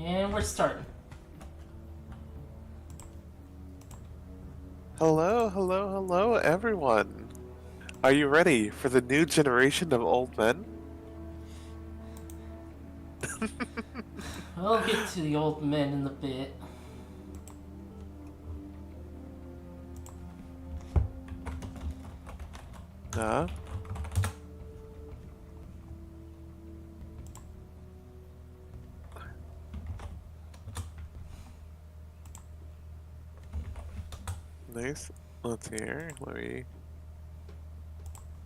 And we're starting. Hello, hello, hello, everyone. Are you ready for the new generation of old men? We'll get to the old men in a bit. Huh? Nice. Let's see here. Let me.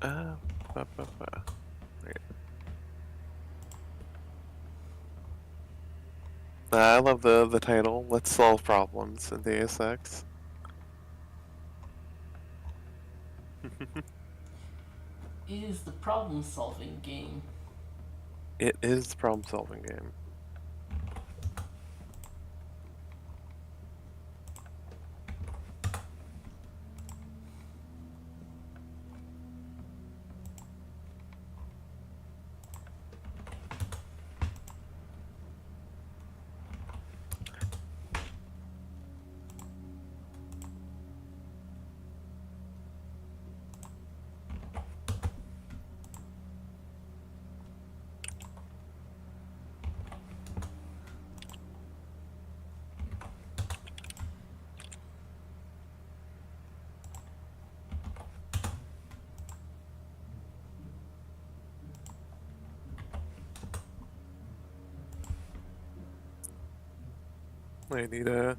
Uh, ba, ba, ba. Okay. I love the title. Let's solve problems in Deus Ex. It is the problem solving game. It is the problem solving game. I need to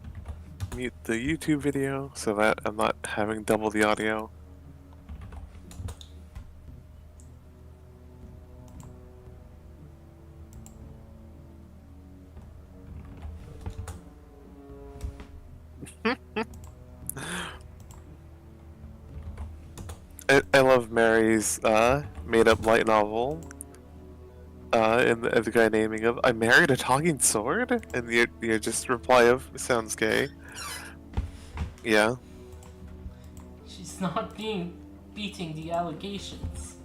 mute the YouTube video so that I'm not having double the audio. I love Mary's made-up light novel. And the guy naming of I married a talking sword, and the just reply of sounds gay. Yeah, She's not beating the allegations.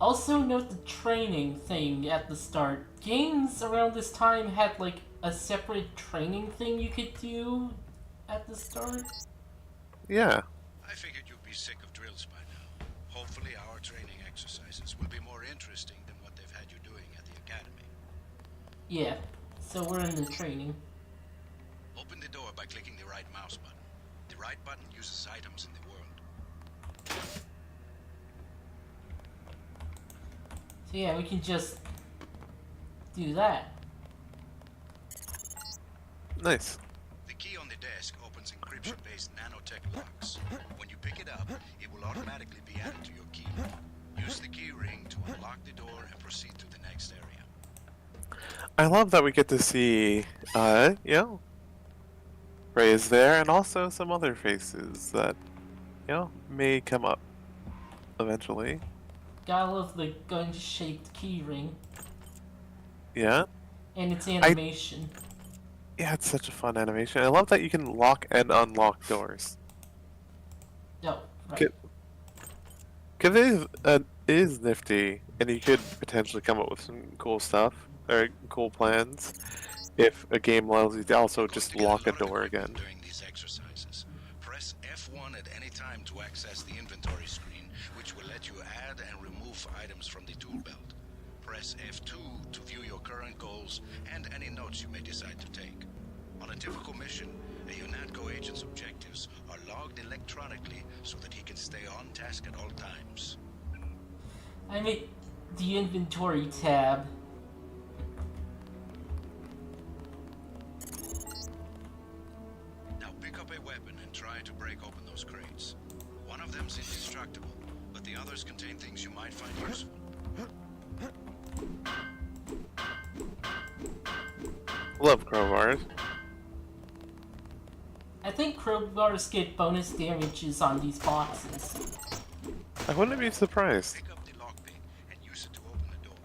Also note the training thing at the start. Games around this time had like a separate training thing you could do at the start. yeah. I figured you'd be sick of drills by now. Hopefully our training exercises will be more interesting than what they've had you doing at the academy. Yeah, so we're in the training. Open the door by clicking the right mouse button. The right button uses items in the world. So yeah, we can just do that. Nice. The key on the desk opens encryption-based nanotech locks. When you pick it up, it will automatically be added to your key. Use the key ring to unlock the door and proceed to the next area. I love that we get to see, Ray is there, and also some other faces that, may come up eventually. Gotta love the gun-shaped keyring Yeah, and its I animation. yeah, it's such a fun animation. I love that you can lock and unlock doors. Oh, right. Cause it is nifty, and you could potentially come up with some cool stuff or cool plans if a game allows you to also You're going just to get a lock a lot of door equipment again. during these exercises. Press F1 at any time to access the inventory screen, which will let you add and remove items from the tool belt. Press F2 to view your current goals and any notes you may decide to take. On a typical mission, a UNATCO agent's objectives are logged electronically so that he can stay on task at all times. I made the inventory tab. Now pick up a weapon and try to break open those crates. One of them's indestructible, but the others contain things you might find useful. Love crowbars. I think crowbars get bonus damages on these boxes. I wouldn't be surprised. Pick up the lockpick and use it to open the door.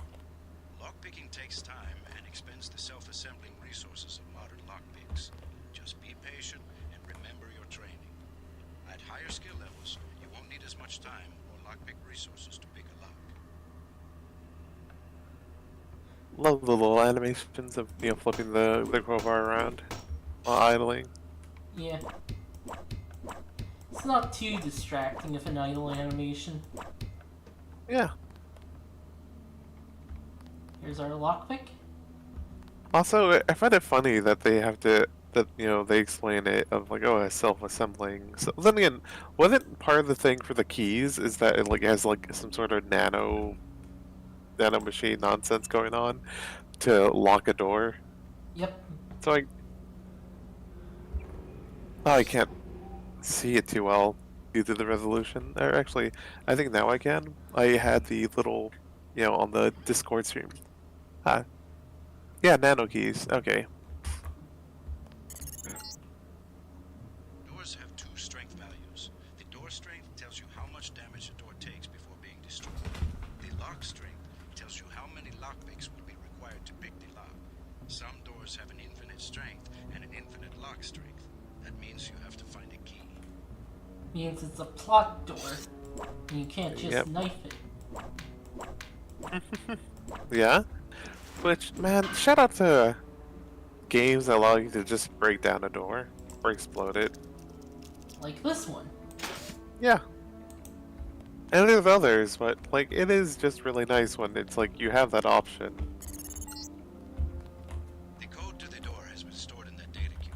Lockpicking takes time and expends the self-assembling resources of modern lockpicks. Just be patient and remember your training. At higher skill levels, you won't need as much time or lockpick resources to pick a lock. love the little animations of flipping the crowbar around while idling. Yeah. It's not too distracting of an idle animation. Yeah. Here's our lockpick. Also, I find it funny that they have to they explain it of like, oh, it's self-assembling. So then again, wasn't part of the thing for the keys is that it like has like some sort of nano machine nonsense going on to lock a door? Yep. So I can't see it too well due to the resolution. Or actually, I think now I can. I had the little, on the Discord stream. Ah, yeah, nano keys. Okay. Doors have two strength values. The door strength tells you how much damage a door takes before being destroyed. The lock strength tells you how many lockpicks will be required to pick the lock. Some doors have an infinite strength and an infinite lock strength. That means you have to find a key. Means it's a plot door. And you can't just knife it. Yeah? Which, man, shout out to games that allow you to just break down a door or explode it. Like this one. Yeah. And there's others, but like it is just really nice when it's like you have that option. The code to the door has been stored in the data cube.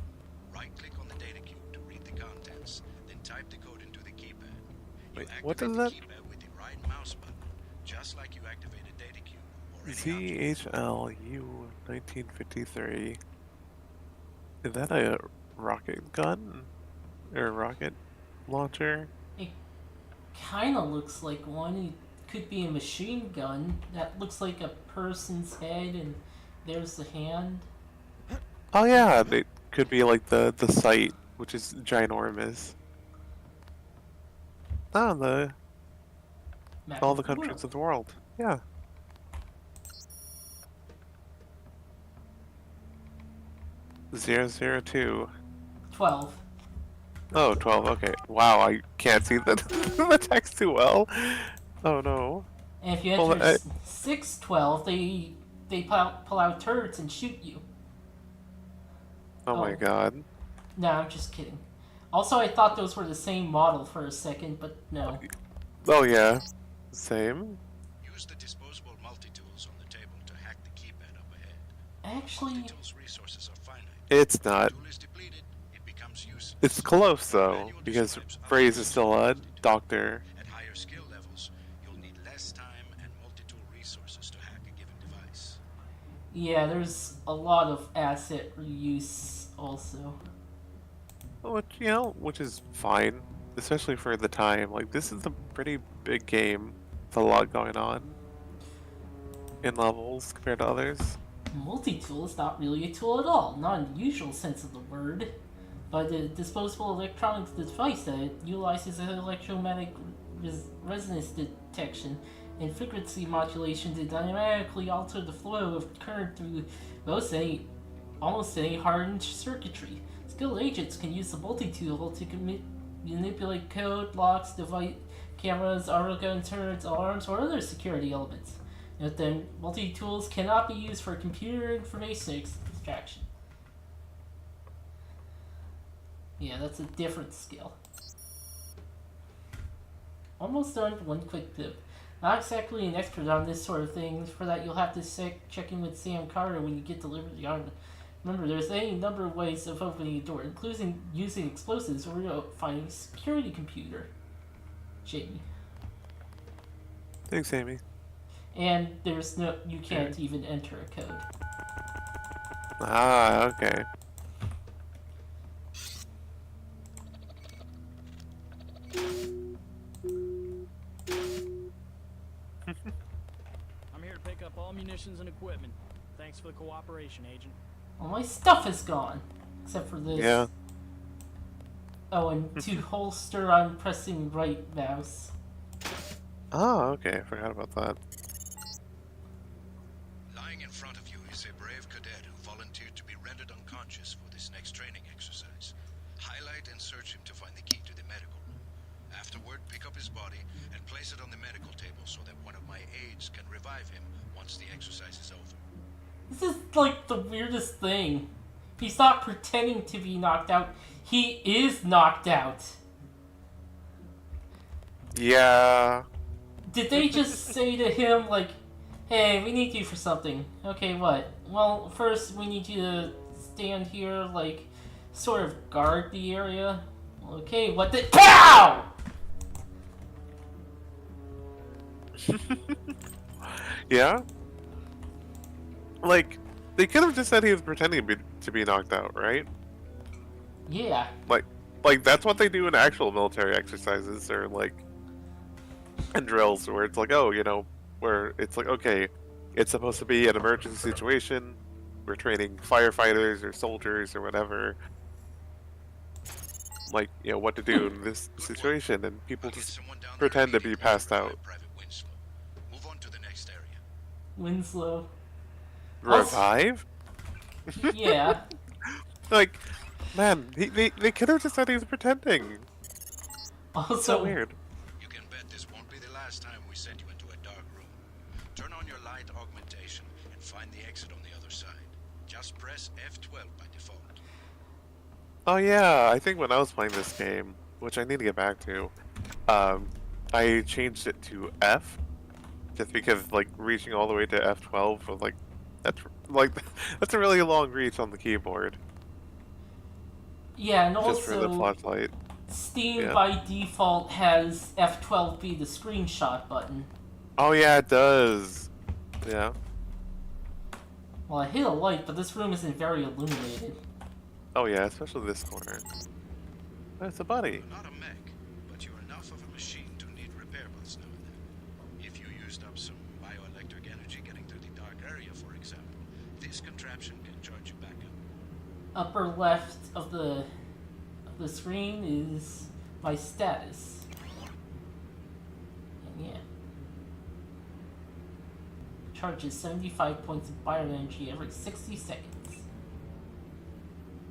Right-click on the data cube to read the contents, then type the code into the keypad. You Wait, activate what does the that? keypad with the right mouse button, just like you activate a data cube or any object. ZHLU 1953. Is that a rocket gun? Or a rocket launcher? It kinda looks like one. It could be a machine gun. That looks like a person's head, and there's the hand. Oh yeah, it could be like the site, which is ginormous. Ah, Map all of the the countries world. of the world. Yeah. (002). 12. Oh, 12, okay. Wow, I can't see the, the text too well. Oh no. And if you Well, enter 612, they pull out turrets and shoot you. Oh my god. No, I'm just kidding. Also, I thought those were the same model for a second, but no. Oh yeah. Same. Use the disposable multi-tools on the table to hack the keypad up ahead. Actually, Multi-tools resources are finite. It's not. Tool is depleted, it becomes useless. It's close though, because Phrase is still a doctor. At higher skill levels, you'll need less time and multi-tool resources to hack a given device. yeah, there's a lot of asset reuse also. Which is fine, especially for the time. Like this is a pretty big game with a lot going on in levels compared to others. Multi-tool is not really a tool at all, not in the usual sense of the word, but a disposable electronics device that utilizes electromagnetic resonance detection and frequency modulation to dynamically alter the flow of current through almost any hardened circuitry. Skilled agents can use the multi-tool to manipulate code, locks, device, cameras, auto gun turrets, alarms, or other security elements. Note that multi-tools cannot be used for computer information extraction. Yeah, that's a different skill. Almost done. One quick tip. Not exactly an expert on this sort of thing. For that, you'll have to check in with Sam Carter when you get delivered the armament. Remember, there's any number of ways of opening a door, including using explosives or finding a security computer. Jamie. Thanks, Amy. And you can't even enter a code. Ah, okay. I'm here to pick up all munitions and equipment. Thanks for the cooperation, Agent. All my stuff is gone. Except for this. Yeah. Oh, and to holster, I'm pressing right mouse. Oh, okay. I forgot about that. Lying in front of you is a brave cadet who volunteered to be rendered unconscious for this next training exercise. Highlight and search him to find the key to the medical room. Afterward, pick up his body and place it on the medical table so that one of my aides can revive him once the exercise is over. This is like the weirdest thing. He's not pretending to be knocked out. He is knocked out. Yeah. Did they just say to him, like, hey, we need you for something? Okay, what? Well, first we need you to stand here, like, sort of guard the area. Okay, what the— POW! Yeah? Like, they could have just said he was pretending to be knocked out, right? Yeah. Like that's what they do in actual military exercises or like and drills where it's like, oh, you know, where it's like, okay, it's supposed to be an emergency situation. We're training firefighters or soldiers or whatever. Like, you know, what to do in this situation, and people just pretend to be passed out. Move on to the next area. Winslow. Revive? Yeah. Like, man, they could have just said he was pretending. Also, So weird. You can bet this won't be the last time we send you into a dark room. Turn on your light augmentation and find the exit on the other side. Just press F12 by default. Oh yeah, I think when I was playing this game, which I need to get back to, I changed it to F, just because like reaching all the way to F12 was like that's a really long reach on the keyboard. yeah, and Just for the also, flashlight. Steam Yeah. by default has F12 be the screenshot button. Oh yeah, it does. Yeah. Well, I hit a light, but this room isn't very illuminated. Oh yeah, especially this corner. That's a buddy. You're not a mech, but you're enough of a machine to need repair bots now and then. If you used up some bioelectric energy getting through the dark area, for example, this contraption can charge you back up. Upper left of the screen is my status. And yeah. Charges 75 points of bio energy every 60 seconds.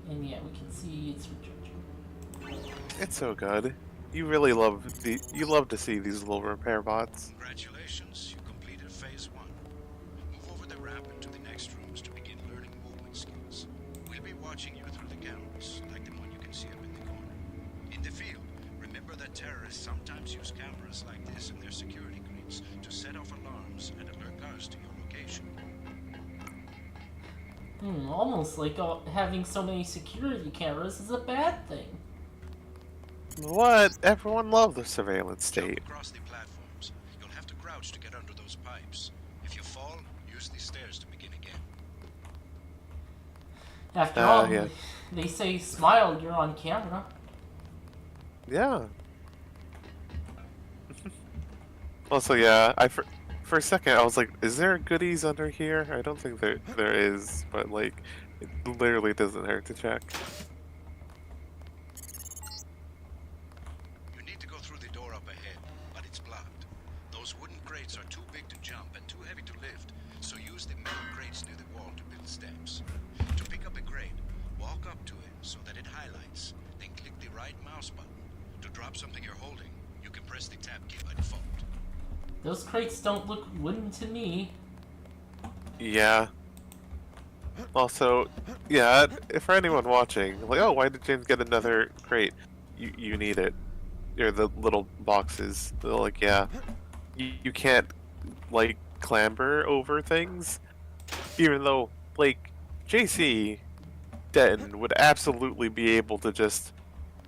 And yeah, we can see it's recharging. It's so good. You really love to see these little repair bots. Congratulations, you completed phase 1. Move over the ramp into the next rooms to begin learning movement skills. We'll be watching you through the cameras, like the one you can see up in the corner. In the field, remember that terrorists sometimes use cameras like this in their security grids to set off alarms and alert guards to your location. Almost like having so many security cameras is a bad thing. What? Everyone loves the surveillance state. Jump across the platforms. You'll have to crouch to get under those pipes. If you fall, use the stairs to begin again. After all, yeah. they say smile, you're on camera. Yeah. Also, yeah, for a second I was like, is there goodies under here? I don't think there is, but like, it literally doesn't hurt to check. You need to go through the door up ahead, but it's blocked. Those wooden crates are too big to jump and too heavy to lift, so use the metal crates near the wall to build steps. To pick up a crate, walk up to it so that it highlights, then click the right mouse button. To drop something you're holding, you can press the tab key by default. Those crates don't look wooden to me. Yeah. Also, yeah, for anyone watching, like, oh, why did James get another crate? You need it. Or the little boxes. They're like, yeah, you can't like clamber over things, even though like JC Denton would absolutely be able to just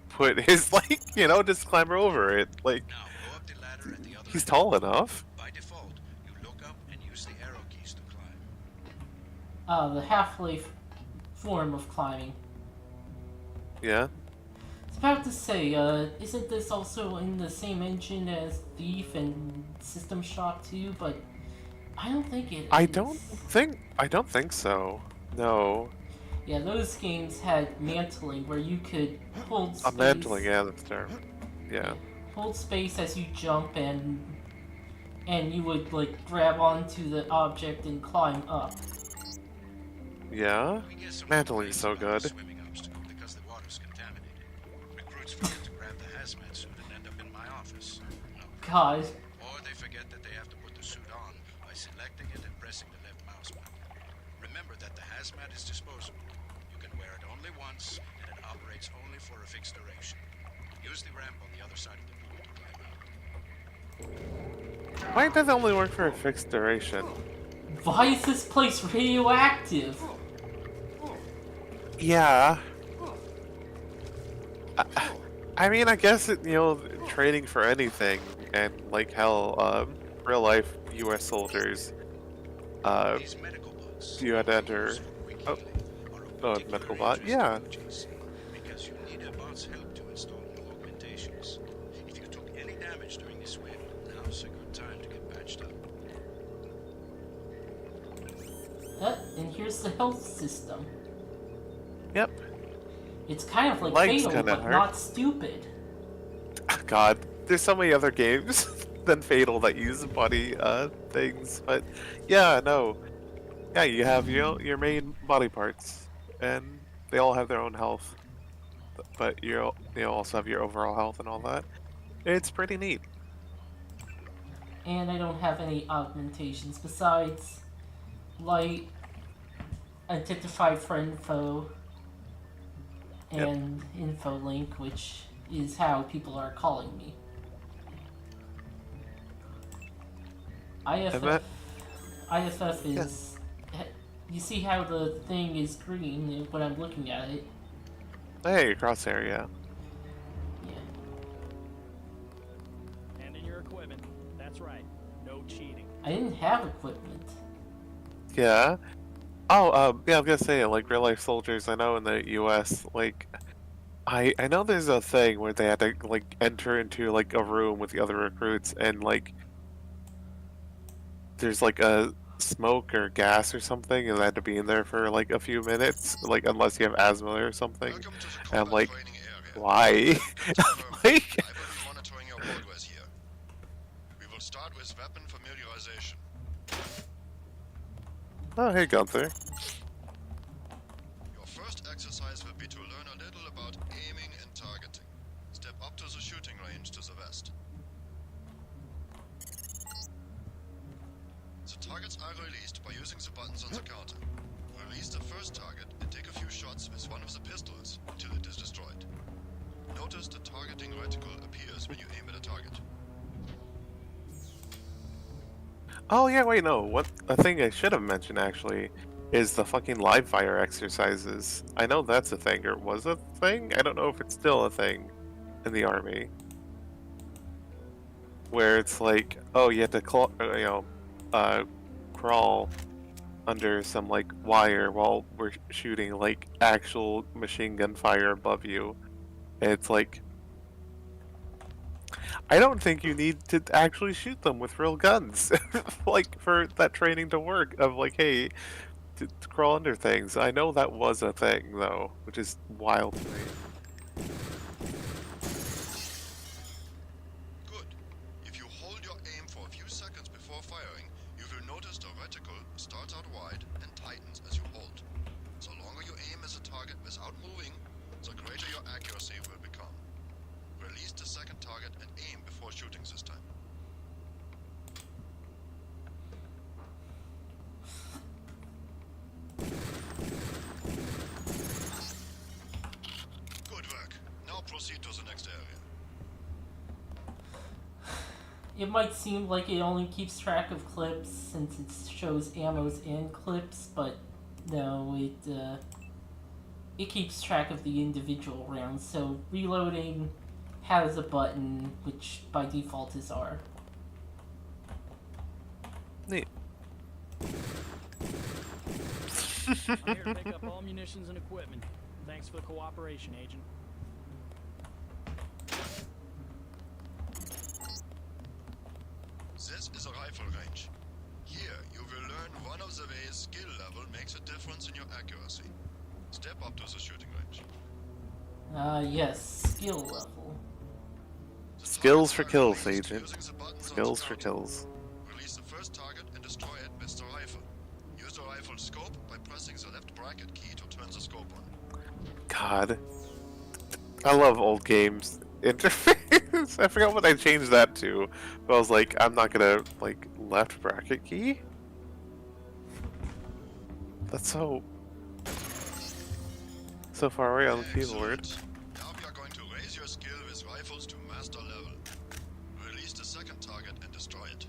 put his like, you know, just clamber over it. Like, Now, go up the ladder at the other he's end. tall enough. By default, you look up and use the arrow keys to climb. The Half-Life form of climbing. Yeah. I was about to say, isn't this also in the same engine as Thief and System Shock 2? But I don't think it is. I don't think so. No. Yeah, those games had mantling where you could hold space. Mantling, yeah, that's the term. Yeah. Hold space as you jump and you would like grab onto the object and climb up. Yeah. We get some Mantling's so complaints good. about the swimming obstacle because the water's contaminated. Recruits forget to grab the hazmat suit and end up in my office. No. God. Or they forget that they have to put the suit on by selecting it and pressing the left mouse button. Remember, hazmat is disposable. You can wear it only once, and it operates only for a fixed duration. Use the ramp on the other side of the pool to climb out. Why does it only work for a fixed duration? Why is this place radioactive? Yeah. I mean, I guess it, training for anything, and like how real life U.S. soldiers, These medical bots you had to enter. Oh, medical bot. Yeah. because you need a bot's help to install new augmentations. If you took any damage during this wave, now's a good time to get patched up. And here's the health system. Yep. It's kind of like Legs Fatal, kinda but hurt. not stupid. God, there's so many other games than Fatal that use body things, but yeah, no. Yeah, you have your main body parts, and they all have their own health, but you also have your overall health and all that. It's pretty neat. And I don't have any augmentations besides light, identified friend foe, and info link, which is how people are calling me. IFF is... You see how the thing is green when I'm looking at it? Hey, crosshair, yeah. Yeah. Hand in your equipment. That's right. No cheating. I didn't have equipment. Yeah. Oh, yeah, I was gonna say, like, real life soldiers, I know in the US, like, I know there's a thing where they had to, like, enter into, like, a room with the other recruits, and, like, there's, like, a smoke or gas or something, and they had to be in there for, like, a few minutes, like, unless you have asthma or something. Welcome to the And I'm like, training area. why? Like, Like, I will be monitoring your progress here. We will start with weapon familiarization. oh, hey, Gunther. Your first exercise will be to learn a little about aiming and targeting. Step up to the shooting range to the west. The targets are released by using the buttons on the counter. Release the first target and take a few shots with one of the pistols until it is destroyed. Notice the targeting reticle appears when you aim at a target. Oh, yeah, wait, no. What a thing I should have mentioned, actually, is the fucking live fire exercises. I know that's a thing, or was a thing? I don't know if it's still a thing in the army. Where it's like, oh, you have to crawl under some, like, wire while we're shooting, like, actual machine gun fire above you. And it's like, I don't think you need to actually shoot them with real guns, like, for that training to work, of like, hey, to crawl under things. I know that was a thing, though, which is wild to me. Good. If you hold your aim for a few seconds before firing, you will notice the reticle starts out wide and tightens as you hold. The longer you aim as a target without moving, the greater your accuracy will become. Release the second target and aim before shooting this time. Good work. Now proceed to the next area. It might seem like it only keeps track of clips since it shows ammos and clips, but no, it keeps track of the individual rounds. So reloading has a button, which by default is R. Neat. I'm here to pick up all munitions and equipment. Thanks for the cooperation, Agent. This is a rifle range. Here, you will learn one of the ways skill level makes a difference in your accuracy. Step up to the shooting range. Yes, skill level. The Skills targets for are kills, released Agent. using the buttons on the Skills for counter. kills. Release the first target and destroy it with the rifle. Use the rifle scope by pressing the left bracket key to turn the scope on. God. I love old games interface. I forgot what I changed that to. But I was like, I'm not gonna, like, left bracket key? That's so so far away on the keyboard. Excellent. Now we are going to raise your skill with rifles to master level. Release the second target and destroy it.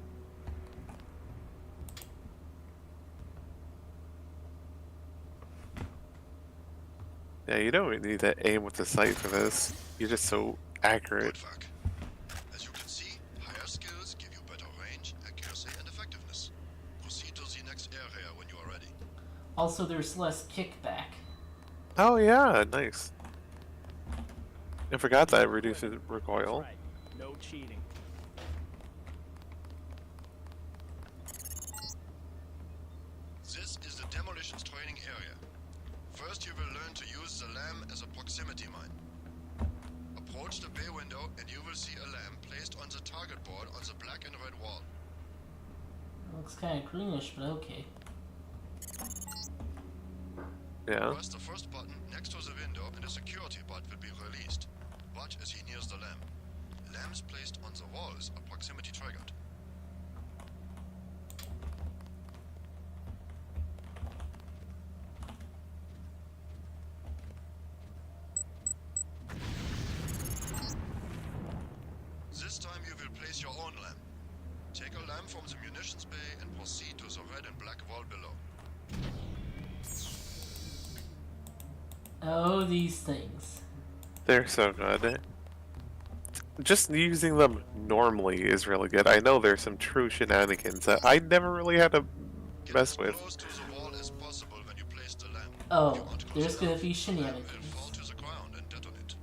Yeah, you don't need to aim with the sight for this. You're just so accurate. Good work. As you can see, higher skills give you better range, accuracy, and effectiveness. Proceed to the next area when you are ready. Also, there's less kickback. Oh yeah, nice. I forgot that reduces recoil. Right. No cheating. This is the demolitions training area. First you will learn to use the lamp as a proximity mine. Approach the bay window and you will see a lamp placed on the target board on the black and red wall. Looks kind of greenish, but okay. Yeah. Press the first button next to the window and a security bot will be released. Watch as he nears the lamp. Lamps placed on the walls are proximity triggered. This time you will place your own lamp. Take a lamp from the munitions bay and proceed to the red and black wall below. Oh, these things. They're so good. Just using them normally is really good. I know there's some true shenanigans that I never really had to Get mess as with. close to the wall as possible when you place the lamp. Oh, If you want to there's close gonna enough, be the lamp will shenanigans. fall to the ground and detonate.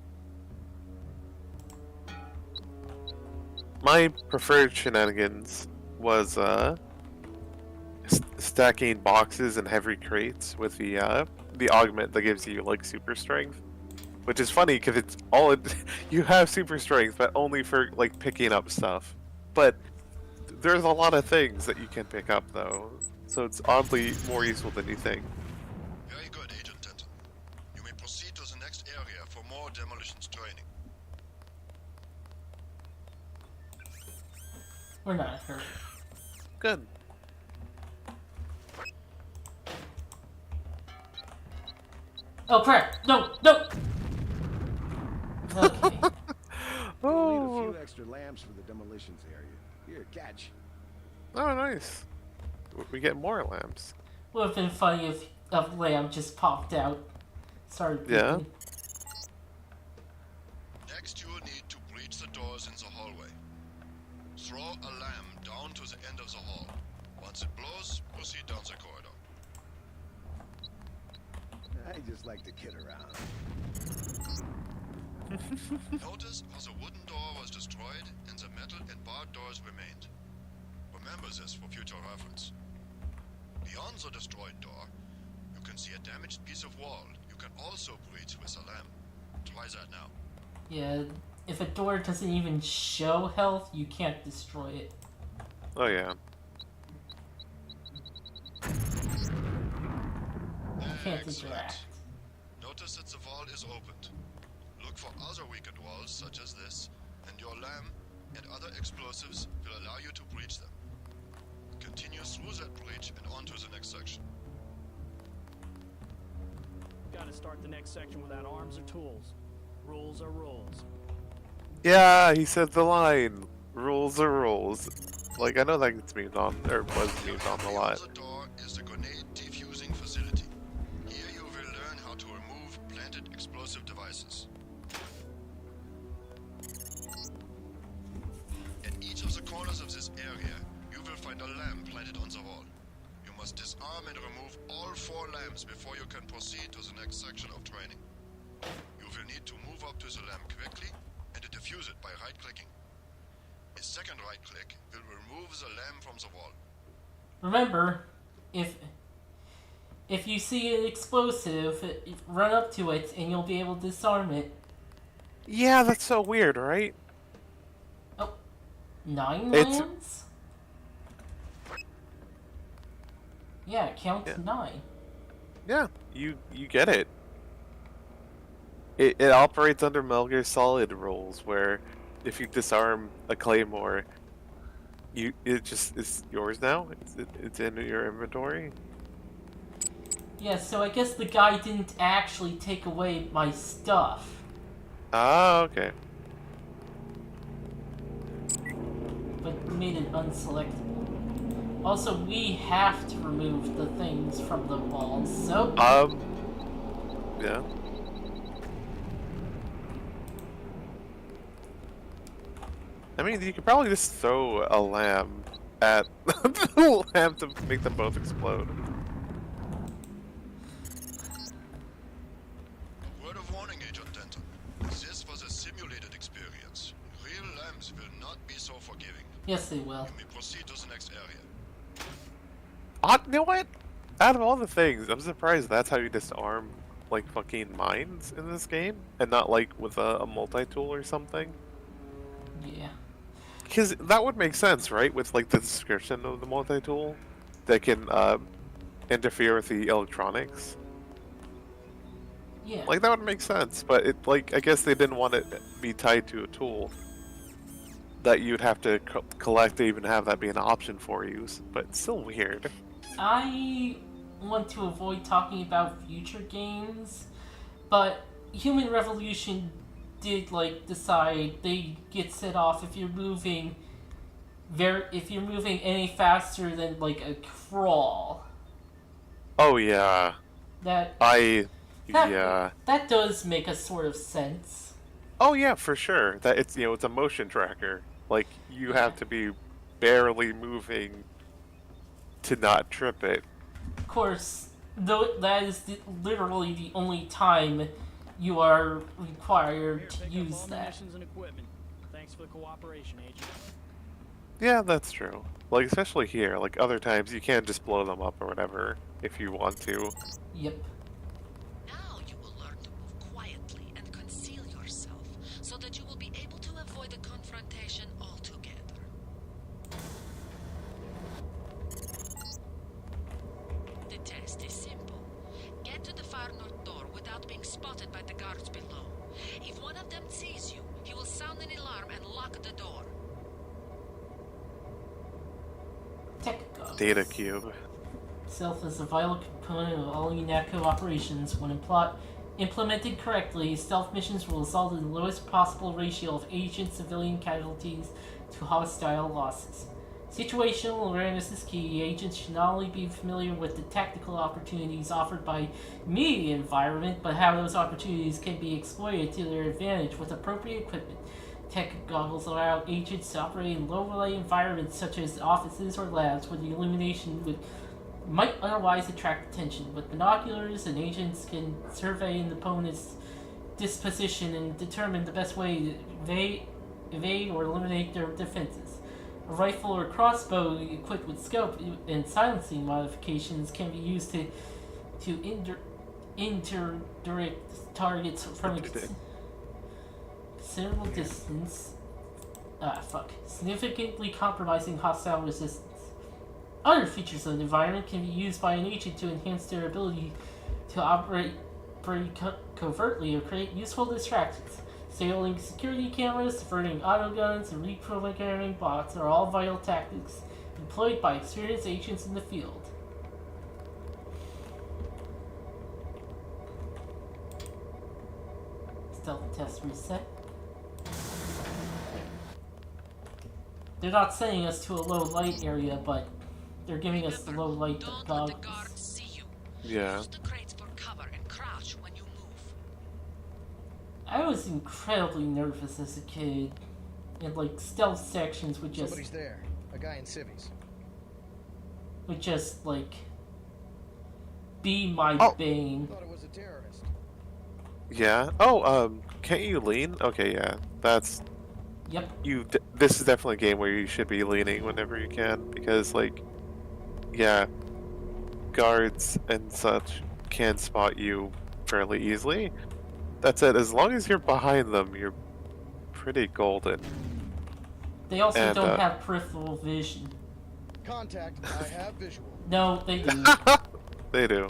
My preferred shenanigans was stacking boxes and heavy crates with the augment that gives you like super strength, which is funny because it's all you have super strength, but only for like picking up stuff. But there's a lot of things that you can pick up though, so it's oddly more useful than you think. Very good, Agent Denton. You may proceed to the next area for more demolitions training. We're not hurt. Good. Oh crap! No! No! Okay. We'll need a Oh, few extra lamps for the demolitions area. Here, catch. oh, nice. We get more lamps. Would have been funny if a lamp just popped out. Started Yeah. beeping. Next, you will need to breach the doors in the hallway. Throw a lamp down to the end of the hall. Once it blows, proceed down the corridor. I just like to kid around. Notice how the wooden door was destroyed and the metal and barred doors remained. Remember this for future reference. Beyond the destroyed door, you can see a damaged piece of wall you can also breach with a lamp. Try that now. Yeah, if a door doesn't even show health, you can't destroy it. Oh yeah. You can't Excellent. interact. Notice that the wall is opened. Look for other weakened walls such as this, and your lamp and other explosives will allow you to breach them. Continue through that breach and on to the next section. Gotta start the next section without arms or tools. Rules are rules. Yeah, he said the line. Rules are rules. Like, I know that gets memed on, or was memed on a lot. Beyond the door is the grenade defusing facility. Here you will learn how to remove planted explosive devices. At each of the corners of this area, you will find a lamp planted on the wall. You must disarm and remove all 4 lamps before you can proceed to the next section of training. You will need to move up to the lamp quickly and to defuse it by right-clicking. A second right-click will remove the lamp from the wall. Remember, if you see an explosive, run up to it and you'll be able to disarm it. Yeah, that's so weird, right? 9 It's- lands? Yeah, count Yeah. 9. Yeah, you get it. It operates under Metal Gear Solid rules, where if you disarm a claymore, it's yours now. It's in your inventory. Yeah, so I guess the guy didn't actually take away my stuff. Ah, okay. But made it unselectable. Also, we have to remove the things from the walls, so... Yeah. I mean, you could probably just throw a lamb at the lamb to make them both explode. Word of warning, Agent Denton. This was a simulated experience. Real lambs will not be so forgiving. Yes, they will. You may proceed to the next area. You know what? Out of all the things, I'm surprised that's how you disarm, like, fucking mines in this game, and not, like, with a multi-tool or something. Yeah. Because that would make sense, right? With, like, the description of the multi-tool that can, interfere with the electronics. Yeah. Like, that would make sense, but it, like, I guess they didn't want it to be tied to a tool that you'd have to collect to even have that be an option for you, but it's still weird. I want to avoid talking about future games, but Human Revolution did like decide they get set off if you're moving any faster than like a crawl. Oh yeah. That Yeah. That does make a sort of sense. Oh yeah, for sure. That it's it's a motion tracker. Like you have to be barely moving to not trip it. Of course, though that is literally the only time you are required Here, to pick use up all that. munitions and equipment. Thanks for the cooperation, Agent. Yeah, that's true. Like especially here, like other times you can't just blow them up or whatever if you want to. Yep. Now you will learn to move quietly and conceal yourself so that you will be able to avoid the confrontation altogether. The test is simple. Get to the far north door without being spotted by the guards below. If one of them sees you, he will sound an alarm and lock the door. Tech goggles. Data cube. Stealth is a vital component of all UNATCO operations. When implemented correctly, stealth missions will result in the lowest possible ratio of agent-civilian casualties to hostile losses. Situational awareness is key. Agents should not only be familiar with the tactical opportunities offered by media environment, but how those opportunities can be exploited to their advantage with appropriate equipment. Tech goggles allow agents to operate in low-light environments such as offices or labs where the illumination might otherwise attract attention. With binoculars, an agents can survey an opponent's disposition and determine the best way to evade or eliminate their defenses. A rifle or crossbow equipped with scope and silencing modifications can be used to indirect targets from a considerable distance. Significantly compromising hostile resistance. Other features of the environment can be used by an agent to enhance their ability to operate covertly or create useful distractions. Disabling security cameras, diverting autoguns, and reprogramming bots are all vital tactics employed by experienced agents in the field. Stealth test reset. They're not sending us to a low light area, but they're giving us the low light Don't let goggles. the guards see you. Yeah. Use the crates for cover and crouch when you move. I was incredibly nervous as a kid, and like stealth sections would Somebody's there. A guy in civvies. like be my bane. Thought it was a terrorist. Yeah. Oh, can't you lean? Okay, yeah. That's Yep. This is definitely a game where you should be leaning whenever you can because, like, yeah, guards and such can spot you fairly easily. That said, as long as you're behind them, you're pretty golden. They also And, don't have peripheral vision. Contact. I have visual. No, they do. They do. You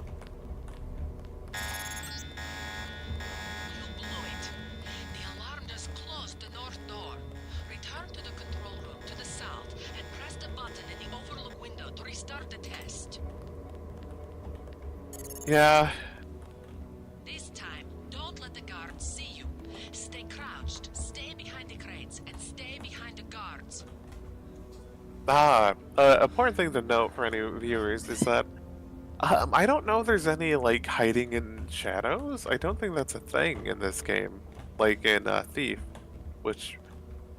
blew it. The alarm just closed the north door. Return to the control room to the south and press the button in the overlook window to restart the test. Yeah. This time, don't let the guards see you. Stay crouched, stay behind the crates, and stay behind the guards. Important thing to note for any viewers is that I don't know if there's any like hiding in shadows. I don't think that's a thing in this game, like in Thief, which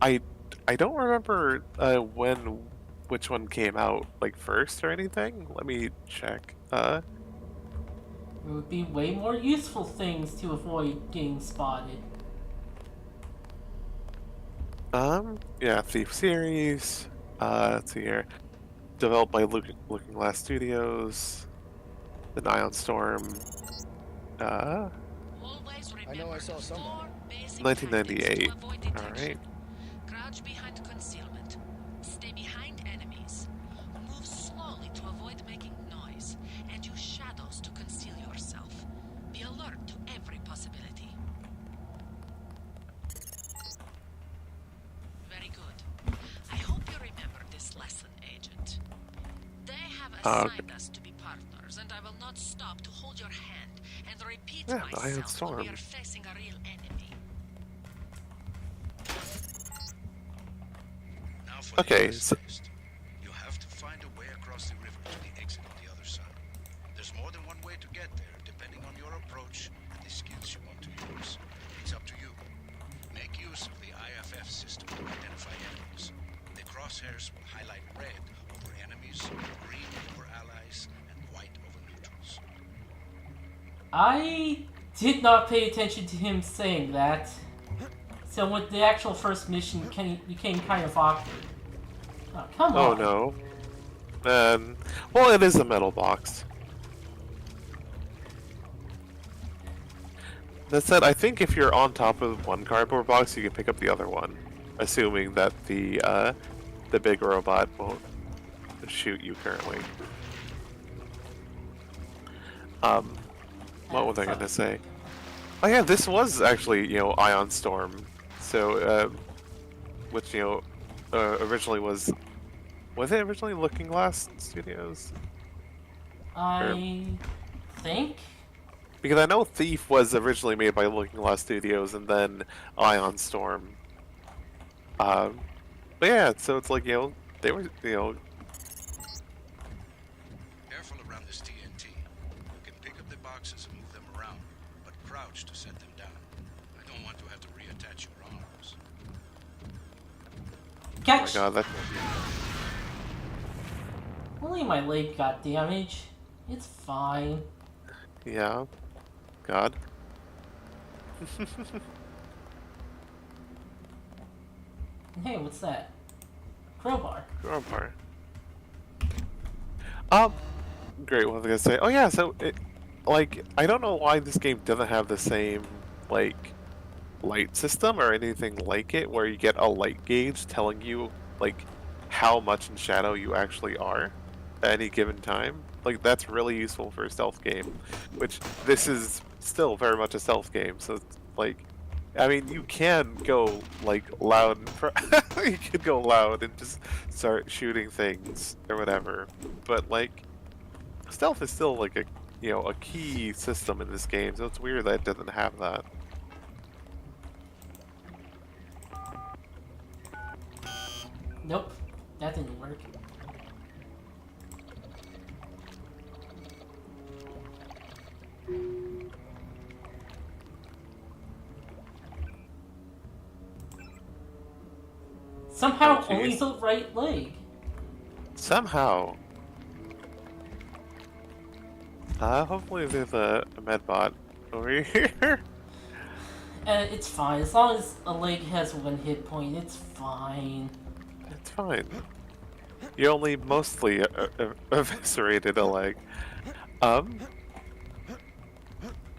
I I don't remember which one came out like first or anything. Let me check. It would be way more useful things to avoid getting spotted. Yeah, Thief series. Let's see here. Developed by Looking Glass Studios. The Ion Storm. Always I know I saw remember somebody. 4 basic 1998. tactics to avoid detection. Alright. Crouch behind concealment. Stay behind enemies. Move slowly to avoid making noise. And use shadows to conceal yourself. Be alert to every possibility. Very good. I hope you remember this lesson, Agent. They have assigned us to be partners, and I will not stop to hold your hand and repeat Yeah, the Iron myself when we Storm. are facing a real enemy. Now for Okay, the so- test. You have to find a way across the river to the exit on the other side. There's more than one way to get there, depending on your approach and the skills you want to use. It's up to you. Make use of the IFF system to identify enemies. The crosshairs will highlight red over enemies, green over allies, and white over neutrals. I did not pay attention to him saying that. So with the actual first mission became kind of awkward. Oh, come Oh on. no. Well, it is a metal box. That said, I think if you're on top of one cardboard box, you can pick up the other one, assuming that the big robot won't shoot you currently. What was I gonna say? Oh yeah, this was actually, Ion Storm. So, which, originally was it originally Looking Glass Studios? I think. Because I know Thief was originally made by Looking Glass Studios and then Ion Storm. But yeah, so it's like, they were, Careful around this TNT. You can pick up the boxes and move them around, but crouch to set them down. I don't want to have to reattach your arms. oh my Catch! god, that... Only my leg got damaged. It's fine. Yeah. God. Hey, what's that? Crowbar. Crowbar. Great, what was I gonna say? Oh yeah, so, I don't know why this game doesn't have the same, light system or anything like it, where you get a light gauge telling you, how much in shadow you actually are at any given time. That's really useful for a stealth game, which this is still very much a stealth game, so it's I mean, you can go, loud you could go loud and just start shooting things or whatever, but, stealth is still, a key system in this game, so it's weird that it doesn't have that. Nope, that didn't work. Somehow, Oh, only geez. the right leg. Somehow. Hopefully there's a medbot over here. It's fine. As long as a leg has one hit point, it's fine. It's fine. You only mostly eviscerated a leg.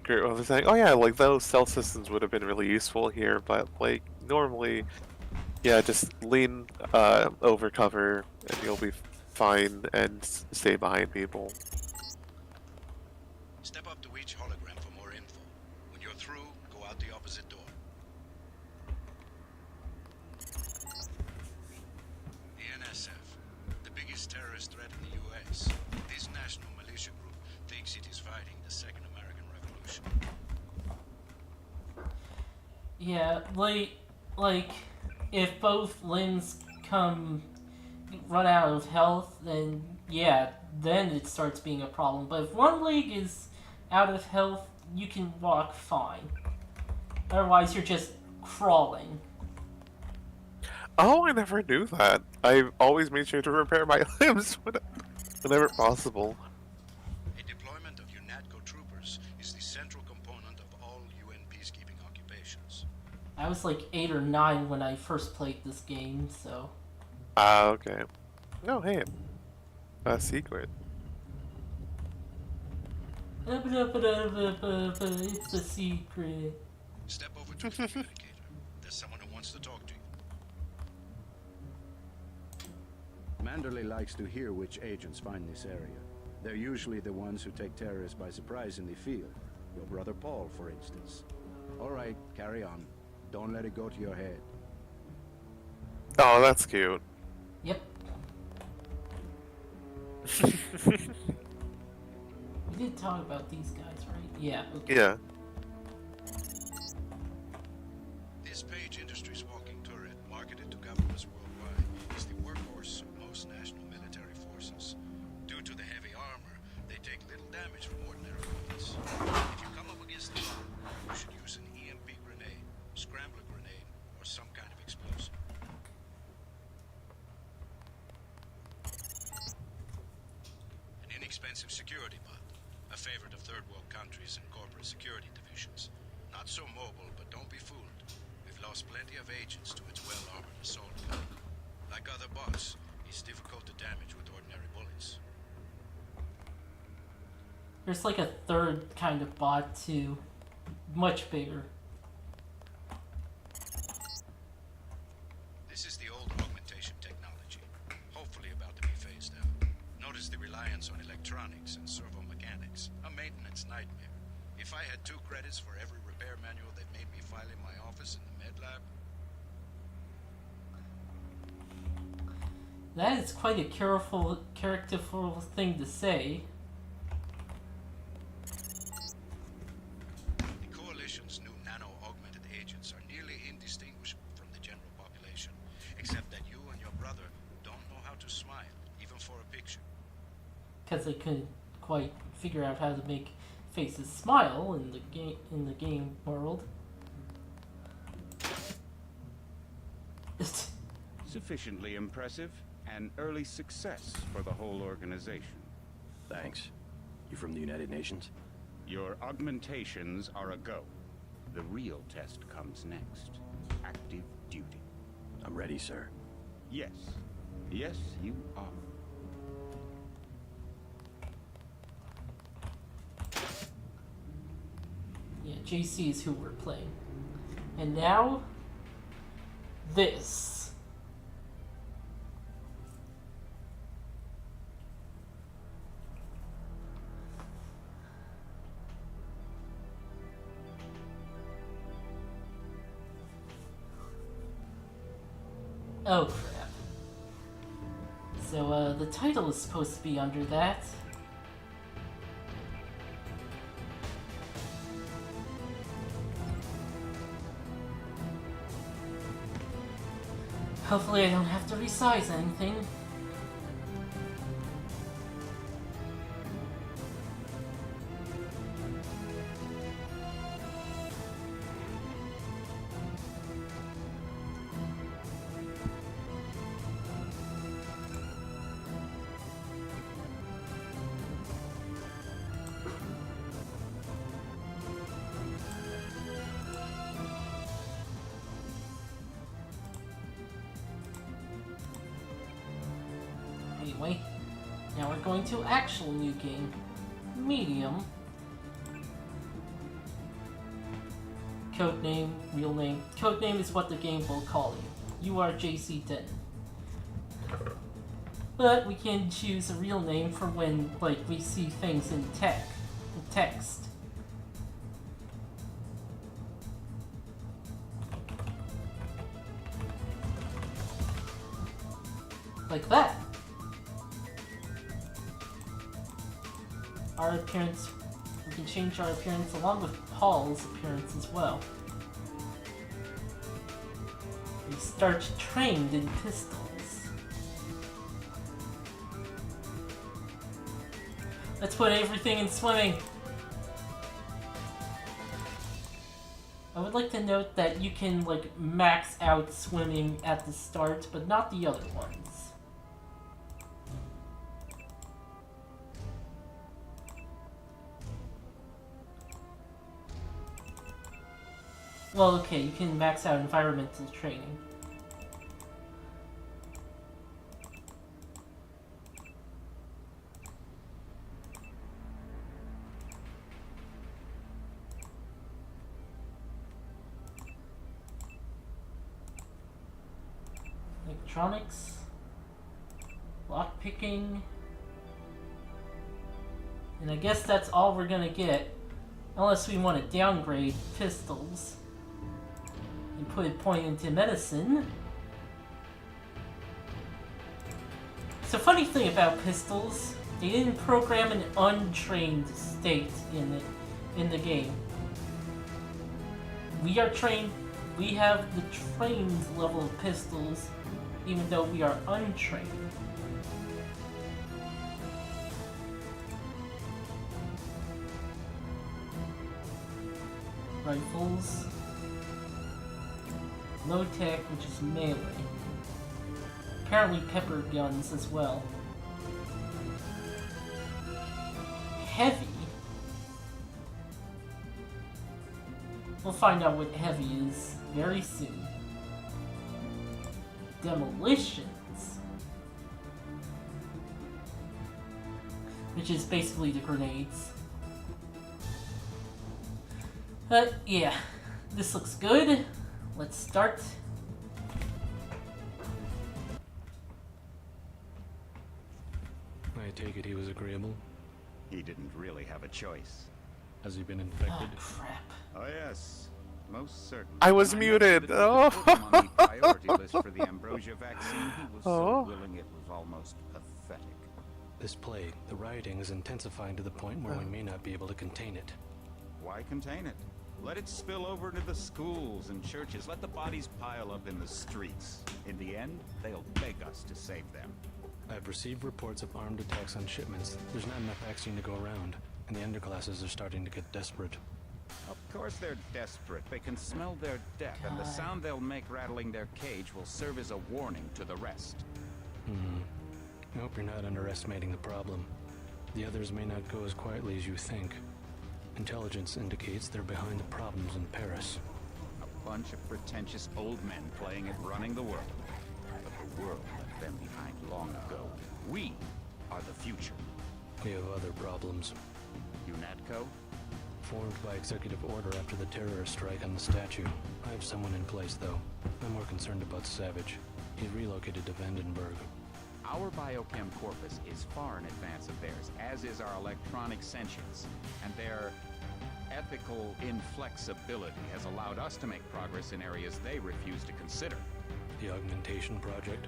Great, what was I saying? Oh yeah, those stealth systems would have been really useful here, but normally, yeah, just lean over cover and you'll be fine and stay behind people. Step up to each hologram for more info. When you're through, go out the opposite door. The NSF, the biggest terrorist threat in the US. This national militia group, they big cities fighting the Second American Revolution. Yeah, like if both limbs run out of health, then yeah, then it starts being a problem. But if one leg is out of health, you can walk fine. Otherwise, you're just crawling. Oh, I never knew that. I've always made sure to repair my limbs whenever possible. A deployment of UNATCO troopers is the central component of all UN peacekeeping occupations. I was like 8 or 9 when I first played this game, so... Ah, okay. No, hey. A secret. It's a secret. Step over to the communicator. There's someone who wants to talk to you. Manderley likes to hear which agents find this area. They're usually the ones who take terrorists by surprise in the field. Your brother Paul, for instance. All right, carry on. Don't let it go to your head. Oh, that's cute. Yep. We did talk about these guys, right? Yeah, okay. Yeah. This Page Industries walking turret, marketed to governments worldwide, is the workhorse of most national military forces. Due to the heavy armor, they take little damage from ordinary bullets. If you come up against the bomb, you should use an EMP grenade, scrambler grenade, or some kind of explosive. An inexpensive security bot, a favorite of third world countries and corporate security divisions. Not so mobile, but don't be fooled. We've lost plenty of agents to its well-armored assault gun. Like other bots, he's difficult to damage with ordinary bullets. There's like a third kind of bot too. Much bigger. This is the old augmentation technology, hopefully about to be phased out. Notice the reliance on electronics and servo mechanics, a maintenance nightmare. If I had 2 credits for every repair manual that made me file in my office in the med lab, That is quite a characterful thing to say. the Coalition's new nano-augmented agents are nearly indistinguishable from the general population, except that you and your brother don't know how to smile, even for a picture. Because they couldn't quite figure out how to make faces smile in the game world. Sufficiently impressive. An early success for the whole organization. Thanks. You from the United Nations? Your augmentations are a go. The real test comes next. Active duty. I'm ready, sir. Yes. Yes, you are. Yeah, JC is who we're playing. And now, this. Oh crap. So, the title is supposed to be under that. Hopefully I don't have to resize anything. Anyway, now we're going to actual new game. Medium. Codename, real name. Codename is what the game will call you. You are JC Denton. But we can choose a real name for when, like, we see things in text. Like that. our appearance. We can change our appearance along with Paul's appearance as well. We start trained in pistols. Let's put everything in swimming. I would like to note that you can like max out swimming at the start, but not the other ones. Well, okay, you can max out environmental training. Electronics, lockpicking, and I guess that's all we're gonna get, unless we want to downgrade pistols and put a point into medicine. So funny thing about pistols, they didn't program an untrained state in the game. We are trained. We have the trained level of pistols, even though we are untrained. Rifles. Low tech, which is melee. Apparently pepper guns as well. Heavy. We'll find out what heavy is very soon. Demolitions. Which is basically the grenades. Yeah. This looks good. Let's start. I take it he was agreeable. He didn't really have a choice. Has he been infected? Oh, crap. Oh yes, most certainly. I was When muted. mentioned that we could put him on the priority list for the ambrosia vaccine, he was Oh. so willing it was almost pathetic. This plague, the rioting is intensifying to the point where we may not be able to contain it. Why contain it? Let it spill over into the schools and churches. Let the bodies pile up in the streets. In the end, they'll beg us to save them. I've received reports of armed attacks on shipments. There's not enough vaccine to go around, and the underclasses are starting to get desperate. Of course they're desperate. They can smell their death, and the sound they'll make rattling their cage will serve as a warning to the rest. I hope you're not underestimating the problem. The others may not go as quietly as you think. Intelligence indicates they're behind the problems in Paris. A bunch of pretentious old men playing at running the world. But the world left them behind long ago. We are the future. We have other problems. UNATCO? Formed by executive order after the terrorist strike on the statue. I have someone in place, though. I'm more concerned about Savage. He's relocated to Vandenberg. Our biochem corpus is far in advance of theirs, as is our electronic sentience. And their ethical inflexibility has allowed us to make progress in areas they refuse to consider. The augmentation project?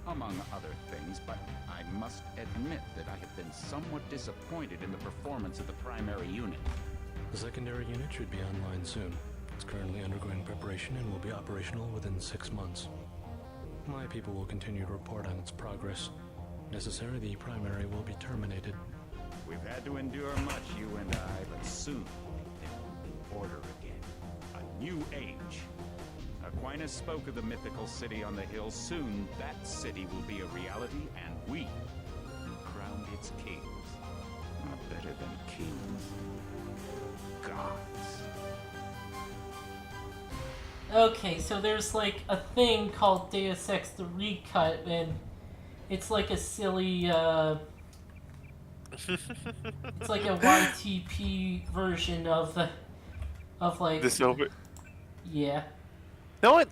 Among other things, but I must admit that I have been somewhat disappointed in the performance of the primary unit. The secondary unit should be online soon. It's currently undergoing preparation and will be operational within 6 months. My people will continue to report on its progress. If necessary, the primary will be terminated. We've had to endure much, you and I, but soon there will be order again. A new age. Aquinas spoke of the mythical city on the hill. Soon, that city will be a reality, and we will crown its kings. Not better than kings. Gods. Okay, so there's like a thing called Deus Ex the Recut, and it's like a silly, it's like a YTP version of like... This over. Yeah. You know what?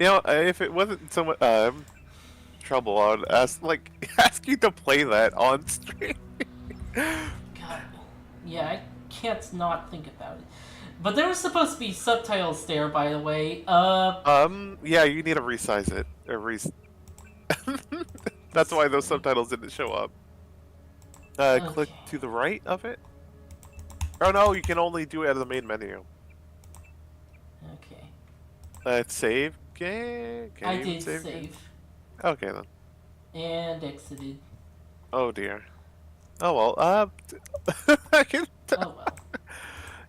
You know, if it wasn't so much trouble, I would ask you to play that on stream. God. Yeah, I can't not think about it. But there was supposed to be subtitles there, by the way. Yeah, you need to resize it. Or That's why those subtitles didn't show up. Click Okay. to the right of it. Oh no, you can only do it out of the main menu. Okay. Save game? Can I you even did save game? save. Okay then. And exited. Oh dear. Oh well, I can Oh well.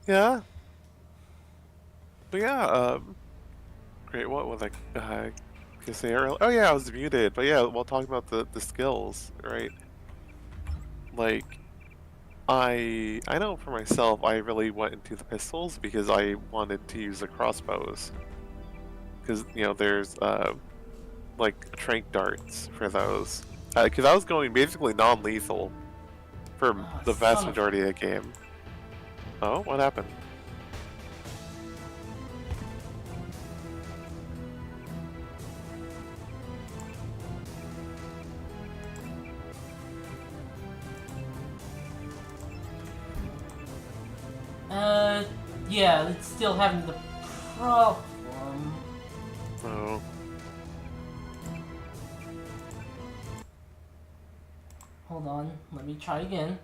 yeah. But yeah, great, what was I gonna say earlier? Oh yeah, I was muted, but yeah, while talking about the skills, right? Like, I know for myself, I really went into the pistols because I wanted to use the crossbows. Because, you know, there's, like, trank darts for those. Because I was going basically non-lethal for Ah, the vast son of... majority of the game. Oh, what happened? Yeah, it's still having the problem. Oh. Hold on, let me try again.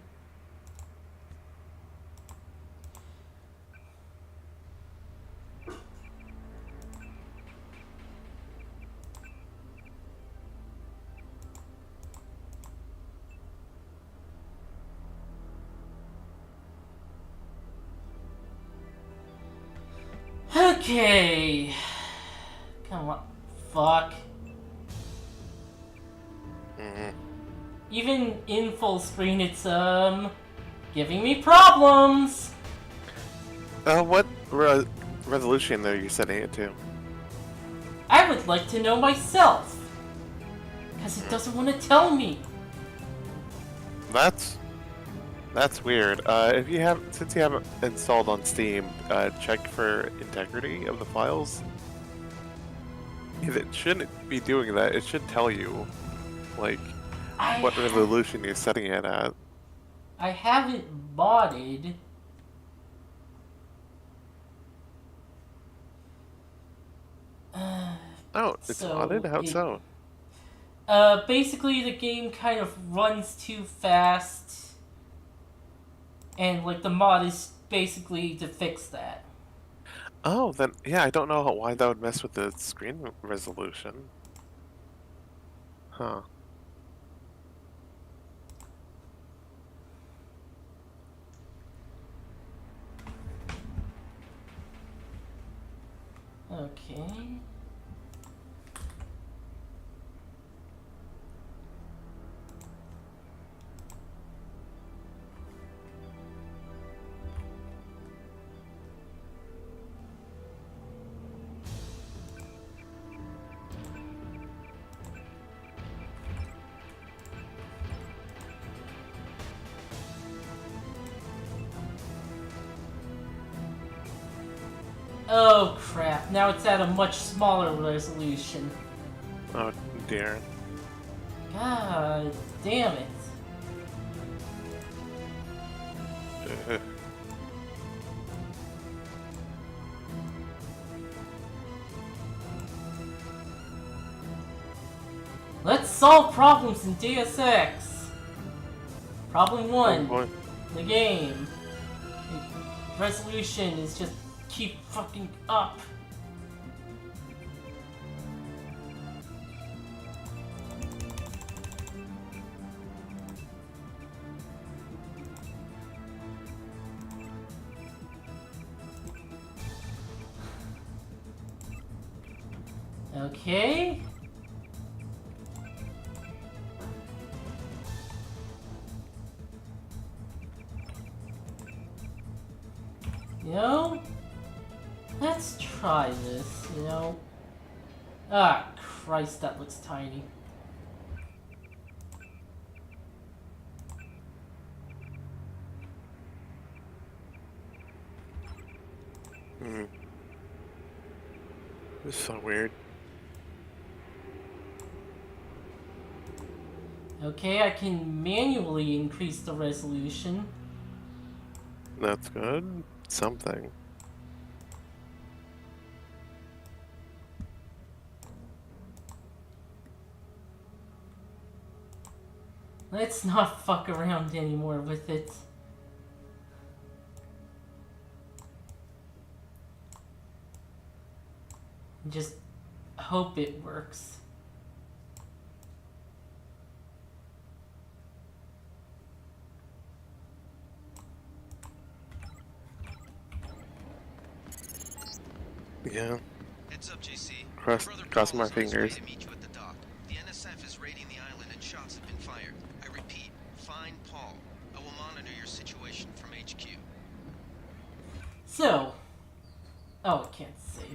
Okay. Come on. Fuck. Mm-hmm. Even in full screen, it's, giving me problems! What resolution are you setting it to? I would like to know myself! Because it doesn't want to tell me! That's weird. If you have, since you haven't installed on Steam, check for integrity of the files. If it shouldn't be doing that, it should tell you, like, what resolution you're setting it at. I haven't modded. Oh, it's modded? How so? Basically the game kind of runs too fast. And, like, the mod is basically to fix that. Oh, then, yeah, I don't know why that would mess with the screen resolution. Huh. Okay. Oh crap, now it's at a much smaller resolution. Oh, dear. God damn it. Ugh. Let's solve problems in Deus Ex. Problem 1. boy. The game. Resolution is just keep fucking up. Okay. You know, let's try this, you know. Ah, Christ, that looks tiny. This is so weird. Okay, I can manually increase the resolution. That's good. Something. Let's not fuck around anymore with it. Just hope it works. Yeah. Heads up, JC. Cross my fingers. To meet you at the dock. The NSF is raiding the island and shots have been fired. I repeat, find Paul. I will monitor your situation from HQ. So, oh, I can't save.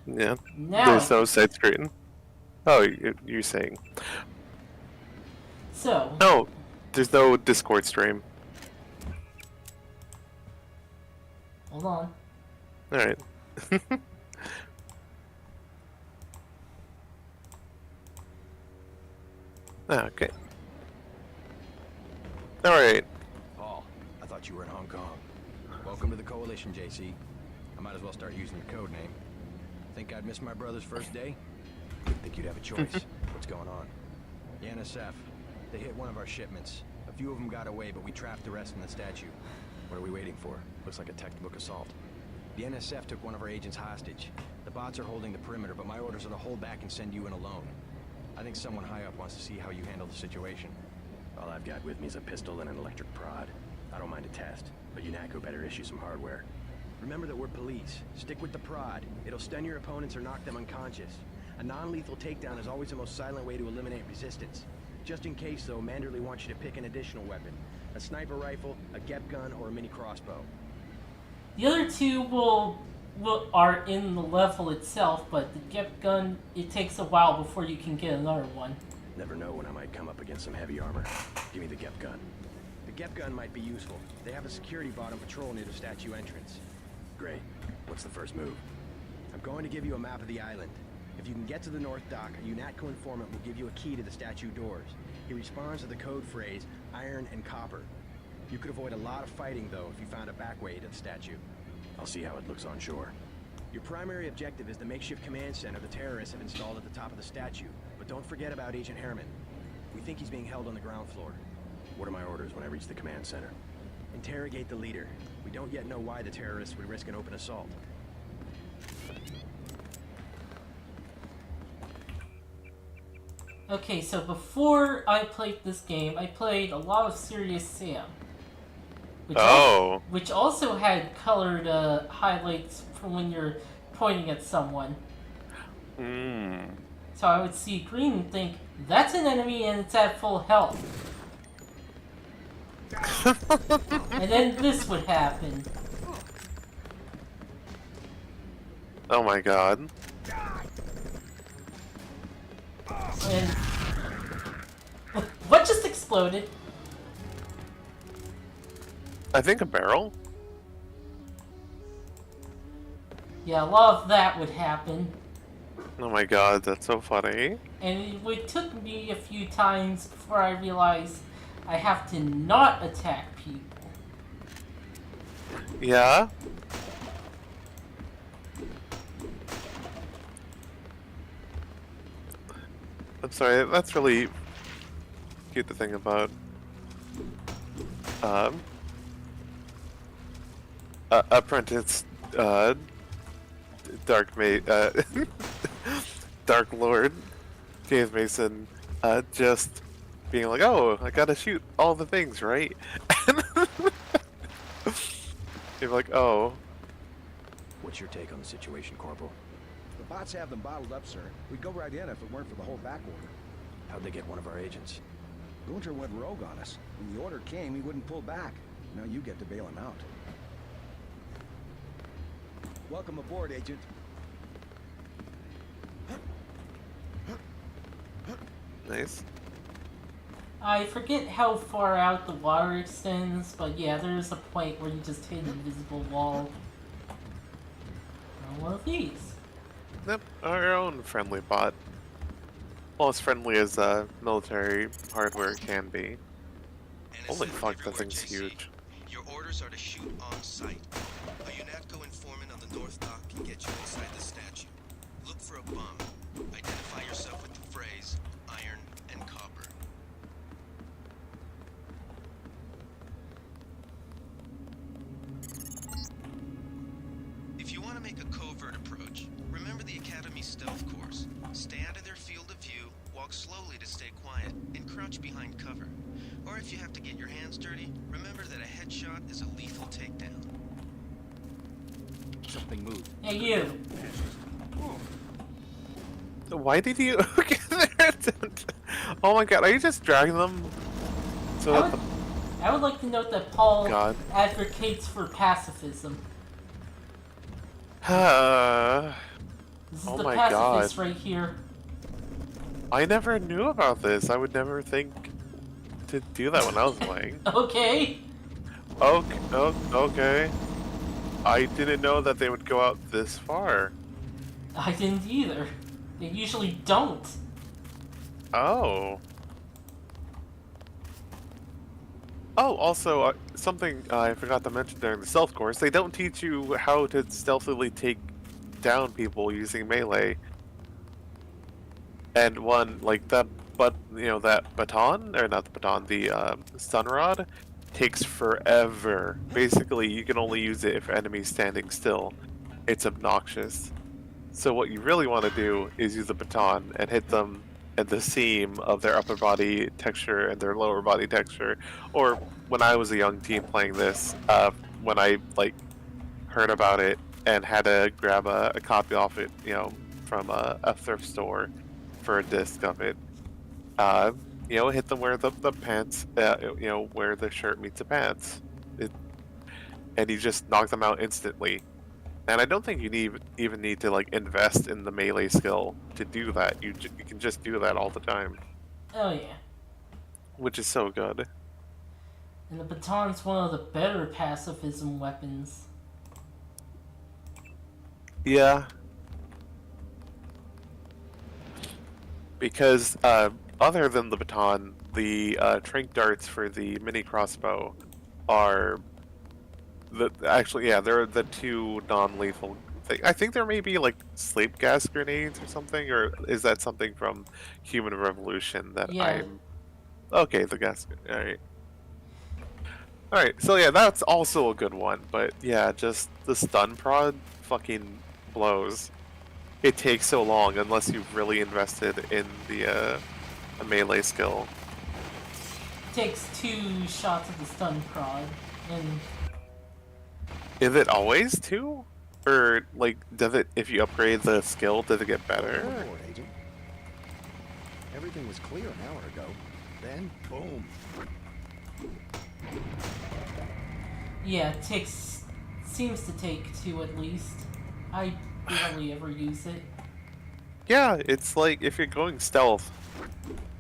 Yeah. Now There's no side screen. Oh, you're saying. So. No, there's no Discord stream. Hold on. Alright. Okay. Alright. Paul, I thought you were in Hong Kong. Welcome to the Coalition, JC. I might as well start using your code name. Think I'd miss my brother's first day? Didn't think you'd have a choice. What's going on? The NSF. They hit one of our shipments. A few of them got away, but we trapped the rest in the statue. What are we waiting for? Looks like a textbook assault. The NSF took one of our agents hostage. The bots are holding the perimeter, but my orders are to hold back and send you in alone. I think someone high up wants to see how you handle the situation. All I've got with me is a pistol and an electric prod. I don't mind a test, but UNACO better issue some hardware. Remember that we're police. Stick with the prod. It'll stun your opponents or knock them unconscious. A non-lethal takedown is always the most silent way to eliminate resistance. Just in case, though, Manderley wants you to pick an additional weapon. A sniper rifle, a GEP gun, or a mini crossbow. The other two are in the level itself, but the GEP gun, it takes a while before you can get another one. Never know when I might come up against some heavy armor. Give me the GEP gun. The GEP gun might be useful. They have a security bot on patrol near the statue entrance. Great. What's the first move? I'm going to give you a map of the island. If you can get to the North Dock, a UNATCO informant will give you a key to the statue doors. He responds to the code phrase, iron and copper. You could avoid a lot of fighting, though, if you found a back way to the statue. I'll see how it looks on shore. Your primary objective is the makeshift command center the terrorists have installed at the top of the statue. But don't forget about Agent Herman. We think he's being held on the ground floor. What are my orders when I reach the command center? Interrogate the leader. We don't yet know why the terrorists would risk an open assault. Okay, so before I played this game, I played a lot of Serious Sam. Which also had colored highlights from when you're pointing at someone. So I would see green and think, that's an enemy and it's at full health. And then this would happen. Oh my god. And what just exploded? I think a barrel? Yeah, a lot of that would happen. Oh my god, that's so funny. And it took me a few times before I realized I have to not attack people. Yeah? I'm sorry, that's really cute to think about. Apprentice, Dark Lord, James Mason, just being like, oh, I gotta shoot all the things, right? You're like, oh. What's your take on the situation, Corporal? The bots have them bottled up, sir. We'd go right in if it weren't for the whole back order. How'd they get one of our agents? Gunter went rogue on us. When the order came, he wouldn't pull back. Now you get to bail him out. Welcome aboard, Agent. Nice. I forget how far out the water extends, but yeah, there's a point where you just hit an invisible wall. One of these. Yep, our own friendly bot. Well, as friendly as military hardware can be. Holy fuck, that thing's huge. Your orders are to shoot on sight. A UNATCO informant on the North Dock can get you inside the statue. Look for a bomb. Identify yourself with the phrase, iron and copper. covert approach. Remember the Academy's stealth course. Stay out of their field of view, walk slowly to stay quiet, and crouch behind cover. Or if you have to get your hands dirty, remember that a headshot is a lethal takedown. Something moved. Hey, you. Why did you? Oh my god, are you just dragging them? So I would like to note that Paul God. advocates for pacifism. This This is Oh the my pacifist God. right here. I never knew about this. I would never think to do that when I was playing. Okay. Okay. I didn't know that they would go out this far. I didn't either. They usually don't. Oh. Oh, also, something I forgot to mention during the stealth course, they don't teach you how to stealthily take down people using melee. And one, like, that baton, or not the baton, the stun rod, takes forever. Basically, you can only use it if enemies standing still. It's obnoxious. So what you really want to do is use the baton and hit them at the seam of their upper body texture and their lower body texture. Or when I was a young teen playing this, when I heard about it and had to grab a copy off it, from a thrift store for a disc of it, hit them where the pants, where the shirt meets the pants, and you just knock them out instantly. And I don't think you even need to invest in the melee skill to do that. You can just do that all the time. Oh yeah. Which is so good. And the baton's one of the better pacifism weapons. Yeah. Because other than the baton, the trank darts for the mini crossbow are they're the two non-lethal thing. I think there may be sleep gas grenades or something, or is that something from Human Revolution that I'm... Okay, the gas... Alright. Alright, so yeah, that's also a good one, but yeah, just the stun prod fucking blows. It takes so long unless you've really invested in the melee skill. It takes 2 shots of the stun prod, and... Is it always 2? Or, does it, if you upgrade the skill, does it get better? Report, Agent. Everything was clear an hour ago. Then, boom. Yeah, it seems to take 2 at least. I barely ever use it. Yeah, it's if you're going stealth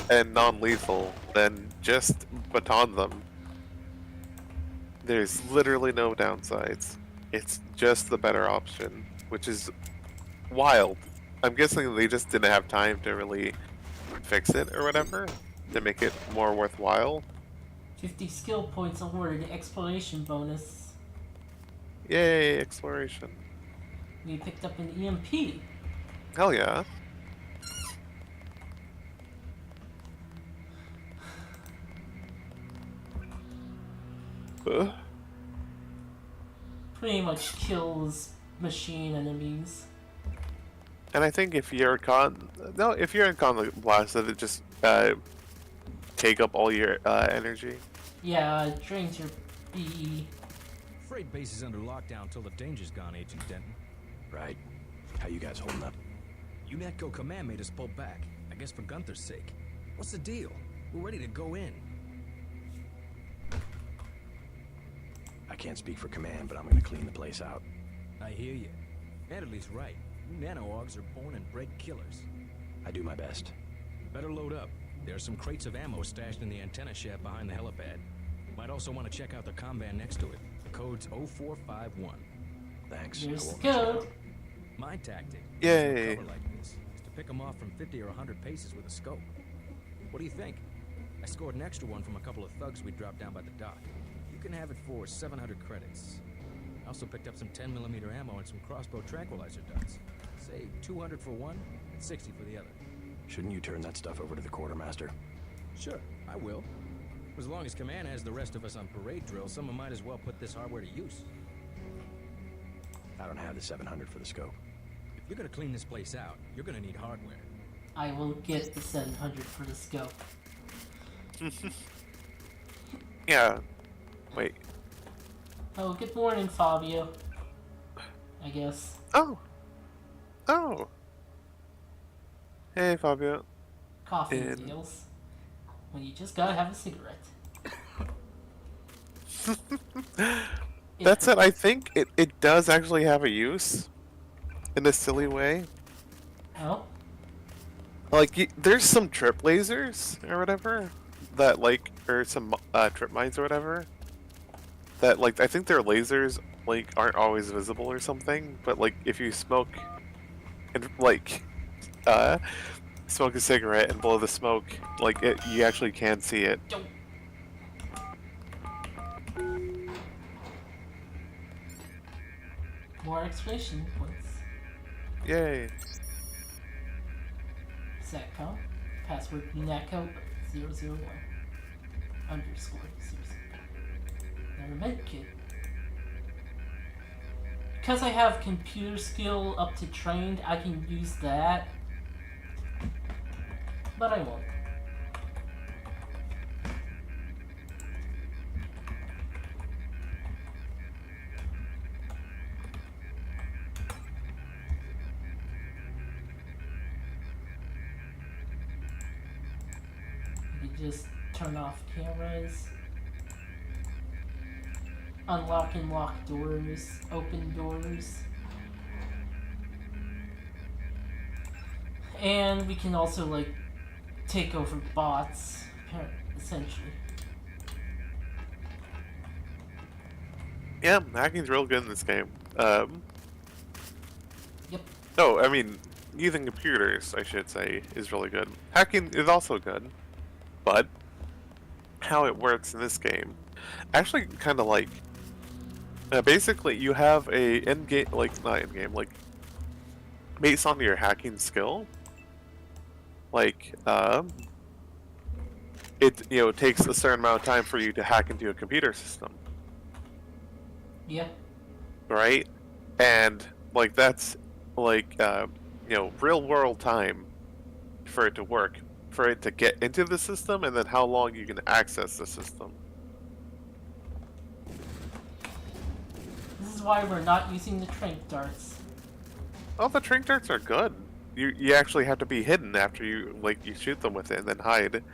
and non-lethal, then just baton them. There's literally no downsides. It's just the better option, which is wild. I'm guessing they just didn't have time to really fix it or whatever to make it more worthwhile. 50 skill points awarded, exploration bonus. Yay, exploration. We picked up an EMP. Hell yeah. Pretty much kills machine enemies. And I think if you're in Con Blast, does it just take up all your energy? Yeah, it drains your BE. Freight base is under lockdown till the danger's gone, Agent Denton. Right. How you guys holding up? UNATCO command made us pull back. I guess for Gunther's sake. What's the deal? We're ready to go in. I can't speak for command, but I'm gonna clean the place out. I hear you. Adderley's right. You nano-augs are born and bred killers. I do my best. Better load up. There are some crates of ammo stashed in the antenna shaft behind the helipad. Might also want to check out the comm van next to it. The code's 0451. Thanks. Here's the code. My tactic, Yay. cover like this, is to pick them off from 50 or 100 paces with a scope. What do you think? I scored an extra one from a couple of thugs we dropped down by the dock. You can have it for 700 credits. I also picked up some 10mm ammo and some crossbow tranquilizer darts. Say 200 for one and 60 for the other. Shouldn't you turn that stuff over to the quartermaster? Sure, I will. As long as command has the rest of us on parade drill, someone might as well put this hardware to use. I don't have the 700 for the scope. If you're gonna clean this place out, you're gonna need hardware. I will get the 700 for the scope. Yeah. Wait. Oh, good morning, Fabio. I guess. Oh. Oh. Hey, Fabio. Coffee deals. When you just gotta have a cigarette. That's it. I think it does actually have a use. In a silly way. Oh? Like, there's some trip lasers or whatever that, like, or some trip mines or whatever that, like, I think their lasers, like, aren't always visible or something, but, like, if you smoke and, like, smoke a cigarette and blow the smoke, like, you actually can see it. More exclamation points. Yay. Satcom. Password NATCO 001 underscore 00. Never meant kid. Because I have computer skill up to trained, I can use that. But I won't. Just turn off cameras, unlock and lock doors, open doors, and we can also like take over bots, essentially. Yeah, hacking's real good in this game. Yep. Oh, I mean, using computers, I should say, is really good. Hacking is also good. But how it works in this game, actually, kind of like basically you have a end game, like not end game, like based on your hacking skill. Like it takes a certain amount of time for you to hack into a computer system. Yeah. Right, and like that's like real world time for it to work. For it to get into the system, and then how long you can access the system. This is why we're not using the trank darts. Oh, the trank darts are good. You actually have to be hidden after you shoot them with it and then hide.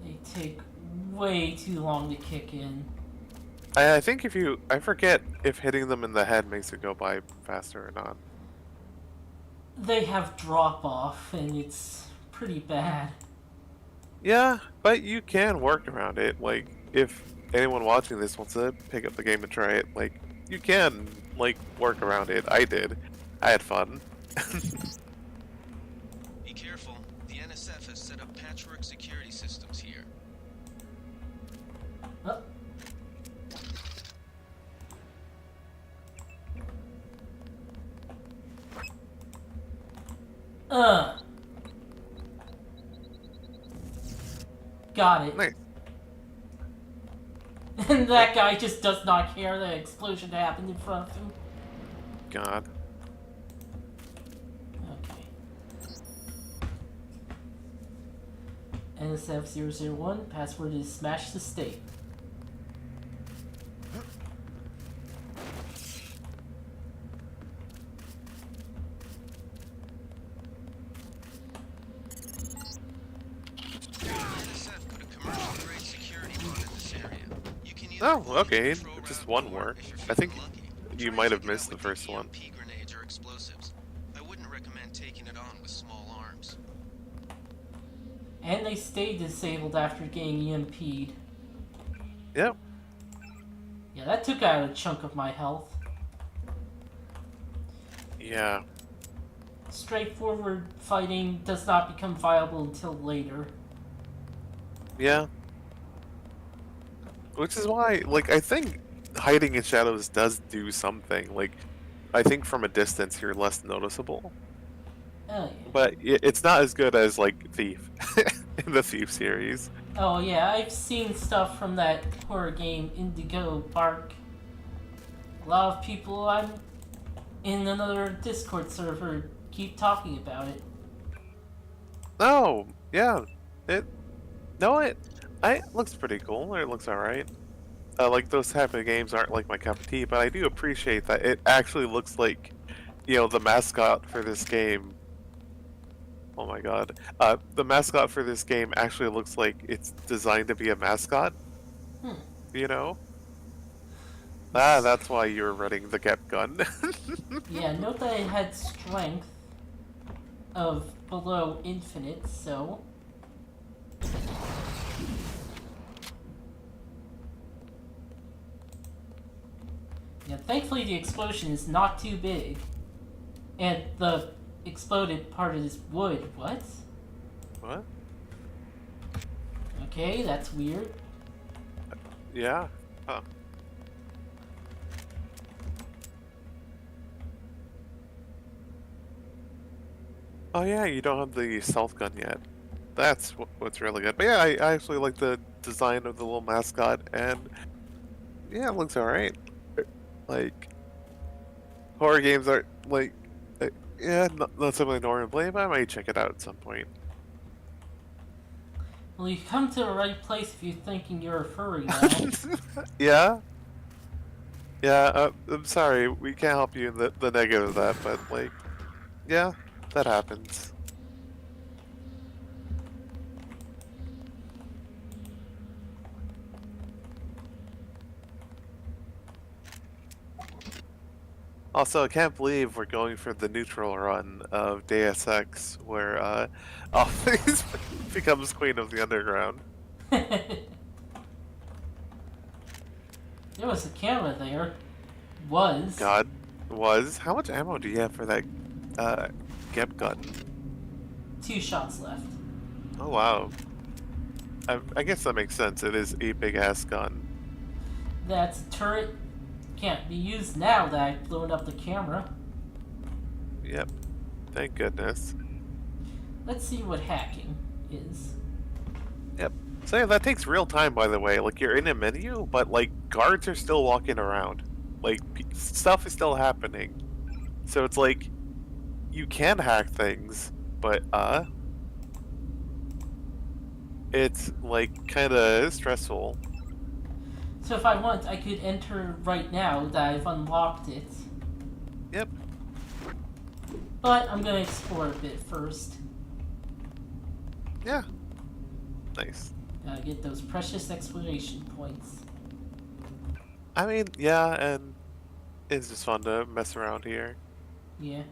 They take way too long to kick in. I think I forget if hitting them in the head makes it go by faster or not. They have drop off, and it's pretty bad. Yeah, but you can work around it. Like, if anyone watching this wants to pick up the game and try it, like, you can, like, work around it. I did. I had fun. Be careful. The NSF has set up patchwork security systems here. Oh. Got it. Nice. And that guy just does not care the explosion happened in front of him. God. Okay. NSF001, password is smash the state. Oh, okay. Just one work. I think you might have missed the first one. Grenades or explosives. I wouldn't recommend taking it on with small arms. And they stay disabled after getting EMP'd. Yep. Yeah, that took out a chunk of my health. Yeah. Straightforward fighting does not become viable until later. Yeah. Which is why, like, I think hiding in shadows does do something. Like, I think from a distance you're less noticeable. Oh, yeah. But it's not as good as, like, Thief in the Thief series. Oh yeah, I've seen stuff from that horror game Indigo Park. A lot of people I'm in another Discord server keep talking about it. Oh, yeah. It looks pretty cool, or it looks alright. Like, those type of games aren't like my cup of tea, but I do appreciate that it actually looks like, the mascot for this game. Oh my god. The mascot for this game actually looks like it's designed to be a mascot. Hmm. You know? That's why you're running the Gep gun. Yeah, note that it had strength of below infinite, so... Yeah, thankfully the explosion is not too big. And the exploded part is wood. What? What? Okay, that's weird. Yeah. Huh. Oh yeah, you don't have the stealth gun yet. That's what's really good. But yeah, I actually like the design of the little mascot, and yeah, it looks alright. Like, horror games are, like, yeah, not something I normally play, but I might check it out at some point. Well, you come to the right place if you're thinking you're a furry now. Yeah? Yeah, I'm sorry, we can't help you in the negative of that, but, like, yeah, that happens. Also, I can't believe we're going for the neutral run of Deus Ex, where Alphys becomes Queen of the Underground. There was a camera there. Was. God, was. How much ammo do you have for that Gep gun? 2 shots left. Oh wow. I guess that makes sense. It is a big ass gun. That turret can't be used now that I've blown up the camera. Yep. Thank goodness. Let's see what hacking is. Yep. So yeah, that takes real time, by the way. Like, you're in a menu, but like guards are still walking around. Like, stuff is still happening. So it's like you can hack things, but it's like kind of stressful. So if I want, I could enter right now that I've unlocked it. Yep. But I'm gonna explore a bit first. Yeah. Nice. Gotta get those precious exploration points. I mean, yeah, and it's just fun to mess around here. Yeah.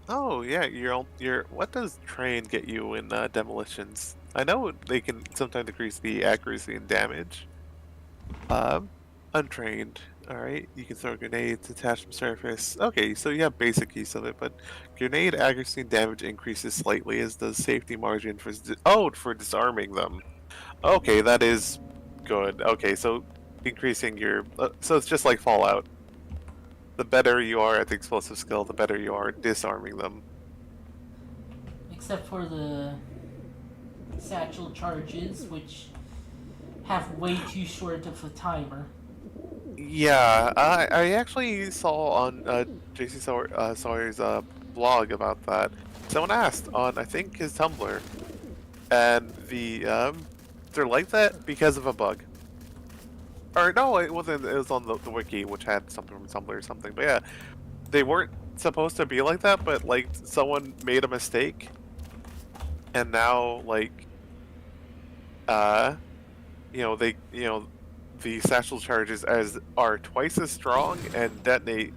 Oh yeah, your what does train get you in demolitions? I know they can sometimes decrease the accuracy and damage. Untrained. Alright, you can throw grenades, attach from surface. Okay, so you have basic use of it, but grenade accuracy and damage increases slightly, as does safety margin for for disarming them. Okay, that is good. Okay, so increasing your so it's just like Fallout. The better you are at the explosive skill, the better you are at disarming them. Except for the satchel charges, which have way too short of a timer. Yeah, I actually saw on JC Sawyer's blog about that. Someone asked on, I think, his Tumblr, and they're like that because of a bug. Or no, it wasn't. It was on the wiki, which had something from Tumblr or something. But yeah, they weren't supposed to be like that, but like someone made a mistake, and now like, the satchel charges are twice as strong and detonate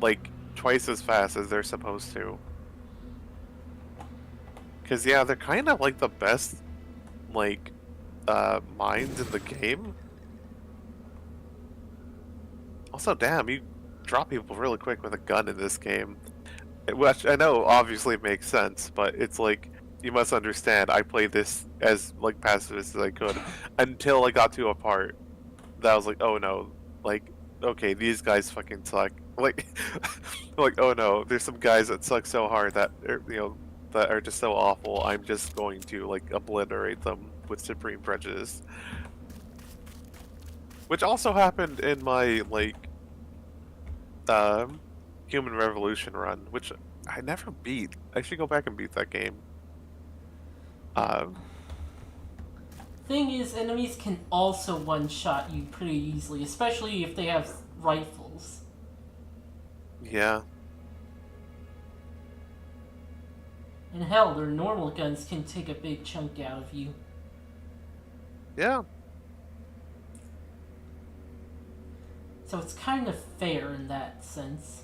like twice as fast as they're supposed to. Cause yeah, they're kind of like the best like mines in the game. Also, damn, you drop people really quick with a gun in this game. Which I know obviously makes sense, but it's like, you must understand, I played this as like pacifist as I could until I got to a part that I was like, oh no, like, okay, these guys fucking suck. Like, like, oh no, there's some guys that suck so hard that that are just so awful. I'm just going to like obliterate them with supreme prejudice. which also happened in my like Human Revolution run, which I never beat. I should go back and beat that game. Thing is, enemies can also one-shot you pretty easily, especially if they have rifles. Yeah. And hell, their normal guns can take a big chunk out of you. Yeah. So it's kind of fair in that sense.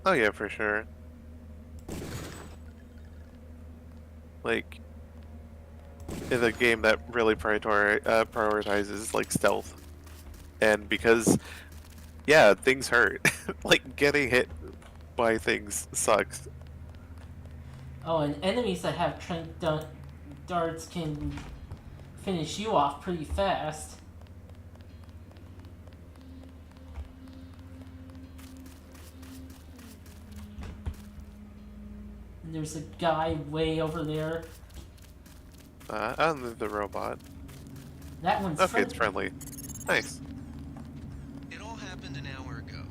Oh yeah, for sure. Like, in a game that really prioritizes like stealth, and because, yeah, things hurt. Like getting hit by things sucks. Oh, and enemies that have trank darts can finish you off pretty fast. And there's a guy way over there. And the robot. That one's okay, friendly. it's friendly. Nice. It all happened an hour ago.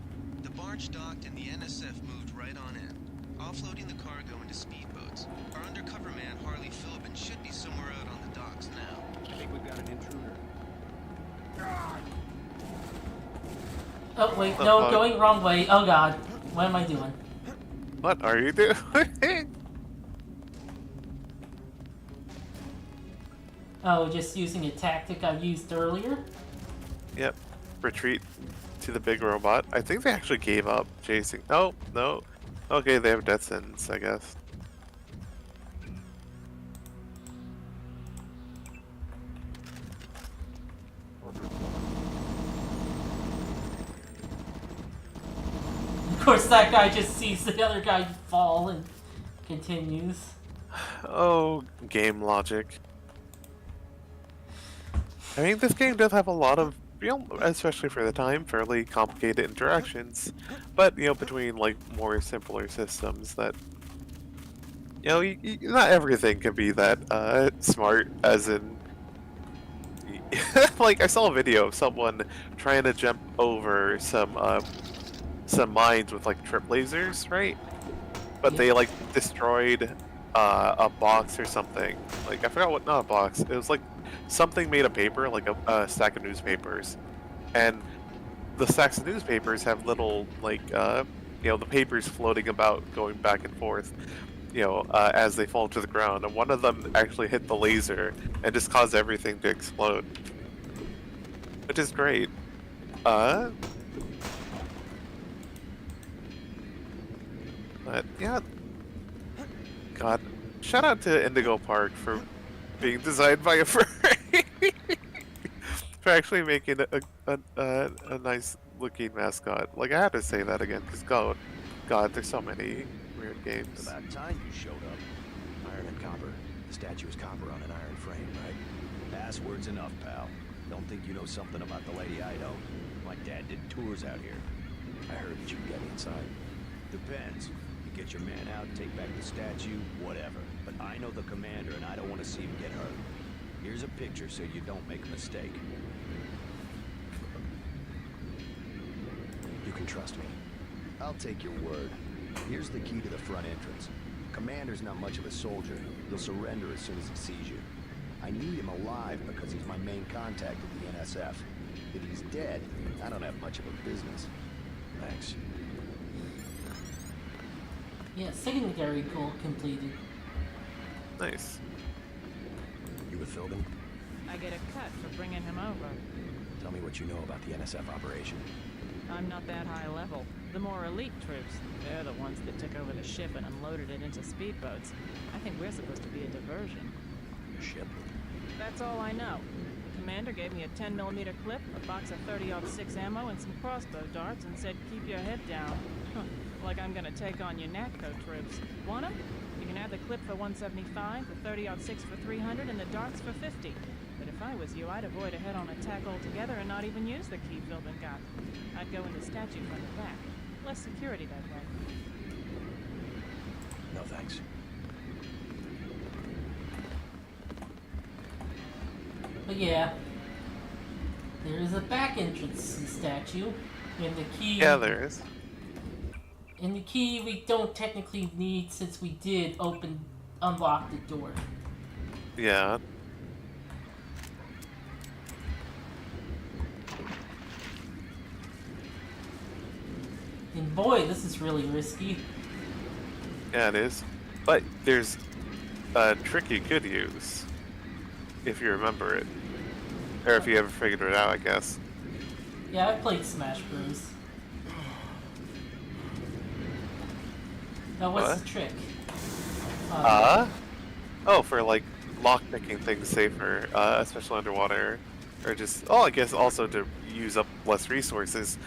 The barge docked and the NSF moved right on in, offloading the cargo into speedboats. Our undercover man, Harley Philbin, should be somewhere out on the docks now. I think we've got an intruder. Oh wait, no, going wrong way. Oh god, what am I doing? What are you doing? Oh, just using a tactic I used earlier? Yep. Retreat to the big robot. I think they actually gave up chasing. Oh, no. Okay, they have death sentence, I guess. Of course, that guy just sees the other guy fall and continues. Oh, game logic. I mean, this game does have a lot of, you know, especially for the time, fairly complicated interactions. But, you know, between, like, more simpler systems that, you know, not everything can be that smart, as in, like, I saw a video of someone trying to jump over some mines with, like, trip lasers, right? But they, like, destroyed a box or something. Like, I forgot what, not a box, it was, like, something made of paper, like a stack of newspapers. And the stacks of newspapers have little, like, you know, the papers floating about, going back and forth, you know, as they fall to the ground. And one of them actually hit the laser and just caused everything to explode. Which is great. But, yeah. God. Shout out to Indigo Park for being designed by a furry. For actually making a nice looking mascot. Like, I had to say that again, because God, there's so many weird games. About time you showed up. Iron and copper. The statue is copper on an iron frame, right? Password's enough, pal. Don't think you know something about the lady I know. My dad did tours out here. I heard that you can get inside. Depends. You get your man out, take back the statue, whatever. But I know the commander and I don't want to see him get hurt. Here's a picture so you don't make a mistake. You can trust me. I'll take your word. Here's the key to the front entrance. Commander's not much of a soldier. He'll surrender as soon as he sees you. I need him alive because he's my main contact at the NSF. If he's dead, I don't have much of a business. Thanks. Yeah, secondary goal completed. Nice. You with Philbin? I get a cut for bringing him over. Tell me what you know about the NSF operation. I'm not that high level. The more elite troops, they're the ones that took over the ship and unloaded it into speedboats. I think we're supposed to be a diversion. Ship? That's all I know. The commander gave me a 10mm clip, a box of 30-06 ammo, and some crossbow darts, and said, keep your head down. Like I'm gonna take on your NATCO troops. Want 'em? You can have the clip for 175, the 30-06 for 300, and the darts for 50. But if I was you, I'd avoid a head-on attack altogether and not even use the key Philbin got. I'd go into statue from the back. Less security that way. No thanks. But yeah. There is a back entrance to the statue, and the key. Yeah, there is. And the key we don't technically need since we did unlock the door. Yeah. And boy, this is really risky. Yeah, it is. But there's a trick you could use if you remember it, or if you ever figured it out, I guess. Yeah, I played Smash Bros. Now, what's What? the trick? Oh, for like lockpicking things safer, especially underwater, or just I guess also to use up less resources.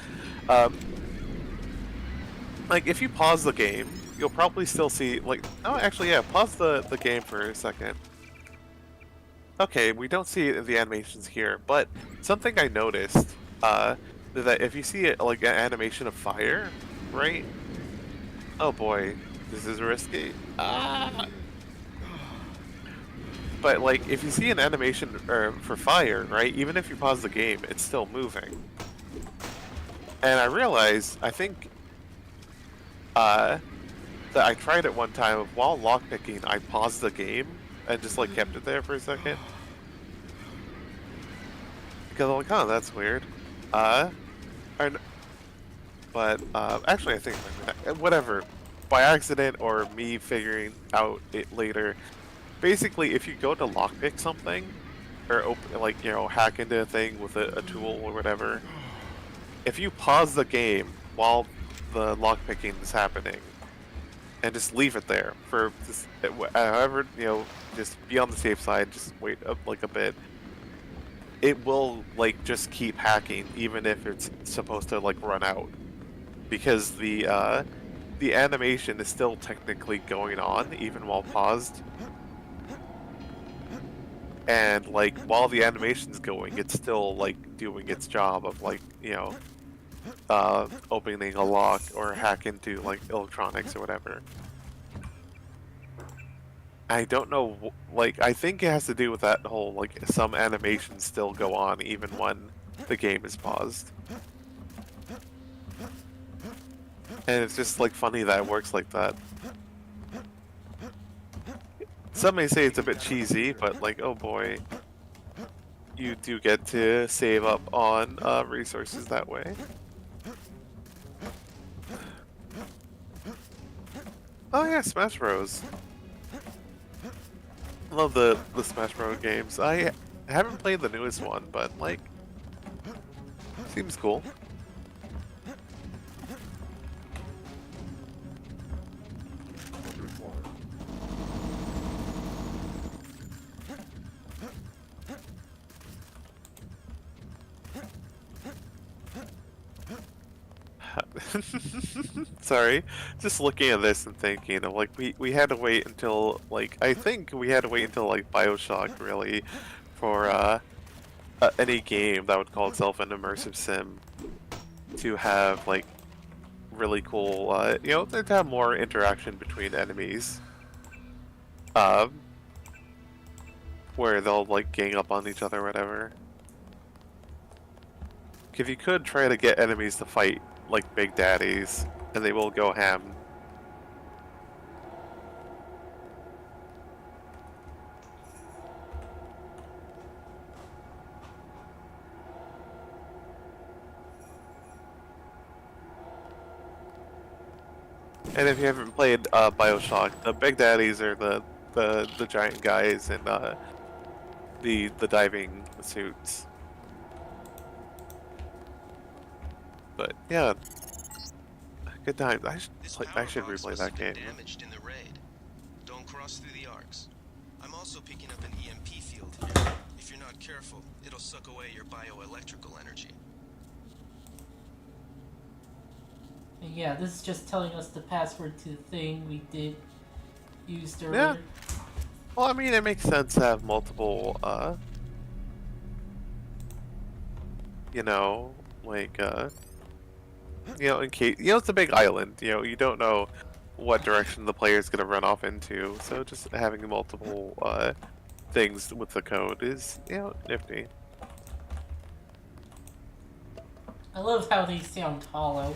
Like if you pause the game, you'll probably still see actually yeah, pause the game for a second. Okay, we don't see the animations here, but something I noticed is that if you see like an animation of fire, right? Oh boy, this is risky. But like if you see an animation for fire, right? Even if you pause the game, it's still moving. And I realized, I think that I tried it one time while lockpicking. I paused the game and just like kept it there for a second because I'm like, oh, that's weird. But actually, I think whatever, by accident or me figuring out it later. Basically, if you go to lockpick something or open, like hack into a thing with a tool or whatever, if you pause the game while the lockpicking is happening and just leave it there for just, however, just be on the safe side, just wait up like a bit, it will like just keep hacking even if it's supposed to like run out, because the animation is still technically going on even while paused. And like while the animation's going, it's still like doing its job of like opening a lock or hack into like electronics or whatever. I don't know, like I think it has to do with that whole like some animations still go on even when the game is paused. And it's just like funny that it works like that. Some may say it's a bit cheesy, but like, oh boy, you do get to save up on resources that way. Oh yeah, Smash Bros. Love the Smash Bros. Games. I haven't played the newest one, but like, seems cool. Sorry, just looking at this and thinking of like we had to wait until like I think we had to wait until like BioShock really for any game that would call itself an immersive sim to have like really cool to have more interaction between enemies, where they'll like gang up on each other or whatever. If you could try to get enemies to fight like big daddies, and they will go ham. And if you haven't played BioShock, the big daddies are the giant guys in the diving suits. But yeah, good times. I should replay that game. Damaged in the raid. Don't cross through the arcs. I'm also picking up an EMP field here. If you're not careful, it'll suck away your bioelectrical energy. And yeah, this is just telling us the password to the thing we did use earlier. Yeah. Well, I mean, it makes sense to have multiple, like, in case, it's a big island, you don't know what direction the player's gonna run off into, so just having multiple, things with the code is, nifty. I love how they sound hollow.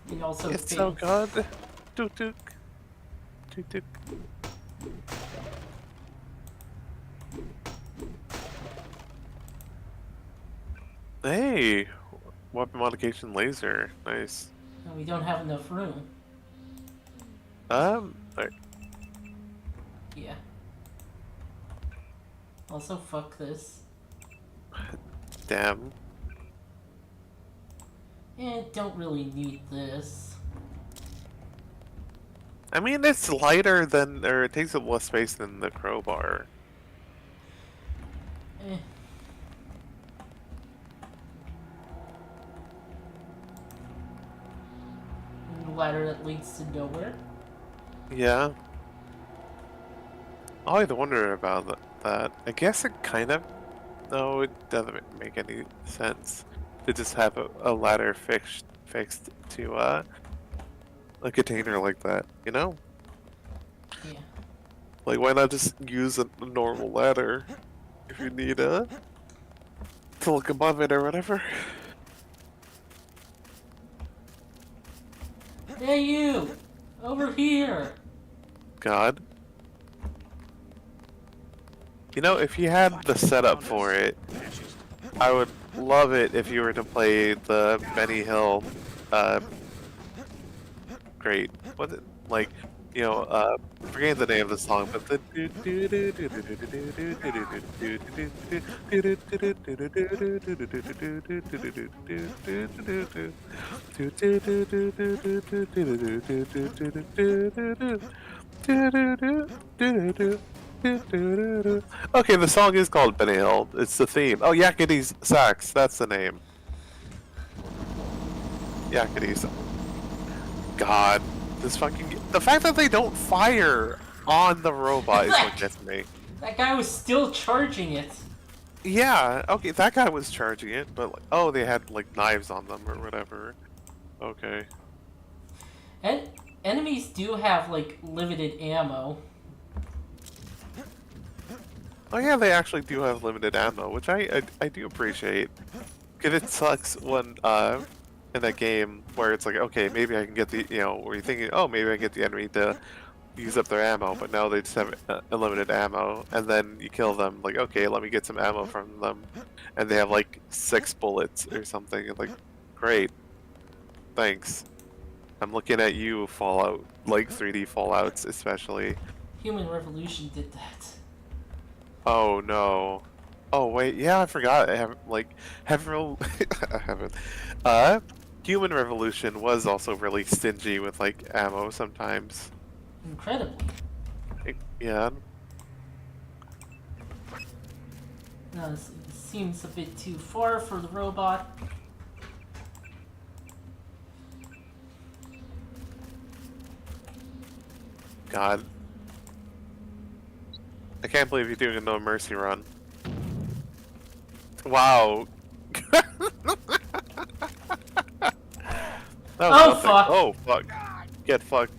They also It's so bounce. good. Tuk tuk. Tuk tuk. Hey! Weapon modification laser. Nice. And we don't have enough room. Alright. Yeah. Also, fuck this. Damn. And don't really need this. I mean, it's lighter than, or it takes up less space than the crowbar. Eh. Ladder that leads to nowhere. Yeah. I always wonder about that. I guess it kind of... No, it doesn't make any sense to just have a ladder fixed to a container like that, you know? Yeah. Like, why not just use a normal ladder if you need to look above it or whatever? Hey you! Over here! God. You know, if you had the setup for it, I would love it if you were to play the Benny Hill, great, what's it, like, you know, forgetting the name of the song, but the Okay, the song is called Benny Hill. It's the theme. Oh, Yakkety's Sax. That's the name. Yakkety's. God, this fucking... The fact that they don't fire on the robot is what gets me. That guy was still charging it. Yeah, okay, that guy was charging it, but like, oh, they had like knives on them or whatever. Okay. And enemies do have like limited ammo. Oh yeah, they actually do have limited ammo, which I do appreciate. Cause it sucks when in that game where it's like, okay, maybe I can get the, you know, where you're thinking, oh, maybe I can get the enemy to use up their ammo, but no, they just have unlimited ammo, and then you kill them, like, okay, let me get some ammo from them, and they have like 6 bullets or something. Like, great, thanks. I'm looking at you, Fallout, like 3D Fallouts especially. Human Revolution did that. Oh no. Oh wait, yeah, I forgot. I haven't I haven't. Human Revolution was also really stingy with like ammo sometimes. Incredibly. Yeah. No, this seems a bit too far for the robot. God. I can't believe you're doing a no mercy run. Wow. That was nothing. Fuck! Oh fuck. Get fucked.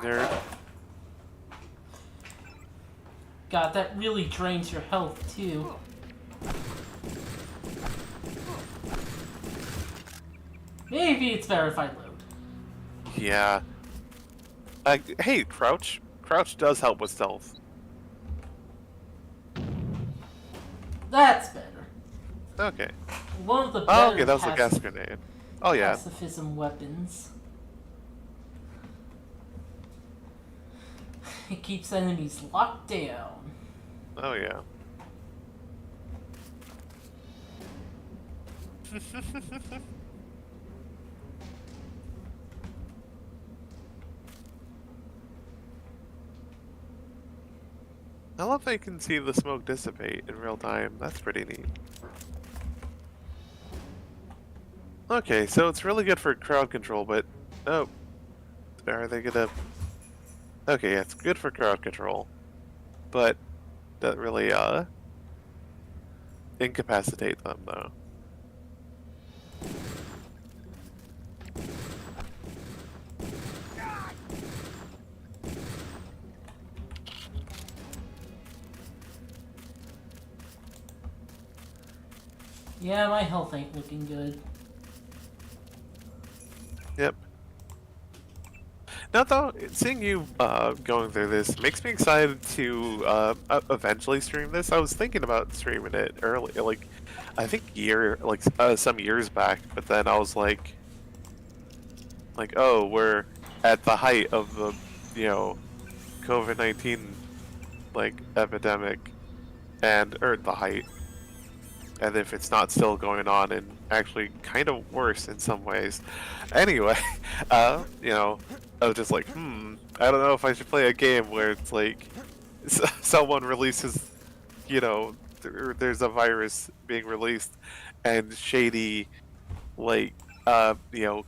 Nerd. God, that really drains your health too. Maybe it's verified load. Yeah. Hey, crouch. Crouch does help with stealth. That's better. Okay. One of the better Oh, okay, that was a gas grenade. Oh yeah. pacifism weapons. It keeps enemies locked down. Oh yeah. I love that you can see the smoke dissipate in real time. That's pretty neat. Okay, so it's really good for crowd control, but... Oh. Are they gonna... Okay, yeah, it's good for crowd control. But... that really, incapacitate them, though. Yeah, my health ain't looking good. Now, though, seeing you going through this makes me excited to eventually stream this. I was thinking about streaming it early, like I think some years back, but then I was like, oh, we're at the height of the, COVID-19 like epidemic, or the height, and if it's not still going on and actually kind of worse in some ways. Anyway, I was just like, I don't know if I should play a game where it's like someone releases, there's a virus being released, and shady, like,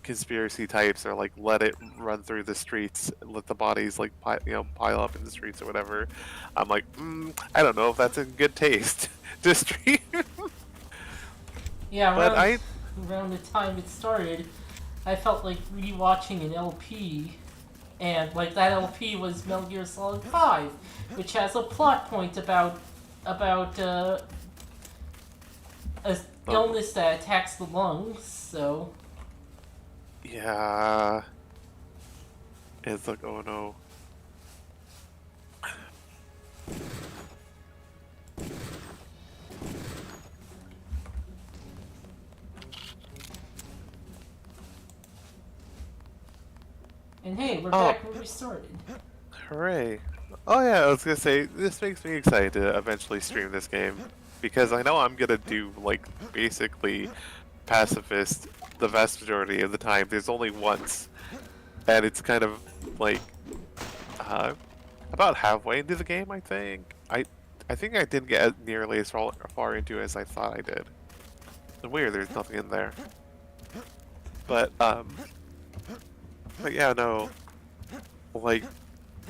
conspiracy types are like, let it run through the streets, let the bodies like pile up in the streets or whatever. I'm like, I don't know if that's in good taste to stream. Yeah, But around the time it started, I felt like rewatching an LP, and like that LP was Metal Gear Solid 5, which has a plot point about a illness that attacks the lungs. So yeah, it's like, oh no. And hey, we're back where we started. Hooray. Oh yeah, I was gonna say, this makes me excited to eventually stream this game, because I know I'm gonna do, like, basically pacifist the vast majority of the time. There's only once, and it's kind of, like, about halfway into the game, I think. I think I didn't get nearly as far into it as I thought I did. It's weird, there's nothing in there. But yeah, no, like,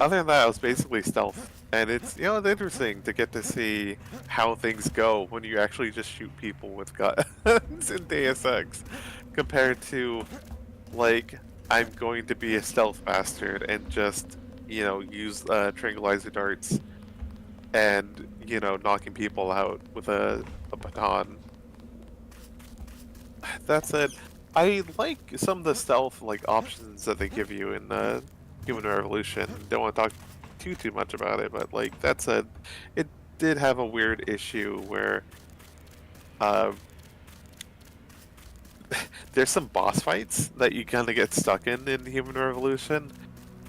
other than that, I was basically stealth, and it's, it's interesting to get to see how things go when you actually just shoot people with guns in Deus Ex, compared to, like, I'm going to be a stealth bastard and just, use tranquilizer darts and, knocking people out with a baton. That said, I like some of the stealth options that they give you in Human Revolution. Don't want to talk too much about it, but that said, it did have a weird issue where there's some boss fights that you kind of get stuck in Human Revolution,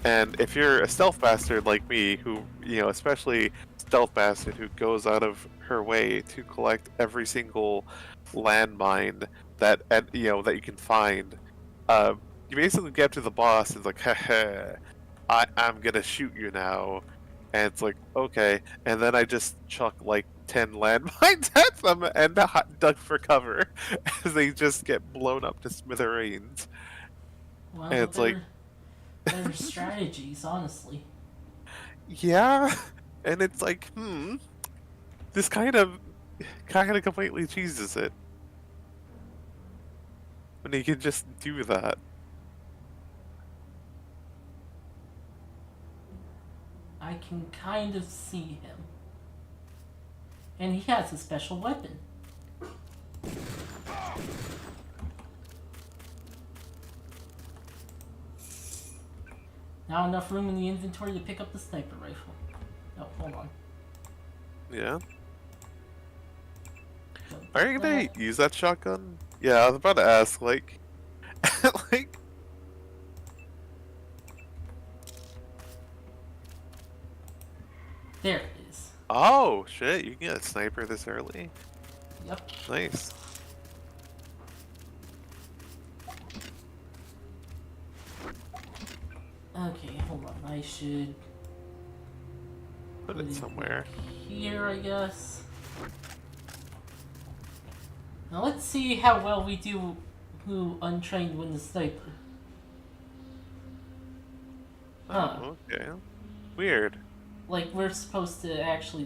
and if you're a stealth bastard like me, who especially stealth bastard who goes out of her way to collect every single landmine that that you can find, you basically get to the boss and it's like, heh, I'm gonna shoot you now, and it's like, okay, and then I just chuck 10 landmines at them and duck for cover as they just get blown up to smithereens. Well, and it's like, better strategies, honestly. Yeah, and it's like, this kind of completely cheeses it when you can just do that. I can kind of see him. And he has a special weapon. Not enough room in the inventory to pick up the sniper rifle. Oh, hold on. Yeah. Are you gonna use that shotgun? Yeah, I was about to ask, like... There it is. Oh, shit, you can get a sniper this early? Yep. Nice. Okay, hold on. I should... Put it somewhere. Here, I guess. Now let's see how well we do who untrained win the sniper. Huh. Oh, okay. Weird. We're supposed to actually,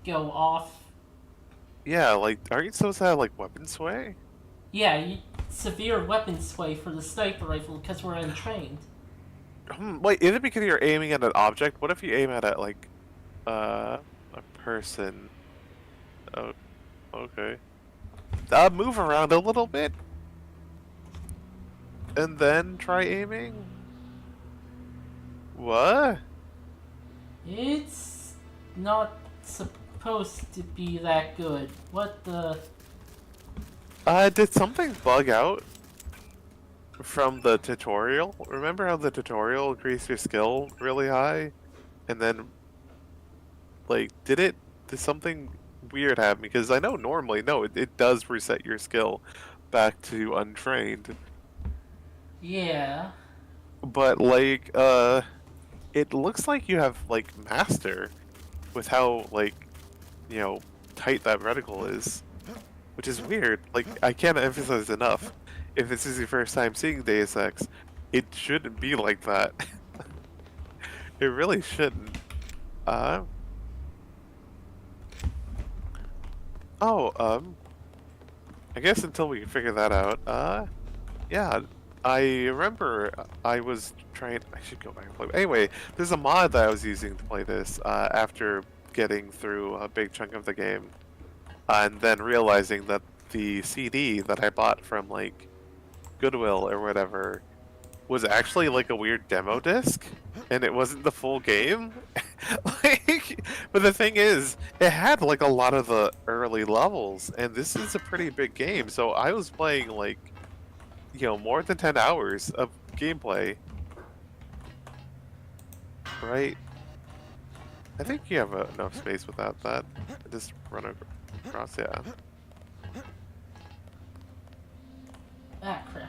go off. Yeah, aren't you supposed to have, weapon sway? Yeah, severe weapon sway for the sniper rifle because we're untrained. Wait, is it because you're aiming at an object? What if you aim at a person? Oh, okay. Move around a little bit, and then try aiming. What? It's not supposed to be that good. What the? Did something bug out from the tutorial? Remember how the tutorial increased your skill really high? And then, like, did something weird happen? Because I know normally, no, it does reset your skill back to untrained. Yeah. But, like, it looks like you have, like, master with how, like, you know, tight that reticle is. Which is weird. Like, I can't emphasize enough. If this is your first time seeing Deus Ex, it shouldn't be like that. It really shouldn't. I guess until we figure that out, yeah. I remember I was trying. I should go back and play. Anyway, there's a mod that I was using to play this after getting through a big chunk of the game, and then realizing that the CD that I bought from like Goodwill or whatever was actually like a weird demo disc, and it wasn't the full game. Like, but the thing is, it had like a lot of the early levels, and this is a pretty big game, so I was playing like, you know, more than 10 hours of gameplay. Right? I think you have enough space without that. Just run across, yeah. Ah, crap.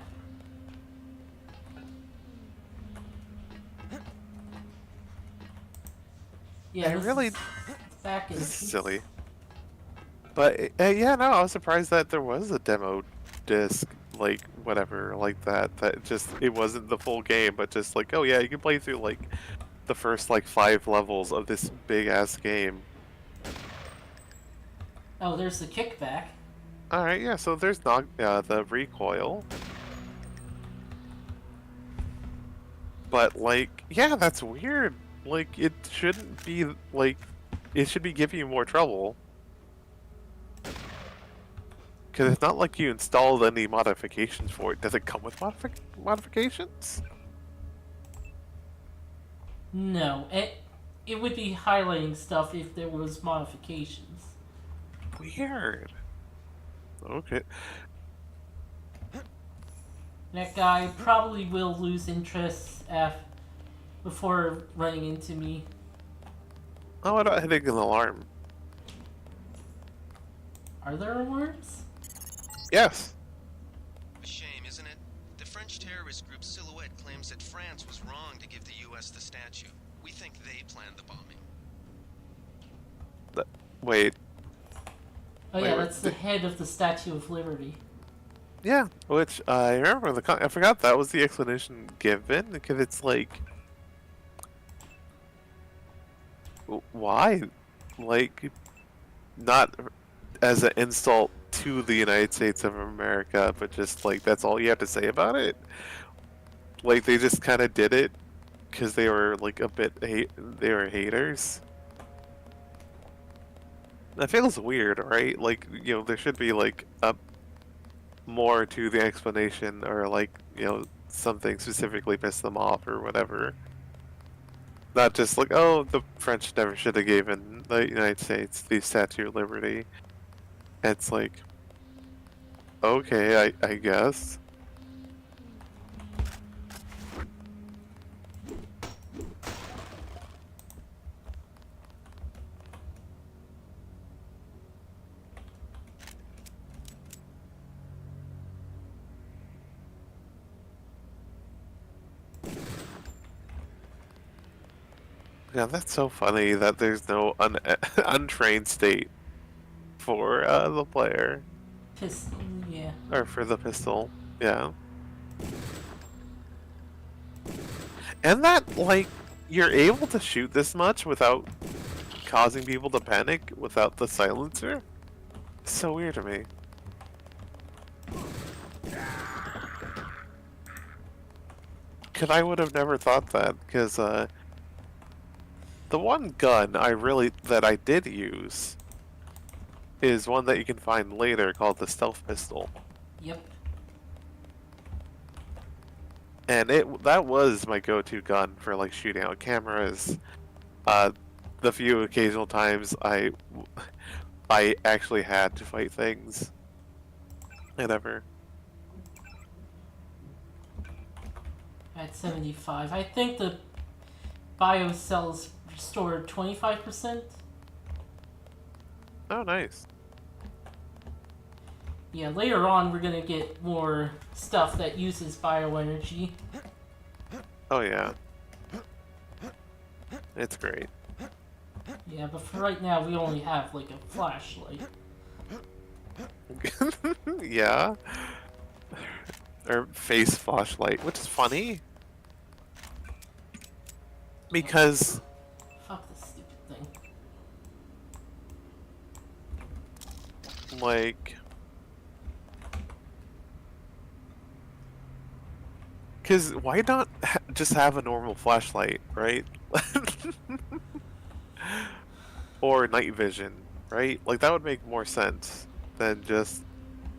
Yeah, I really. Back in. This is silly. But yeah, no, I was surprised that there was a demo disc, like whatever, like that. That just it wasn't the full game, but just like, oh yeah, you can play through like the first like 5 levels of this big ass game. Oh, there's the kickback. All right, yeah. So there's not the recoil. But like, yeah, that's weird. Like, it shouldn't be like, it should be giving you more trouble. Because it's not like you installed any modifications for it. Does it come with modifications? No, it would be highlighting stuff if there was modifications. Weird. Okay. That guy probably will lose interest before running into me. Oh, I'm not hitting an alarm. Are there alarms? Yes. A shame, isn't it? The French terrorist group Silhouette claims that France was wrong to give the U.S. the statue. We think they planned the bombing. Wait. Oh yeah, that's the head of the Statue of Liberty. Yeah, which I remember I forgot that was the explanation given, because it's like, why? Like, not as an insult to the United States of America, but just like that's all you have to say about it. Like they just kind of did it because they were like they were haters. That feels weird, right? Like, you know, there should be like a more to the explanation, or like, you know, something specifically pissed them off or whatever. Not just like, oh, the French never should have given the United States the Statue of Liberty. It's like, okay, I guess. Yeah, that's so funny that there's no untrained state for the player. Pistol, yeah. Or for the pistol, yeah. And that, like, you're able to shoot this much without causing people to panic without the silencer? It's so weird to me. Cause I would have never thought that, because the one gun that I did use is one that you can find later called the stealth pistol. Yep. And that was my go-to gun for like shooting out cameras. The few occasional times I actually had to fight things. Whatever. At 75. I think the bio cells restore 25%. Oh, nice. Yeah, later on we're gonna get more stuff that uses bioenergy. Oh yeah. It's great. Yeah, but for right now we only have like a flashlight. Yeah. Or face flashlight, which is funny. Because Fuck this stupid thing. like because why not just have a normal flashlight, right? Or night vision, right? Like that would make more sense than just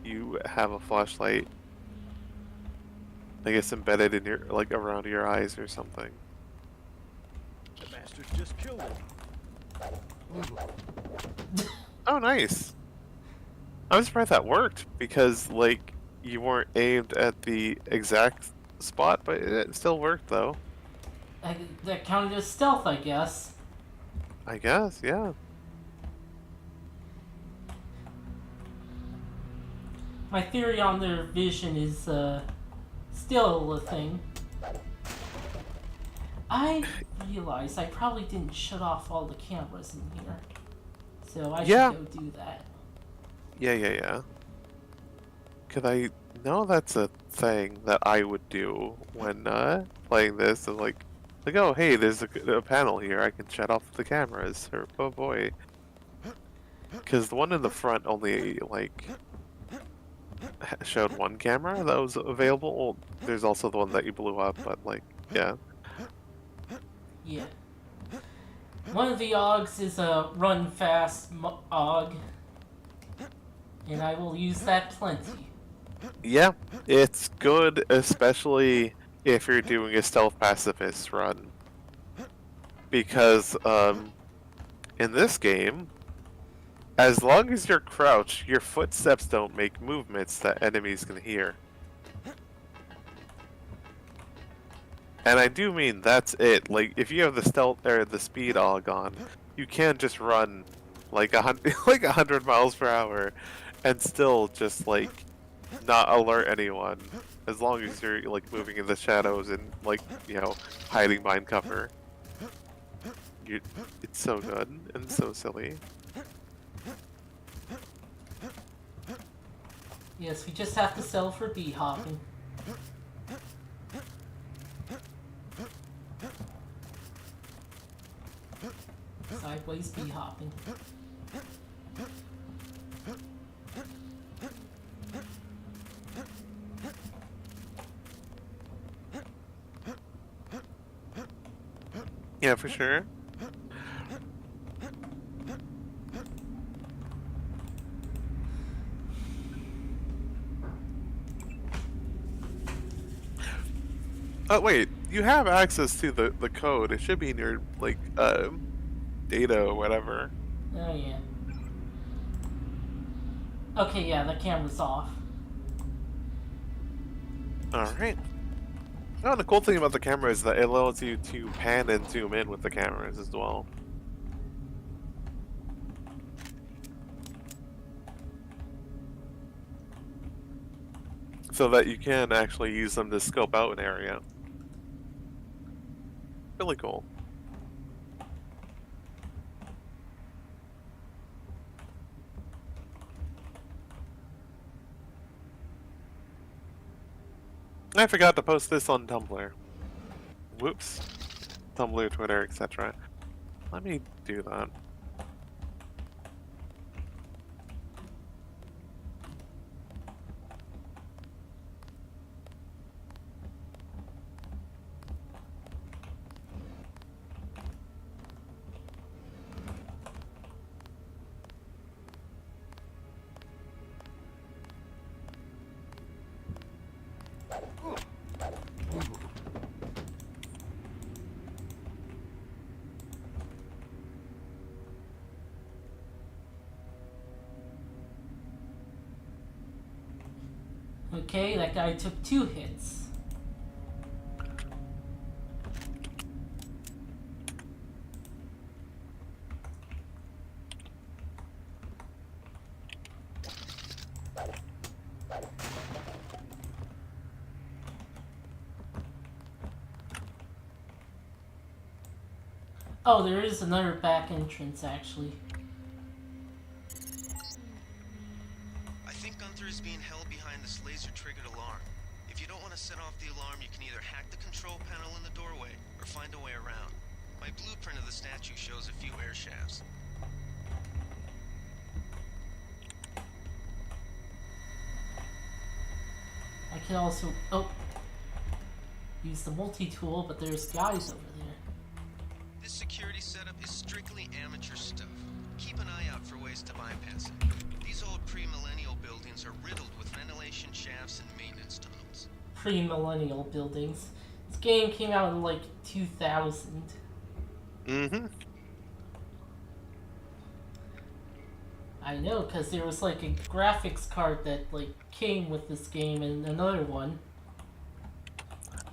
you have a flashlight, I guess, embedded in your, like, around your eyes or something. The bastard just killed him. Oh, nice. I'm surprised that worked because, like, you weren't aimed at the exact spot, but it still worked though. That counted as stealth, I guess. I guess, yeah. My theory on their vision is still a thing. I realized I probably didn't shut off all the cameras in here. So I should go do that. Yeah. Could I know that's a thing that I would do when playing this, and like, oh hey, there's a panel here, I can shut off the cameras, or oh boy. Because the one in the front only, like, showed one camera that was available. Well, there's also the one that you blew up, but like, yeah. Yeah. One of the AUGs is a run fast AUG. And I will use that plenty. Yeah, it's good, especially if you're doing a stealth pacifist run. Because, in this game, as long as you're crouched, your footsteps don't make movements that enemies can hear. And I do mean that's it. Like, if you have the stealth or the speed AUG on, you can just run like 100 miles per hour and still just like not alert anyone, as long as you're like moving in the shadows and, like, you know, hiding behind cover. It's so good and so silly. Yes, we just have to sell for bee hopping. Sideways bee hopping. Yeah, for sure. Oh wait, you have access to the code. It should be in your, like, data or whatever. Oh yeah. Okay, yeah, the camera's off. Alright. Oh, the cool thing about the camera is that it allows you to pan and zoom in with the cameras as well. So that you can actually use them to scope out an area. Really cool. I forgot to post this on Tumblr. Whoops. Tumblr, Twitter, etc. Let me do that. Okay, that guy took 2 hits. Oh, there is another back entrance, actually. I think Gunther is being held behind this laser-triggered alarm. If you don't want to set off the alarm, you can either hack the control panel in the doorway or find a way around. My blueprint of the statue shows a few air shafts. I can also use the multi-tool, but there's guys over there. This security setup is strictly amateur stuff. Keep an eye out for ways to bypass it. These old pre-millennial buildings are riddled with ventilation shafts and maintenance tunnels. Pre-millennial buildings. This game came out in like 2000. Mm-hmm. I know, because there was like a graphics card that like came with this game and another one.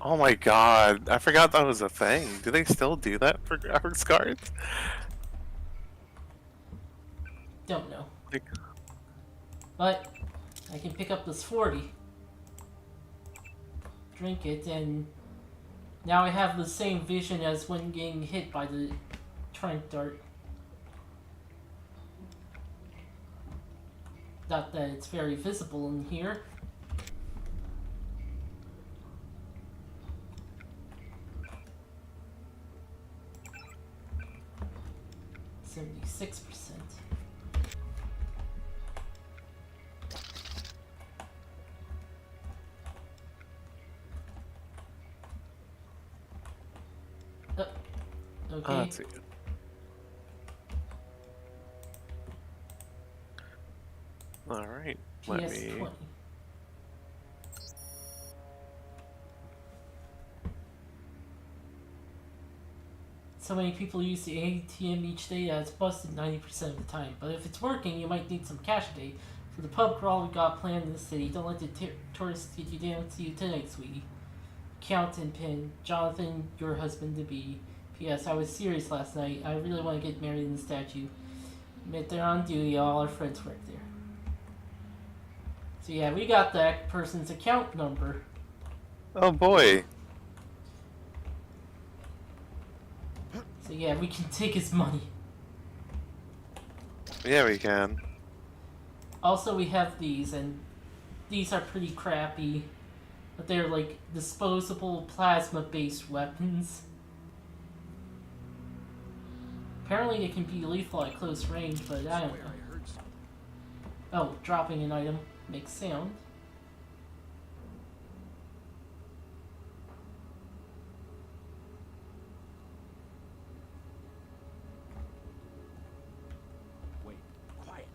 Oh my god, I forgot that was a thing. Do they still do that for graphics cards? Don't know. Like, but I can pick up this 40. Drink it, and now I have the same vision as when getting hit by the tranq dart. Not that it's very visible in here. 76%. Okay. let's see. All right, let me. PS20. So many people use the ATM each day that it's busted 90% of the time. But if it's working, you might need some cash today. For the pub crawl we got planned in the city, don't let the tourists get you down. See you tonight, sweetie. Count and Pin, Jonathan, your husband-to-be. P.S. I was serious last night. I really want to get married in the statue. Admit they're on duty, all our friends work there. So yeah, we got that person's account number. Oh boy. So yeah, we can take his money. Yeah, we can. Also, we have these, and these are pretty crappy. But they're like disposable plasma-based weapons. Apparently they can be lethal at close range, but I don't know. Oh, dropping an item makes sound. Wait, quiet.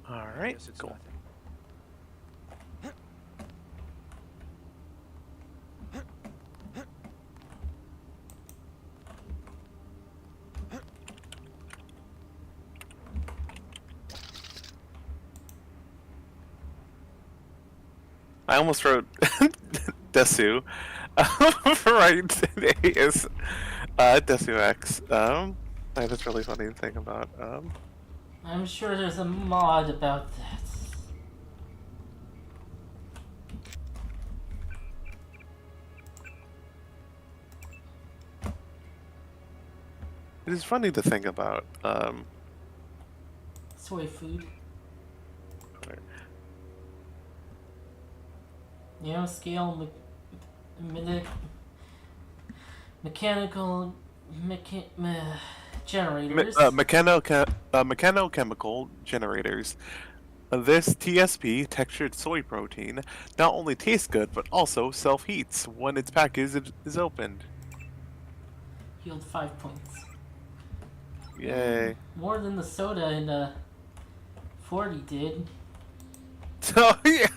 All right, Guess it's cool. nothing. I almost wrote Desu. Right, is Deus Ex. That's really funny to think about. I'm sure there's a mod about that. It is funny to think about. Soy food. Nanoscale mechanical generators. Mechanochemical generators. This TSP, textured soy protein, not only tastes good, but also self-heats when its package is opened. Healed 5 points. Yay. More than the soda in 40 did. So, yeah,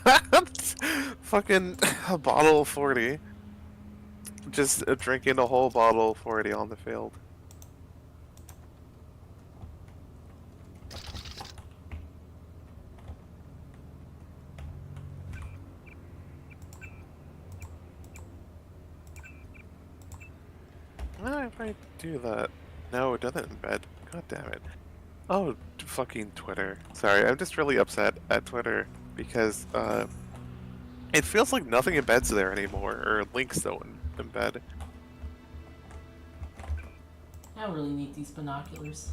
fucking a bottle of 40. Just drinking a whole bottle of 40 on the field. If I do that. No, it doesn't embed. God damn it. Oh, fucking Twitter. Sorry, I'm just really upset at Twitter because it feels like nothing embeds there anymore, or links don't embed. I don't really need these binoculars.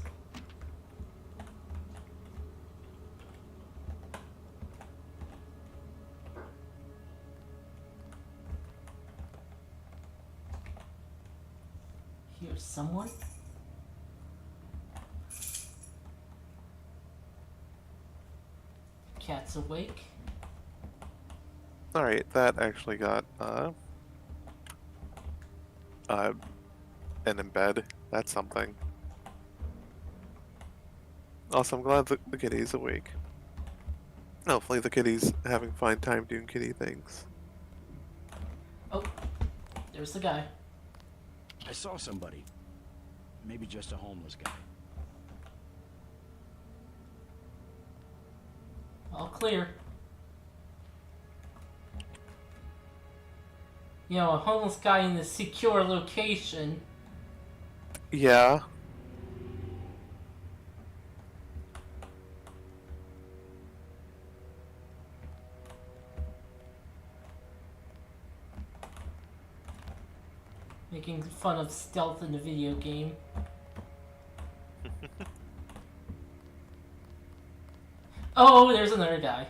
Here's someone. Cat's awake. Alright, that actually got an embed. That's something. Also, I'm glad the kitty's awake. Hopefully the kitty's having fine time doing kitty things. Oh, there's the guy. I saw somebody. Maybe just a homeless guy. All clear. You know, a homeless guy in a secure location. Yeah. Making fun of stealth in the video game. Oh, there's another guy.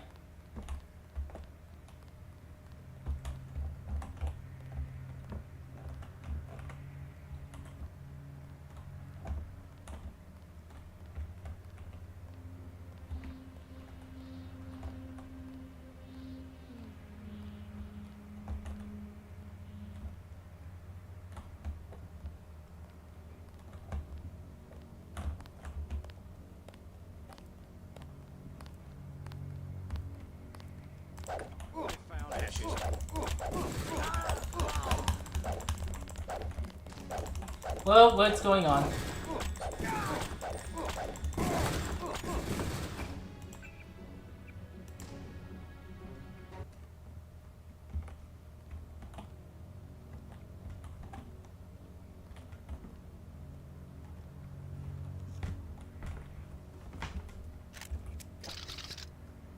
Well, what's going on?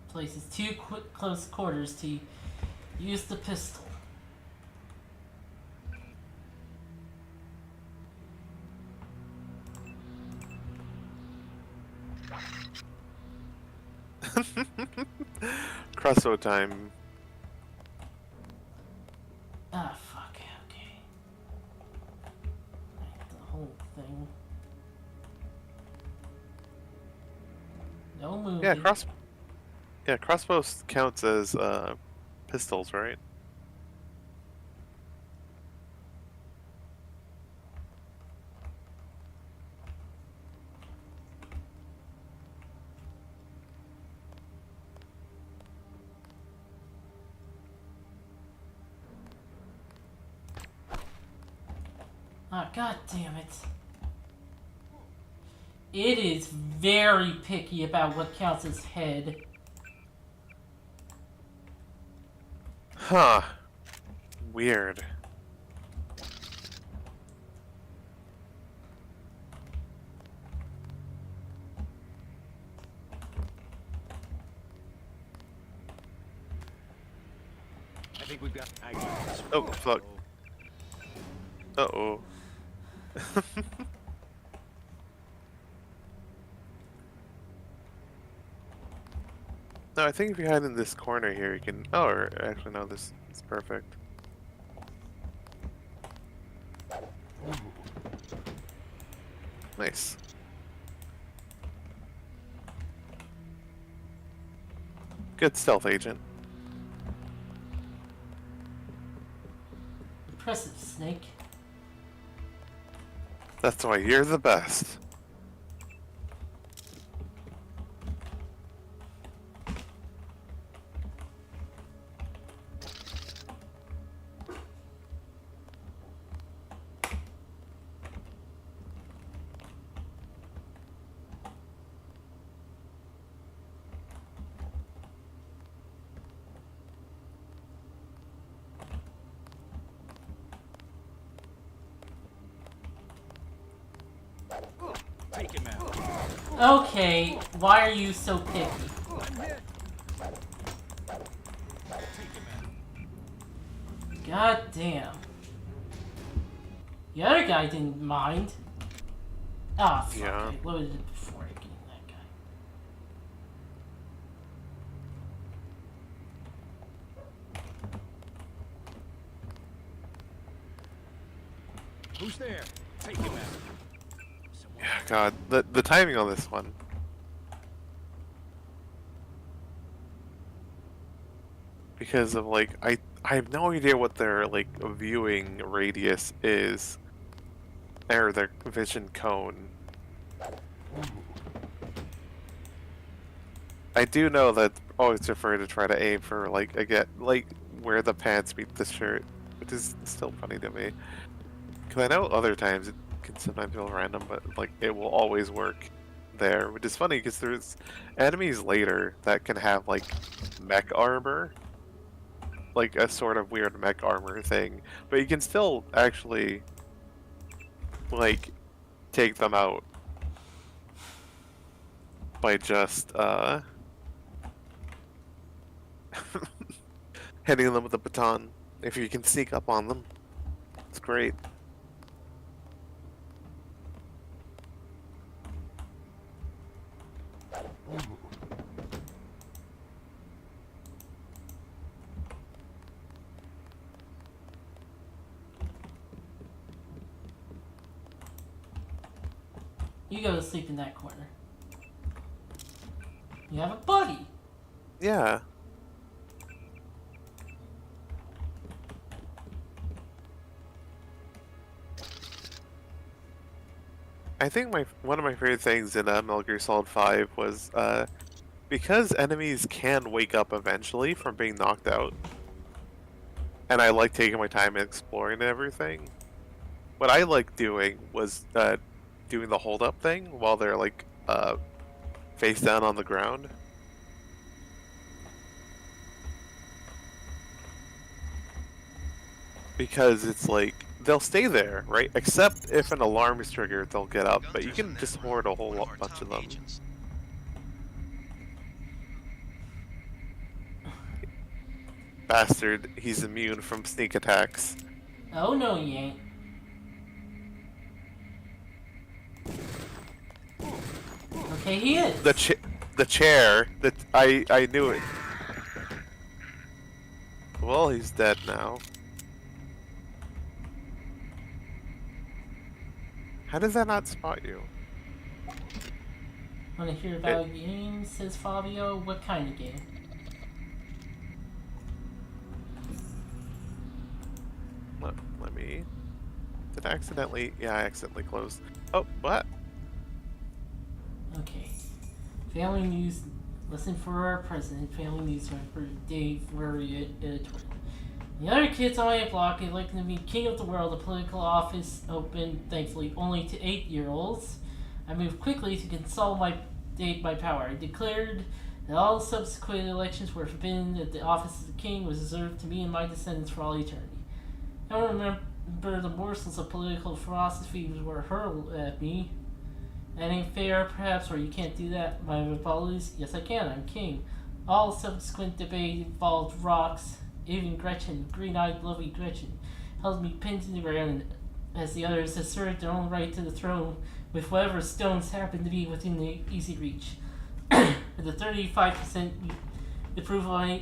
Places too close quarters to use the pistol. Crossbow time. Ah, fuck. Okay. The whole thing. No moving. Yeah, crossbows counts as pistols, right? Ah, god damn it. It is very picky about what counts as head. Huh. Weird. I think we've got. Oh, fuck. Uh-oh. No, I think if you hide in this corner here, you can... Oh, or actually, no, this is perfect. Nice. Good stealth, agent. Impressive, Snake. That's why you're the best. Take him out. Okay, why are you so picky? One hit. Take him out. God damn. The other guy didn't mind. Ah, fuck. Yeah. I loaded it before I getting that guy. Who's there? Take him out. Yeah, God, the timing on this one. Because of like, I have no idea what their like viewing radius is, or their vision cone. I do know that always prefer to try to aim for like like where the pants meet the shirt, which is still funny to me. Because I know other times it can sometimes feel random, but like it will always work there, which is funny because there's enemies later that can have like mech armor, like a sort of weird mech armor thing, but you can still actually like take them out by just hitting them with a baton. If you can sneak up on them, it's great. You go to sleep in that corner. You have a buddy. Yeah. I think one of my favorite things in Metal Gear Solid 5 was because enemies can wake up eventually from being knocked out, and I like taking my time and exploring and everything. What I like doing was doing the hold up thing while they're like face down on the ground. Because it's like they'll stay there, right? Except if an alarm is triggered, they'll get up. But you can just hoard a whole bunch of them. Bastard, he's immune from sneak attacks. Oh no, he ain't. Okay, he is. The chair. I knew it. Well, he's dead now. How does that not spot you? Wanna hear about games, says Fabio? What kind of game? Let me... Did I accidentally... Yeah, I accidentally closed. Oh, what? Okay. Family news. Listen for our president. Family news for Dave Worry editorial. The other kids on my block elected to be king of the world. The political office open, thankfully, only to 8-year-olds. I moved quickly to consolidate my power. I declared that all subsequent elections were forbidden, that the office of the king was reserved to me and my descendants for all eternity. I don't remember the morsels of political philosophy that were hurled at me. That ain't fair, perhaps, or you can't do that. My apologies. Yes, I can. I'm king. All subsequent debate involved rocks. Even Gretchen, green-eyed, lovely Gretchen, held me pinned to the ground as the others asserted their own right to the throne with whatever stones happened to be within the easy reach. With a 35% approval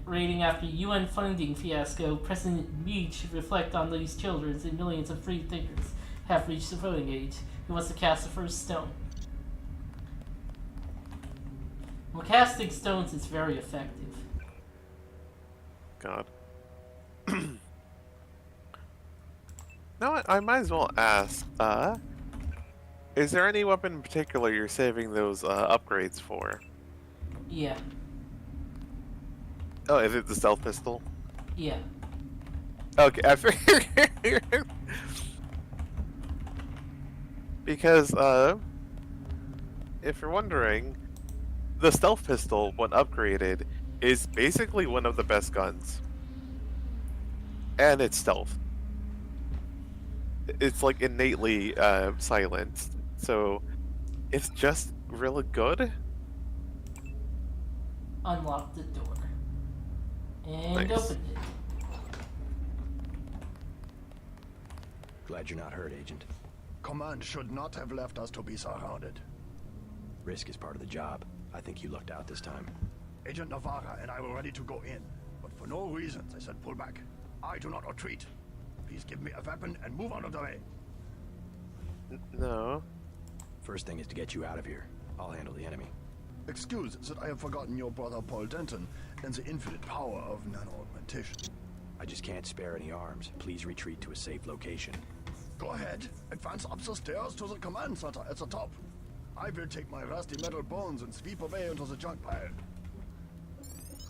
rating after UN funding fiasco, President Meade should reflect on these children and millions of free thinkers have reached the voting age. Who wants to cast the first stone? Well, casting stones is very effective. God. Now I might as well ask, is there any weapon in particular you're saving those upgrades for? Yeah. Oh, is it the stealth pistol? Yeah. Okay, I figured. Because, if you're wondering, the stealth pistol, when upgraded, is basically one of the best guns. And it's stealth. It's like innately silenced. So it's just really good. Unlock the door. And Nice. open it. Glad you're not hurt, Agent. Command should not have left us to be surrounded. Risk is part of the job. I think you lucked out this time. Agent Navarra and I were ready to go in, but for no reason they said pull back. I do not retreat. Please give me a weapon and move out of the way. No. First thing is to get you out of here. I'll handle the enemy. Excuse that I have forgotten your brother Paul Denton and the infinite power of nano-augmentation. I just can't spare any arms. Please retreat to a safe location. Go ahead. Advance up the stairs to the command center at the top. I will take my rusty metal bones and sweep away into the junk pile.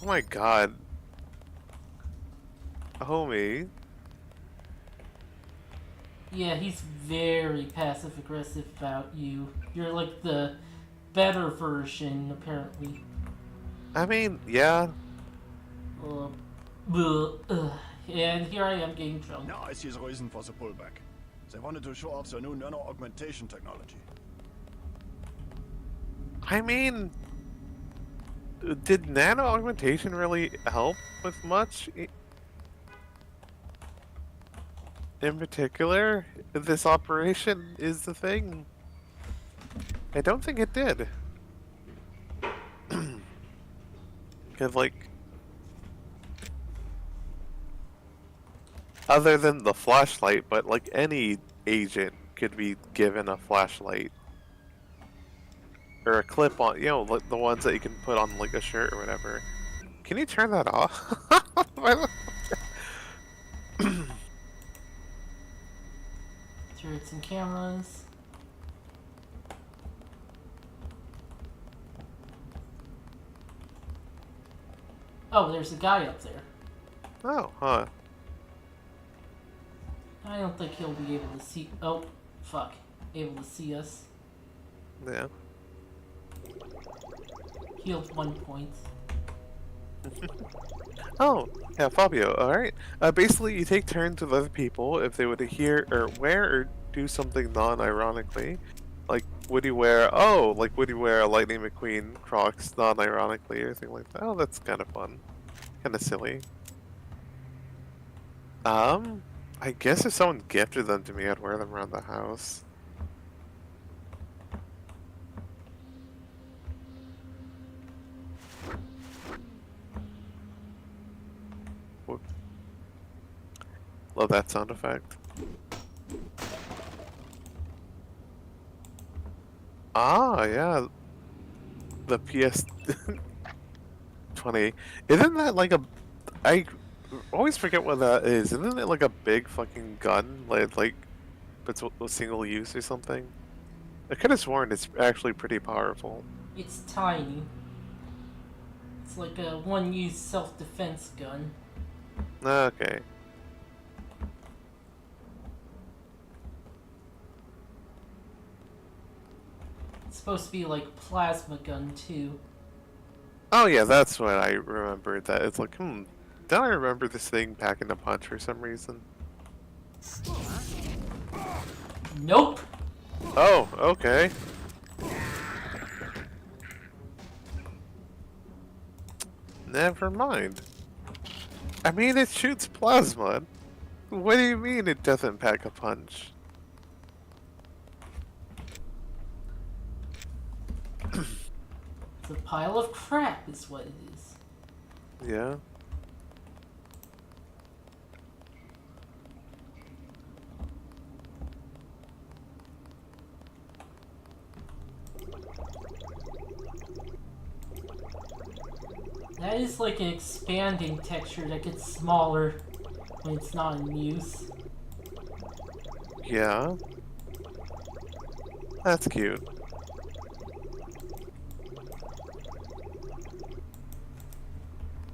Oh my god. Homie. Yeah, he's very passive aggressive about you. You're like the better version, apparently. I mean, yeah. And here I am getting drunk. Now I see the reason for the pullback. They wanted to show off their new nano-augmentation technology. I mean, did nano-augmentation really help with much? In particular, this operation is the thing. I don't think it did. Cause like, other than the flashlight, but like any agent could be given a flashlight. Or a clip on, you know, like the ones that you can put on like a shirt or whatever. Can you turn that off? Turrets and cameras. Oh, there's a guy up there. Oh, huh. I don't think he'll be able to see. Oh, fuck. Able to see us. Yeah. Healed 1 point. Oh, yeah, Fabio, alright. Basically, you take turns with other people if they would hear or wear or do something non-ironically. Like, would you wear a Lightning McQueen Crocs non-ironically or anything like that? Oh, that's kind of fun. Kind of silly. I guess if someone gifted them to me, I'd wear them around the house. Whoop. Love that sound effect. Ah, yeah. The PS 20. Isn't that like a... I always forget what that is. Isn't it like a big fucking gun? Like it's a single use or something? I could have sworn it's actually pretty powerful. It's tiny. It's like a one-use self-defense gun. Okay. It's supposed to be like plasma gun too. Oh yeah, that's what I remembered. That it's like, don't I remember this thing packing a punch for some reason? Nope. Oh, okay. Never mind. I mean, it shoots plasma. What do you mean it doesn't pack a punch? It's a pile of crap is what it is. Yeah. That is like an expanding texture that gets smaller when it's not in use. Yeah. That's cute.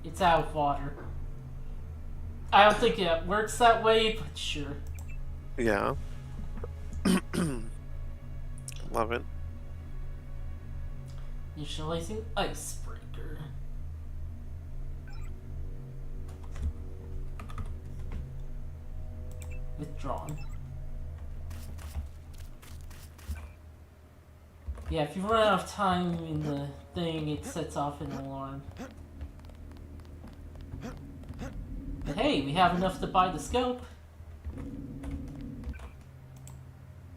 It's out of water. I don't think it works that way, but sure. Yeah. Love it. Initializing icebreaker. Withdrawn. Yeah, if you run out of time in the thing, it sets off an alarm. But hey, we have enough to buy the scope.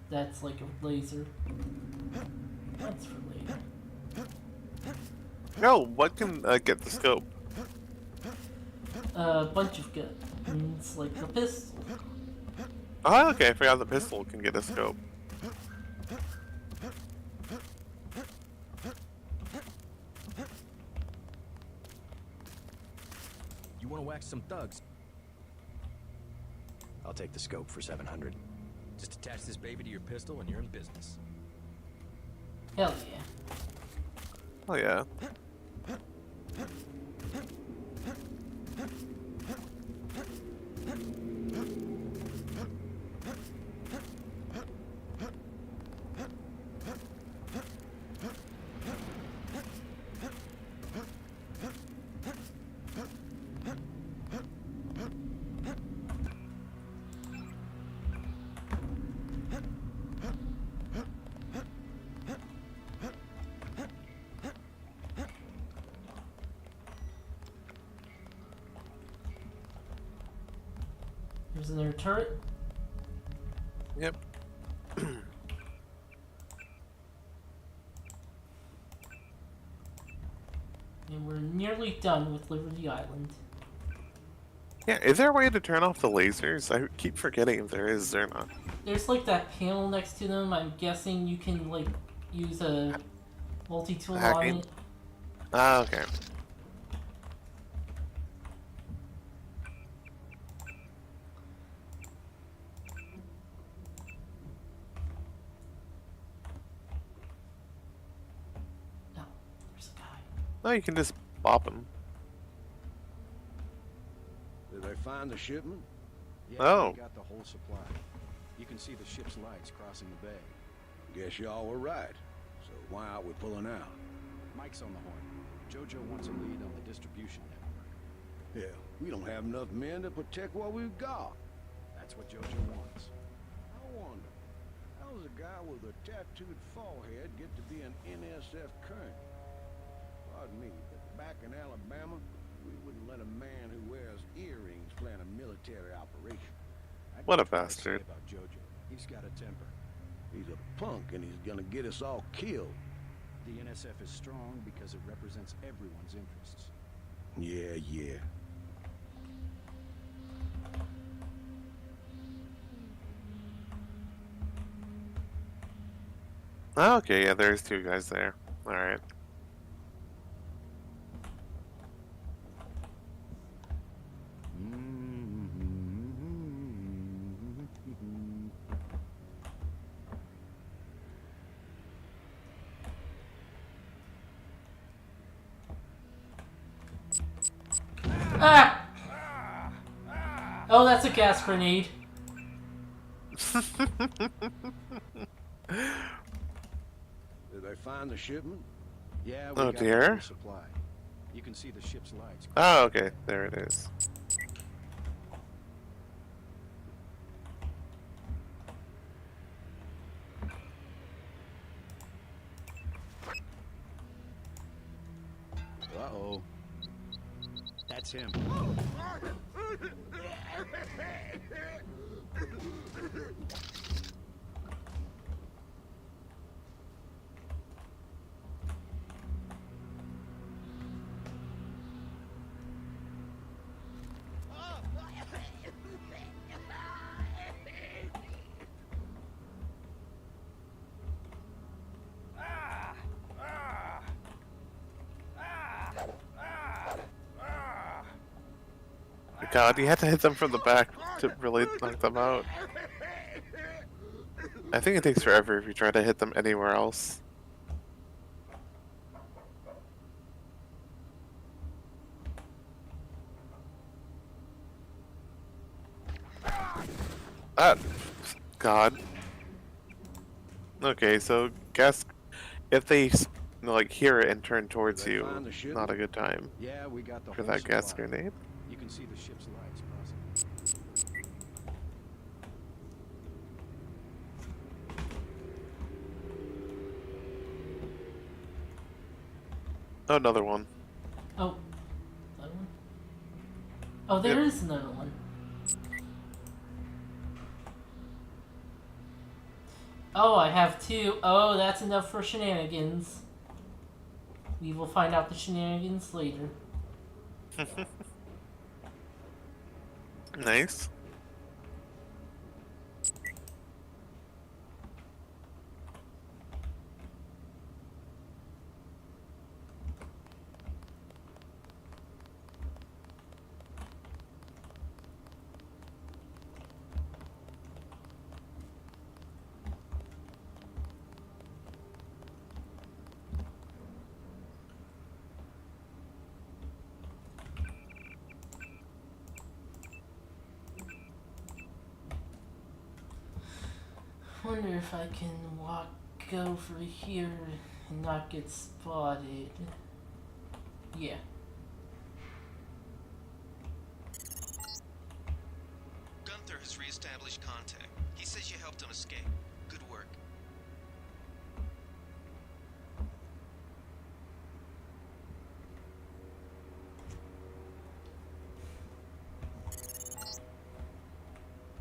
That's like a laser. That's for later. No, what can get the scope? A bunch of guns, like the pistol. Oh, okay, I forgot the pistol can get a scope. You want to wax some thugs? I'll take the scope for 700. Just attach this baby to your pistol and you're in business. Hell yeah. Oh yeah. There's another turret. Yep. And we're nearly done with Liberty Island. Yeah, is there a way to turn off the lasers? I keep forgetting if there is or not. There's like that panel next to them. I'm guessing you can like use a multi-tool on Hacking? it. Ah, okay. No, there's a guy. No, you can just bop him. Did they find the shipment? Yeah, oh. We got the whole supply. You can see the ship's lights crossing the bay. Guess y'all were right. So why aren't we pulling out? Mike's on the horn. Jojo wants a lead on the distribution network. Hell, we don't have enough men to protect what we've got. That's what Jojo wants. I wonder, how does a guy with a tattooed forehead get to be an NSF colonel? Pardon me, but back in Alabama, we wouldn't let a man who wears earrings plan a military operation. What a bastard. About Jojo. He's got a temper. He's a punk and he's gonna get us all killed. The NSF is strong because it represents everyone's interests. Yeah, yeah. Oh, okay, yeah, there's two guys there. Alright. Ah! Oh, that's a gas grenade. Did they find the shipment? Yeah, we Oh, got dear. the full supply. You can see the ship's lights. Oh, okay, there it is. Uh-oh. That's him. God, you had to hit them from the back to really knock them out. I think it takes forever if you try to hit them anywhere else. Ah, God. Okay, so guess if they like hear it and turn towards you, not a good time. Yeah, we got the for whole that gas supply. grenade. You can see the ship's lights crossing. Oh, another one. Oh, that one? Oh, there is another one. Oh, I have two. Oh, that's enough for shenanigans. We will find out the shenanigans later. Nice. Wonder if I can walk over here and not get spotted. Yeah. Gunther has re-established contact. He says you helped him escape. Good work.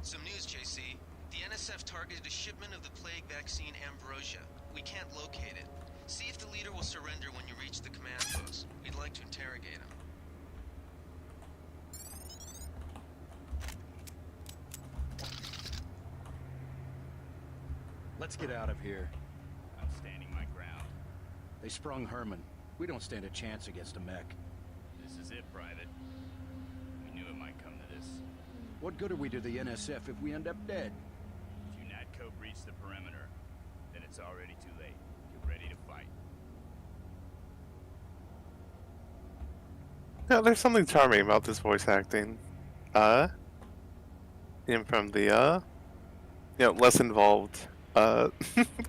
Some news, JC. The NSF targeted a shipment of the plague vaccine Ambrosia. We can't locate it. See if the leader will surrender when you reach the command post. We'd like to interrogate him. Let's get out of here. I'm standing my ground. They sprung Herman. We don't stand a chance against a mech. This is it, Private. We knew it might come to this. What good are we to the NSF if we end up dead? If you NATCO breach the perimeter, then it's already too late. Get ready to fight. Yeah, there's something charming about this voice acting. And from the, less involved,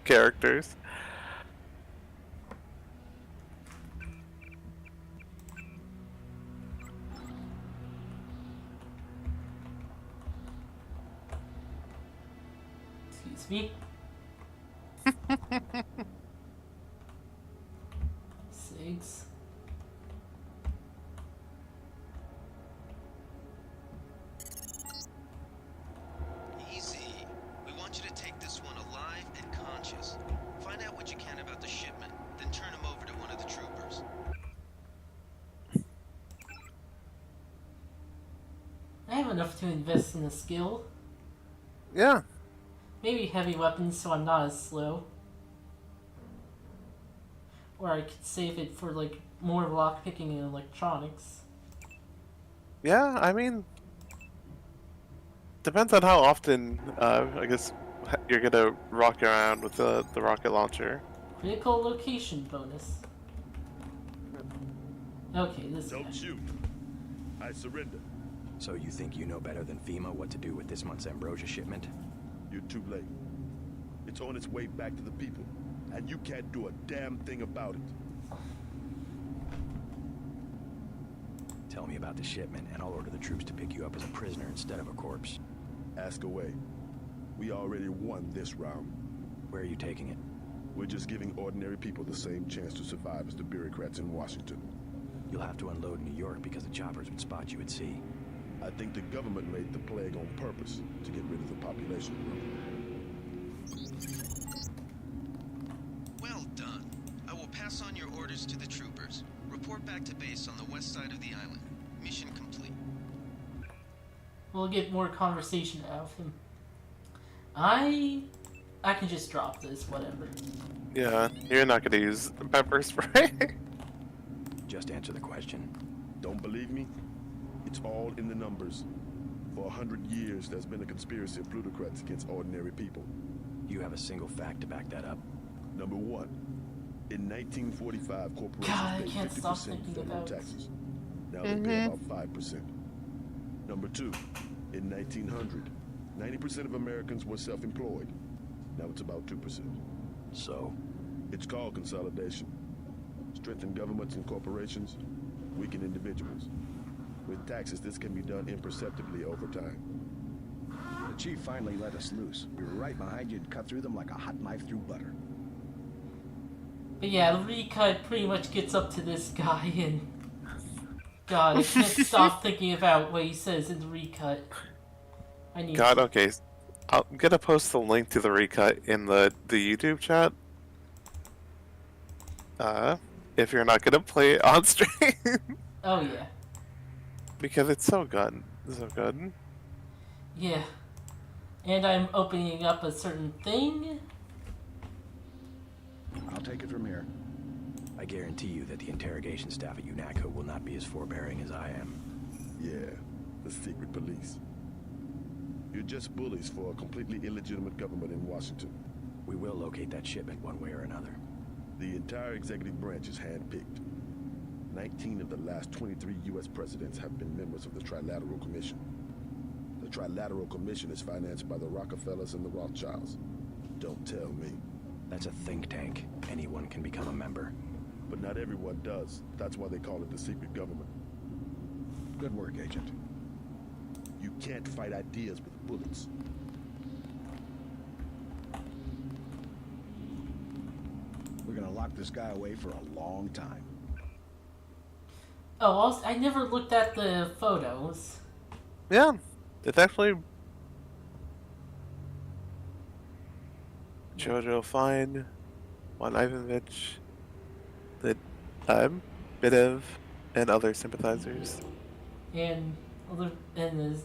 characters. Excuse me. Six. Easy. We want you to take this one alive and conscious. Find out what you can about the shipment, then turn him over to one of the troopers. I have enough to invest in a skill. Yeah. Maybe heavy weapons so I'm not as slow. Or I could save it for like more lockpicking and electronics. Yeah, I mean, depends on how often, I guess, you're gonna rock around with the rocket launcher. Critical location bonus. Okay, this guy. Don't shoot. I surrender. So you think you know better than FEMA what to do with this month's Ambrosia shipment? You're too late. It's on its way back to the people, and you can't do a damn thing about it. Tell me about the shipment, and I'll order the troops to pick you up as a prisoner instead of a corpse. Ask away. We already won this round. Where are you taking it? We're just giving ordinary people the same chance to survive as the bureaucrats in Washington. You'll have to unload in New York because the choppers would spot you at sea. I think the government made the plague on purpose to get rid of the population growth. Well done. I will pass on your orders to the troopers. Report back to base on the west side of the island. Mission complete. We'll get more conversation out of him. I can just drop this, whatever. Yeah, you're not gonna use pepper spray. Just answer the question. Don't believe me? It's all in the numbers. For 100 years, there's been a conspiracy of plutocrats against ordinary people. You have a single fact to back that up? Number one, in 1945, corporations God, I paid can't stop 50% thinking federal about taxes. Now they pay about 5%. Number two, in 1900, 90% of Americans were self-employed. Now it's about 2%. So? It's called consolidation. Strengthen governments and corporations, weaken individuals. With taxes, this can be done imperceptibly over time. The chief finally let us loose. We were right behind you and cut through them like a hot knife through butter. But yeah, the recut pretty much gets up to this guy, and God, I can't stop thinking about what he says in the recut. I need God, to... okay. I'm gonna post the link to the recut in the YouTube chat. If you're not gonna play it on stream. Oh yeah. Because it's so good. So good. Yeah. And I'm opening up a certain thing. I'll take it from here. I guarantee you that the interrogation staff at UNACO will not be as forbearing as I am. Yeah, the secret police. You're just bullies for a completely illegitimate government in Washington. We will locate that shipment one way or another. The entire executive branch is handpicked. 19 of the last 23 U.S. presidents have been members of the Trilateral Commission. The Trilateral Commission is financed by the Rockefellers and the Rothschilds. Don't tell me. That's a think tank. Anyone can become a member. But not everyone does. That's why they call it the secret government. Good work, Agent. You can't fight ideas with bullets. We're gonna lock this guy away for a long time. Oh, I never looked at the photos. Yeah, it's actually Jojo Fine, Juan Ivanovich, the Bidev, and other sympathizers. And the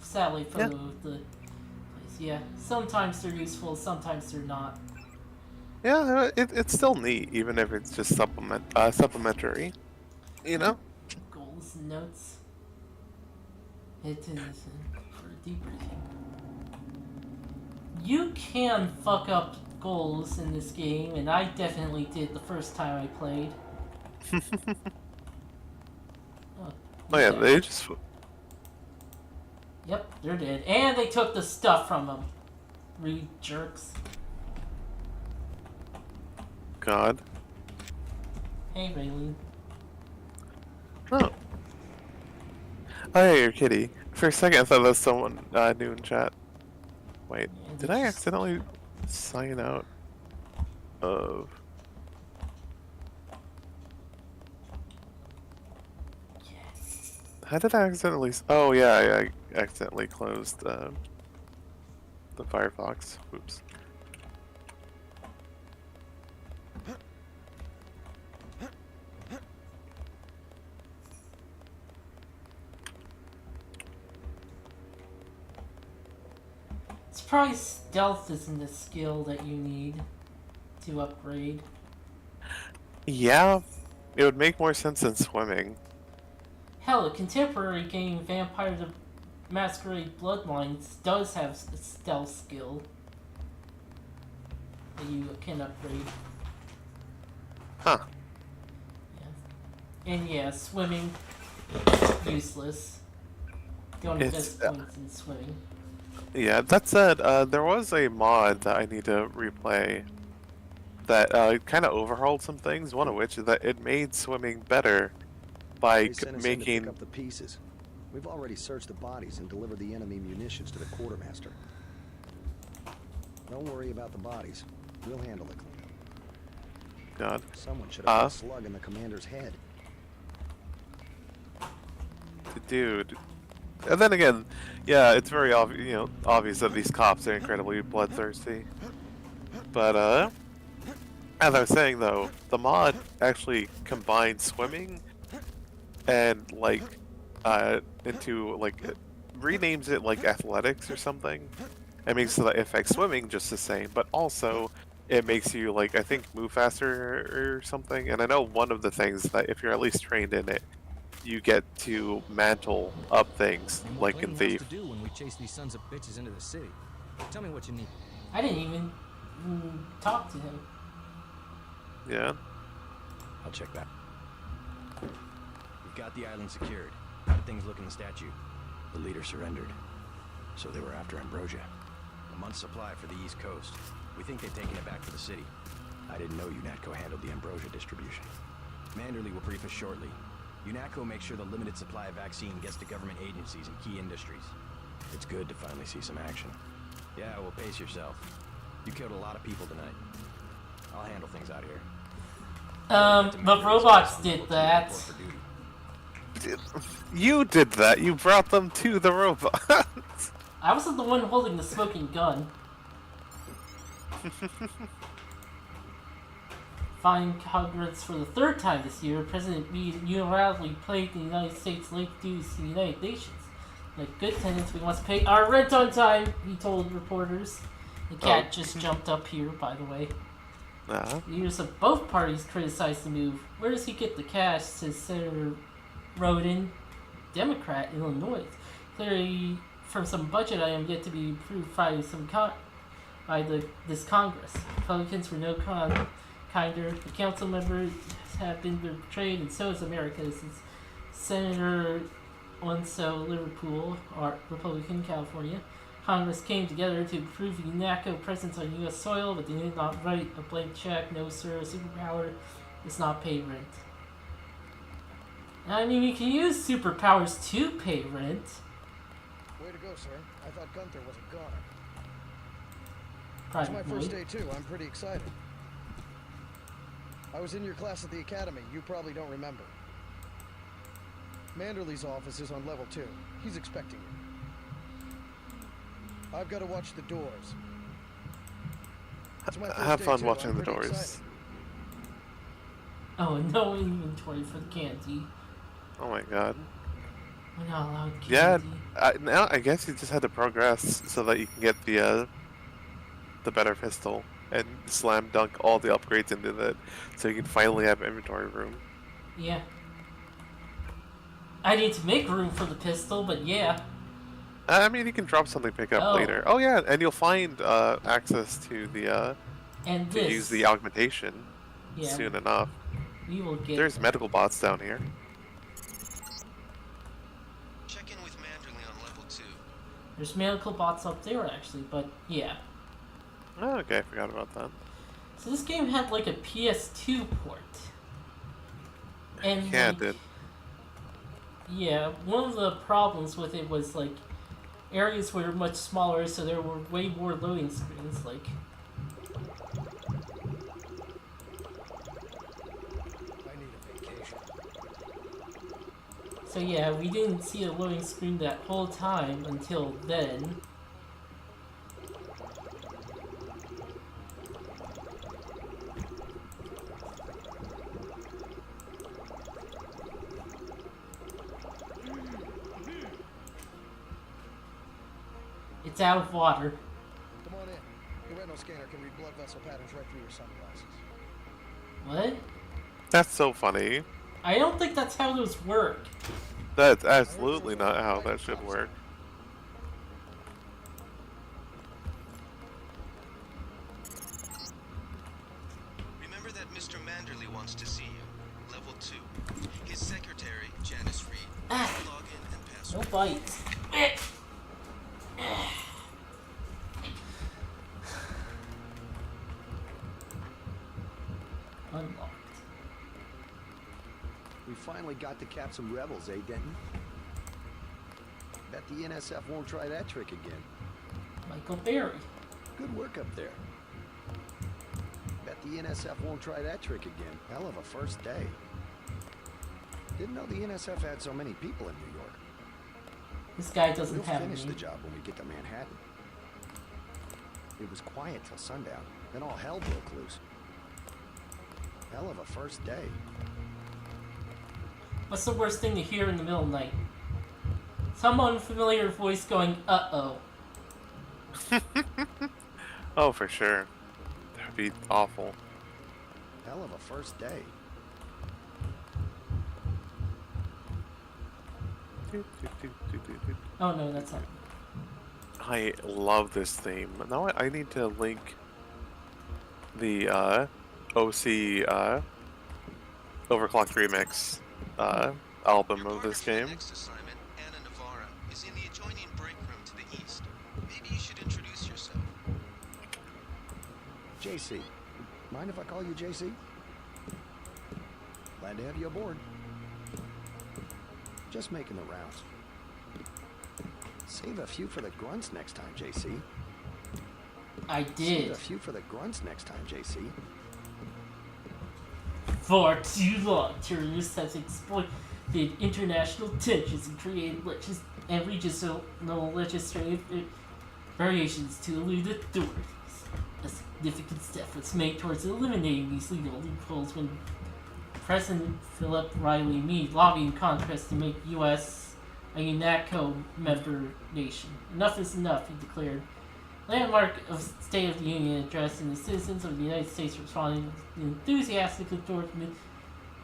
satellite photo of the place. Yeah, sometimes they're useful, sometimes they're not. Yeah, it's still neat, even if it's just supplementary. You know? Goals and notes. It is for deeper thing. You can fuck up goals in this game, and I definitely did the first time I played. Oh yeah, they just... Yep, they're dead. And they took the stuff from them. Rude jerks. God. Hey, Raylene. Oh. Oh yeah, you're Kitty. For a second I thought that was someone new in chat. Wait, did I accidentally sign out of... How did I accidentally... Oh yeah, I accidentally closed the Firefox. Oops. It's probably stealth isn't a skill that you need to upgrade. Yeah, it would make more sense than swimming. Hell, a contemporary game, Vampire the Masquerade Bloodlines, does have a stealth skill that you can upgrade. Huh. Yeah. And yeah, swimming, useless. Don't invest points in swimming. Yeah, that said, there was a mod that I need to replay that kind of overhauled some things, one of which is that it made swimming better by They sent us in to making... pick up the pieces. We've already searched the bodies and delivered the enemy munitions to the quartermaster. Don't worry about the bodies. We'll handle the cleanup. God. Someone should have put a slug in the commander's head. Dude. And then again, yeah, it's very obvious that these cops are incredibly bloodthirsty. But as I was saying though, the mod actually combines swimming and like into like renames it like athletics or something. It makes so that it affects swimming just the same, but also it makes you like I think move faster or something. And I know one of the things that if you're at least trained in it, you get to mantle up things like in Thief. What do when we chase these sons of bitches into the city? Tell me what you need. I didn't even talk to him. Yeah. I'll check that. We've got the island secured. How did things look in the statue? The leader surrendered. So they were after Ambrosia. A month's supply for the East Coast. We think they've taken it back to the city. I didn't know UNATCO handled the Ambrosia distribution. Manderley will brief us shortly. UNATCO makes sure the limited supply of vaccine gets to government agencies and key industries. It's good to finally see some action. Yeah, well, pace yourself. You killed a lot of people tonight. I'll handle things out here. The robots did that. You did that. You brought them to the robots. I wasn't the one holding the smoking gun. Finding Congress for the third time this year, President Reed unilaterally pledged the United States late dues to the United Nations. Like good tenants, we must pay our rent on time, he told reporters. The cat just jumped up here, by the way. Leaders of both parties criticized the move. Where does he get the cash, says Senator Rodin, Democrat, Illinois. Clearly from some budget item yet to be approved by this Congress. Republicans were no kinder. The council members have been betrayed, and so is America, says Senator Onso Liverpool, Republican, California. Congress came together to approve the UNACO presence on U.S. soil, but they did not write a blank check. No, sir, a superpower does not pay rent. I mean, you can use superpowers to pay rent. Way to go, sir. I thought Gunther was a goner. Probably. It's my first day, too. I'm pretty excited. I was in your class at the academy. You probably don't remember. Manderley's office is on level 2. He's expecting you. I've got to watch the doors. Have fun watching the doors. Excited. Oh, and no inventory for the candy. Oh my god. We're not allowed candy. Yeah, now I guess you just had to progress so that you can get the better pistol and slam dunk all the upgrades into that, so you can finally have inventory room. Yeah. I need to make room for the pistol, but yeah. I mean, you can drop something, pick up later. Oh yeah, and you'll find access to the to use the augmentation soon enough. We will get. There's medical bots down here. Check in with Manderley on level 2. There's medical bots up there actually, but yeah. Oh, okay, I forgot about that. So this game had like a PS2 port. And yeah, like, it did. Yeah, one of the problems with it was like areas were much smaller, so there were way more loading screens. Like, I need a vacation. so yeah, we didn't see a loading screen that whole time until then. It's out of water. Come on in. The retinal scanner can read blood vessel patterns right through your sunglasses. What? That's so funny. I don't think that's how those work. That's absolutely not how that should work. Remember that Mr. Manderley wants to see you. Level 2. His secretary, Janice Reed. Login and password. No bites. Unlocked. We finally got to cap some rebels, eh, Denton? Bet the NSF won't try that trick again. Michael Berry. Good work up there. Bet the NSF won't try that trick again. Hell of a first day. Didn't know the NSF had so many people in New York. This guy doesn't We'll have finish me. the job when we get to Manhattan. It was quiet till sundown, then all hell broke loose. Hell of a first day. What's the worst thing to hear in the middle of the night? Some unfamiliar voice going, uh-oh. Oh, for sure. That would be awful. Hell of a first day. Oh no, that's not. I love this theme. Now I need to link the OC Overclocked Remix album of this game. Next assignment, Anna Navarra, is in the adjoining break room to the east. Maybe you should introduce yourself. JC. Mind if I call you JC? Glad to have you aboard. Just making the rounds. Save a few for the grunts next time, JC. I Save did. a few for the grunts next time, JC. far too long, terrorists have exploited international tensions and created regional legislative variations to elude authorities. A significant step was made towards eliminating these legal loopholes when President Philip Riley Meade lobbied Congress to make U.S. a UNATCO member nation. Enough is enough, he declared. Landmark of State of the Union address, and the citizens of the United States responded with enthusiastic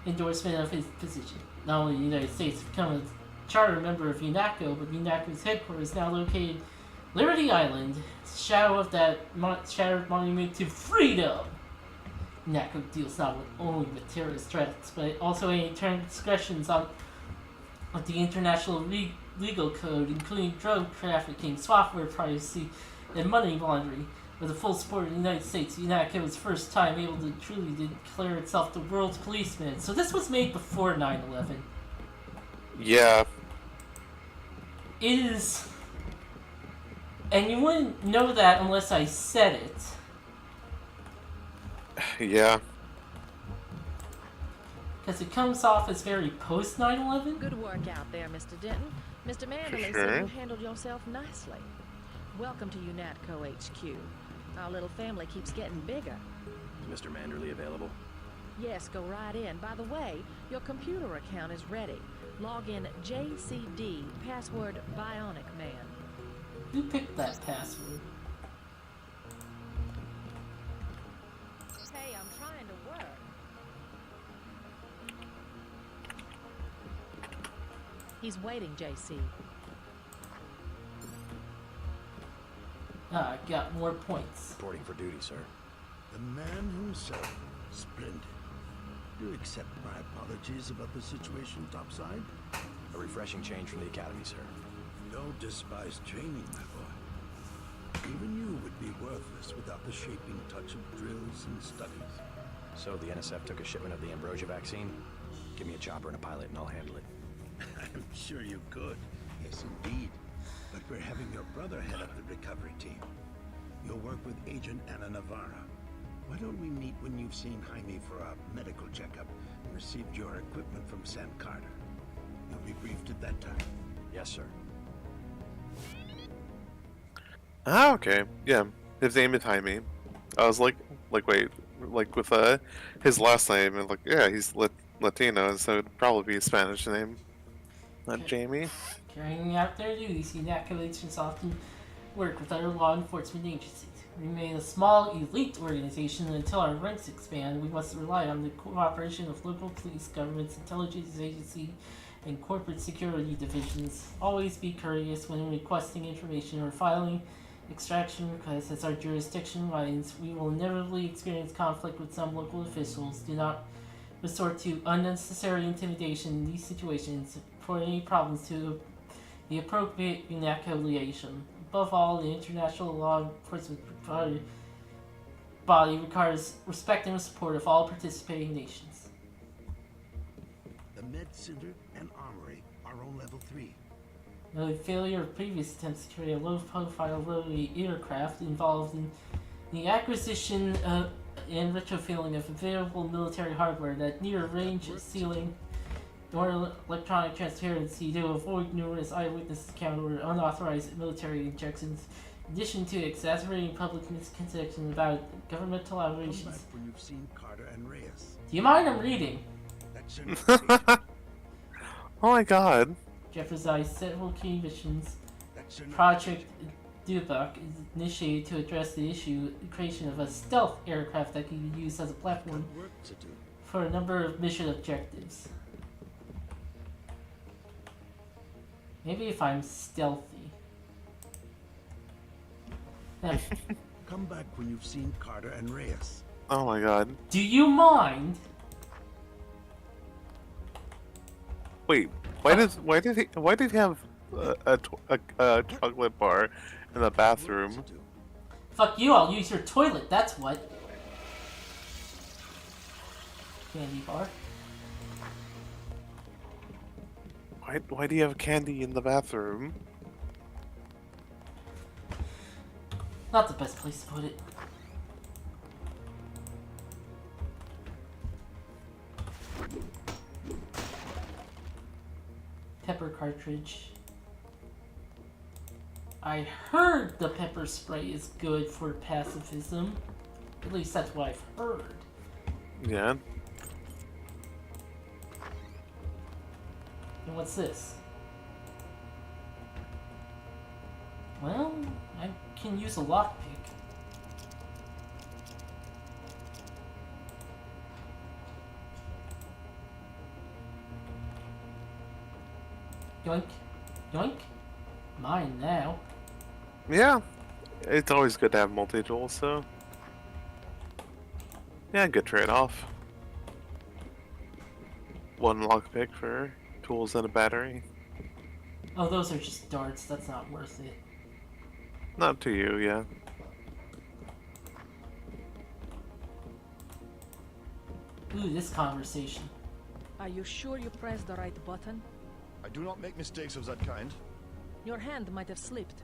endorsement of his position. Not only the United States has become a charter member of UNATCO, but UNATCO's headquarters is now located Liberty Island, shadow of that shattered monument to freedom. UNATCO deals not only with terrorist threats, but also any transgressions of the international legal code, including drug trafficking, software piracy, and money laundering. With the full support of the United States, UNATCO was the first time able to truly declare itself the world's policeman. So this was made before 9/11. Yeah. It is... And you wouldn't know that unless I said it. Yeah. Because it comes off as very post 9/11. Good work out there, Mr. Denton. Mr. Manderley Sure. said you handled yourself nicely. Welcome to UNATCO HQ. Our little family keeps getting bigger. Is Mr. Manderley available? Yes, go right in. By the way, your computer account is ready. Log in JCD, password Bionic Man. Who picked that password? Hey, I'm trying to work. He's waiting, JC. I got more points. Reporting for duty, sir. The man himself. Splendid. Do you accept my apologies about the situation topside? A refreshing change from the academy, sir. Don't despise training, my boy. Even you would be worthless without the shaping touch of drills and studies. So the NSF took a shipment of the ambrosia vaccine? Give me a chopper and a pilot and I'll handle it. I'm sure you could. Yes, indeed. But we're having your brother head up the recovery team. You'll work with Agent Anna Navarra. Why don't we meet when you've seen Jaime for a medical checkup and received your equipment from Sam Carter? You'll be briefed at that time. Yes, sir. Ah, okay. Yeah. His name is Jaime. I was like, wait, like with his last name, and like, yeah, he's Latino, so it'd probably be a Spanish name, not Jamie. Carrying out their duties, UNATCO agents often work with other law enforcement agencies. We remain a small, elite organization, and until our ranks expand, we must rely on the cooperation of local police, governments, intelligence agency, and corporate security divisions. Always be courteous when requesting information or filing extraction requests, as our jurisdiction widens. We will inevitably experience conflict with some local officials. Do not resort to unnecessary intimidation in these situations. For any problems, to the appropriate UNATCO liaison. Above all, the international law enforcement body requires respect and support of all participating nations. The Med Center and Armory are on level 3. The failure of previous attempts to carry a low-profile rotary aircraft involved in the acquisition and retrofitting of available military hardware that near-range ceiling or electronic transparency to avoid numerous eyewitness accounts or unauthorized military injections, in addition to exacerbating public misconception about governmental Come operations. back when you've seen Carter and Reyes. Do you mind I'm reading? That's your Oh my god. Jeopardize several key missions. That's your Project Dubak is initiated to address the creation of a stealth aircraft that can be used as a platform work to do. for a number of mission objectives. Maybe if I'm stealthy. Come back when you've seen Carter and Reyes. Oh my god. Do you mind? Wait, why did he have a chocolate bar in the bathroom? Fuck you, I'll use your toilet, that's what. Candy bar. Why do you have candy in the bathroom? Not the best place to put it. Pepper cartridge. I heard the pepper spray is good for pacifism. At least that's what I've heard. Yeah. And what's this? Well, I can use a lockpick. Yoink. Yoink. Mine now. Yeah. It's always good to have multi-tool, so... Yeah, good trade-off. One lockpick for tools and a battery. Oh, those are just darts. That's not worth it. Not to you, yeah. Ooh, this conversation. Are you sure you pressed the right button? I do not make mistakes of that kind. Your hand might have slipped.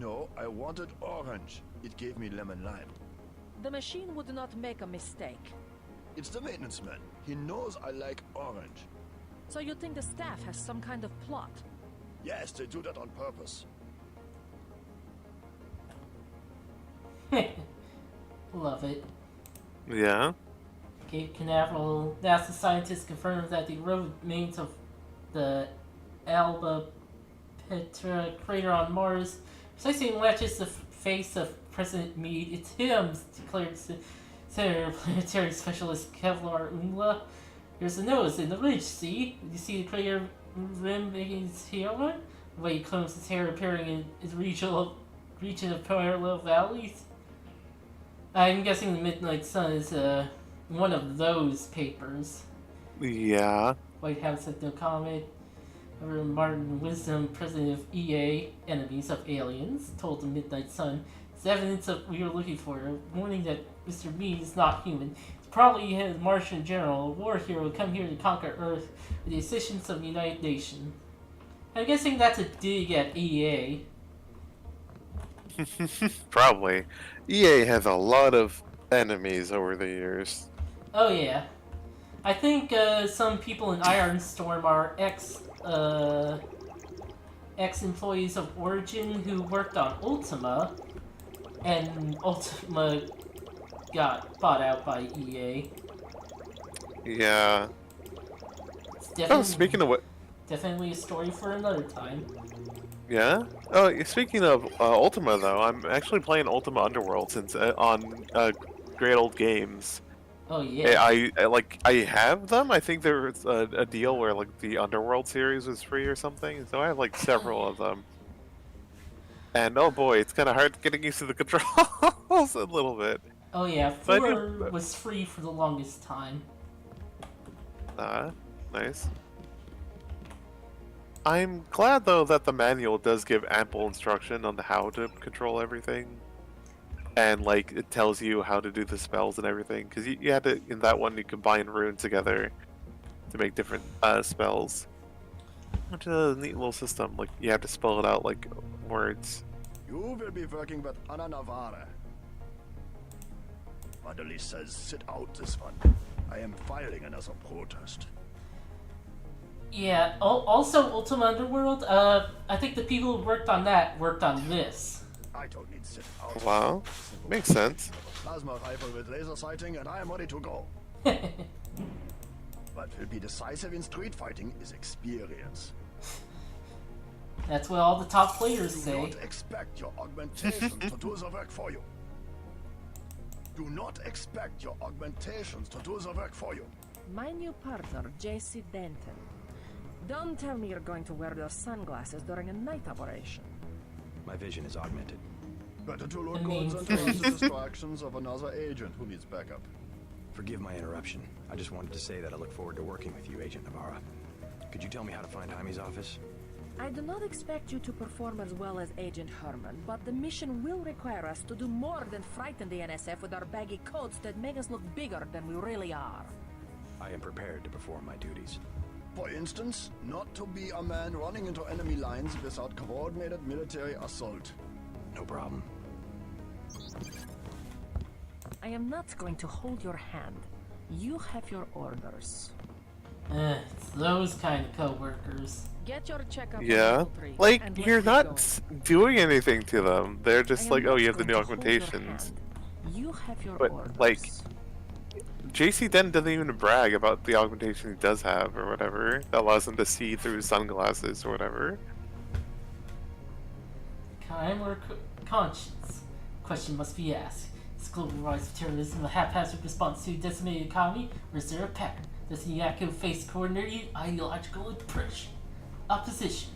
No, I wanted orange. It gave me lemon lime. The machine would not make a mistake. It's the maintenance man. He knows I like orange. So you think the staff has some kind of plot? Yes, they do that on purpose. Love it. Yeah? Cape Canaveral, NASA scientists confirmed that the remains of the Alba Petra crater on Mars precisely matches the face of President Meade. It's him, declared Senator Planetary Specialist Kevlar Umla. There's a nose in the ridge, see? You see the crater rim making its hair on? The way he combs his hair appearing in his region of parallel valleys? I'm guessing the Midnight Sun is one of those papers. Yeah. White House had no comment. However, Martin Wisdom, president of EA, Enemies of Aliens, told the Midnight Sun, "It's evidence of we were looking for, warning that Mr. Meade is not human. It's probably a Martian general, a war hero, come here to conquer Earth with the assistance of the United Nations." I'm guessing that's a dig at EA. Probably. EA has a lot of enemies over the years. Oh yeah. I think some people in Ironstorm are ex-employees of Origin who worked on Ultima, and Ultima got bought out by EA. Yeah. Oh, speaking of what... Definitely a story for another time. Yeah? Oh, speaking of Ultima, though, I'm actually playing Ultima Underworld since on Great Old Games. Oh yeah. I have them. I think there was a deal where like the Underworld series was free or something. So I have like several of them. And oh boy, it's kind of hard getting used to the controls a little bit. Oh yeah, 4 was free for the longest time. Nice. I'm glad though that the manual does give ample instruction on how to control everything. And like it tells you how to do the spells and everything, because you had to, in that one, you combine runes together to make different spells. Which is a neat little system. Like you have to spell it out like words. You will be working with Ana Navarre. Madeline says sit out this one. I am filing another protest. Yeah, also Ultima Underworld, I think the people who worked on that worked on this. I don't need sit out. Wow, makes sense. Plasma rifle with laser sighting and I am ready to go. What will be decisive in street fighting is experience. That's what all the top players say. Do not expect your augmentations to do the work for you. Do not expect your augmentations to do the work for you. My new partner, J.C. Denton. Don't tell me you're going to wear those sunglasses during a night operation. My vision is augmented. Better to look good than to use the distractions of another agent who needs backup. Forgive my interruption. I just wanted to say that I look forward to working with you, Agent Navarra. Could you tell me how to find Jaime's office? I do not expect you to perform as well as Agent Herman, but the mission will require us to do more than frighten the NSF with our baggy coats that make us look bigger than we really are. I am prepared to perform my duties. For instance, not to be a man running into enemy lines without coordinated military assault. No problem. I am not going to hold your hand. You have your orders. It's those kind of co-workers. Get your checkup. Yeah, like you're not doing anything to them. They're just like, oh, you have the new augmentations. You have your But orders. like, JC Den doesn't even brag about the augmentation he does have or whatever that allows him to see through sunglasses or whatever. Crime or conscience? Question must be asked. Is global rise of terrorism a haphazard response to a decimated economy, or is there a pattern? Does Nyako face coordinated ideological opposition?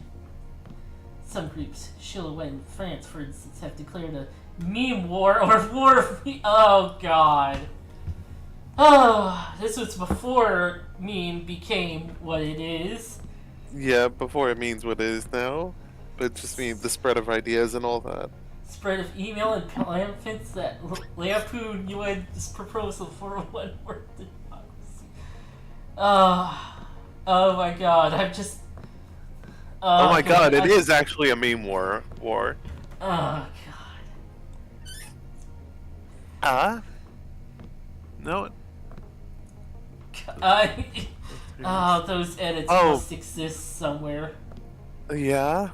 Some groups, Chile and France, for instance, have declared a meme war or war of oh god. Oh, this was before meme became what it is. Yeah, before it means what it is now. But it just means the spread of ideas and all that. Spread of email and pamphlets that lampoon UN's proposal for a one-world democracy. Oh my god, I'm just... oh my god, it is actually a meme war. Oh god. No. Oh, those edits must exist somewhere. Yeah.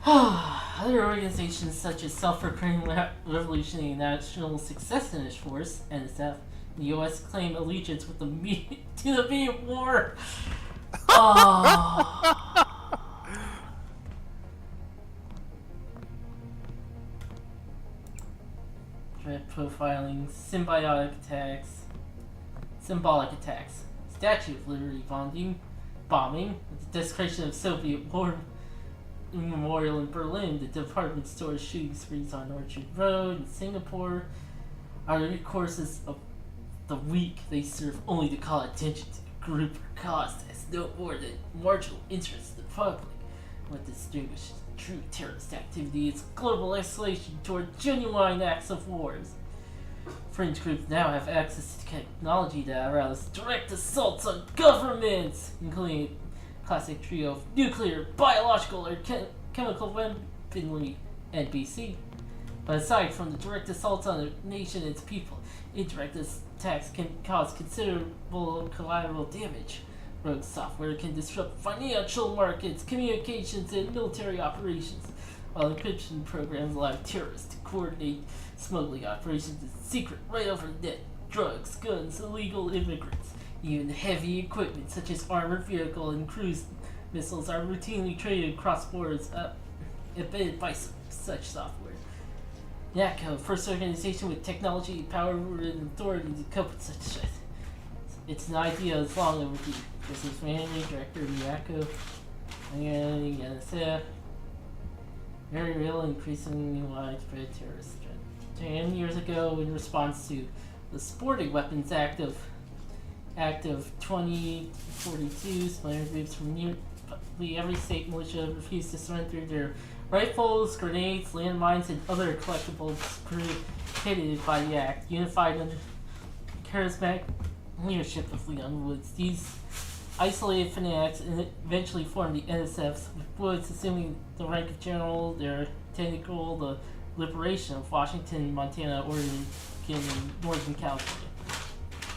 Other organizations such as Self-Proclaimed Revolutionary National Success Initiative Force, NSF, the U.S. claim allegiance with to the meme war. Threat profiling, symbolic attacks, Statue of Liberty bombing, the desecration of Soviet war memorial in Berlin, the department store shooting sprees on Orchard Road in Singapore are recourses of the weak. They serve only to call attention to the group or cause that has no more than marginal interest in the public. What distinguishes true terrorist activity is global escalation toward genuine acts of wars. Fringe groups now have access to technology that allows direct assaults on governments, including a classic trio of nuclear, biological, or chemical weaponry, NBC. But aside from the direct assaults on a nation and its people, indirect attacks can cause considerable collateral damage. Rogue software can disrupt financial markets, communications, and military operations, while encryption programs allow terrorists to coordinate smuggling operations in secret right over the net. Drugs, guns, illegal immigrants, even heavy equipment such as armored vehicle and cruise missiles are routinely traded across borders embedded by such software. NACO, first organization with technology, power, and authority to cope with such shit. It's an idea as long overdue. This is Randy, director of NACO, and NSF. Very real and increasingly widespread terrorist threat. 10 years ago, in response to the Sporting Weapons Act of 2042, splinter groups from nearly every state militia refused to surrender their rifles, grenades, landmines, and other collectibles prohibited by the act, unified under charismatic leadership of Leon Woods. These isolated fanatics eventually formed the NSF, with Woods assuming the rank of general. Their intended goal, the liberation of Washington, Montana, Oregon, and Northern California.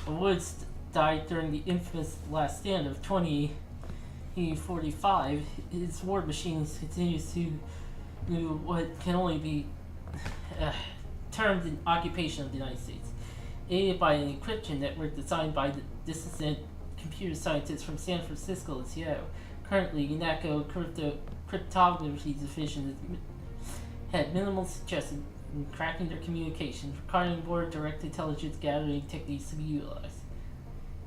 Woods died during the infamous Last Stand of 2045. His war machine continues to do what can only be termed an occupation of the United States, aided by an encryption network designed by the dissident computer scientists from San Francisco and Seattle. Currently, UNACO cryptography division had minimal success in cracking their communications, requiring more direct intelligence gathering techniques to be utilized.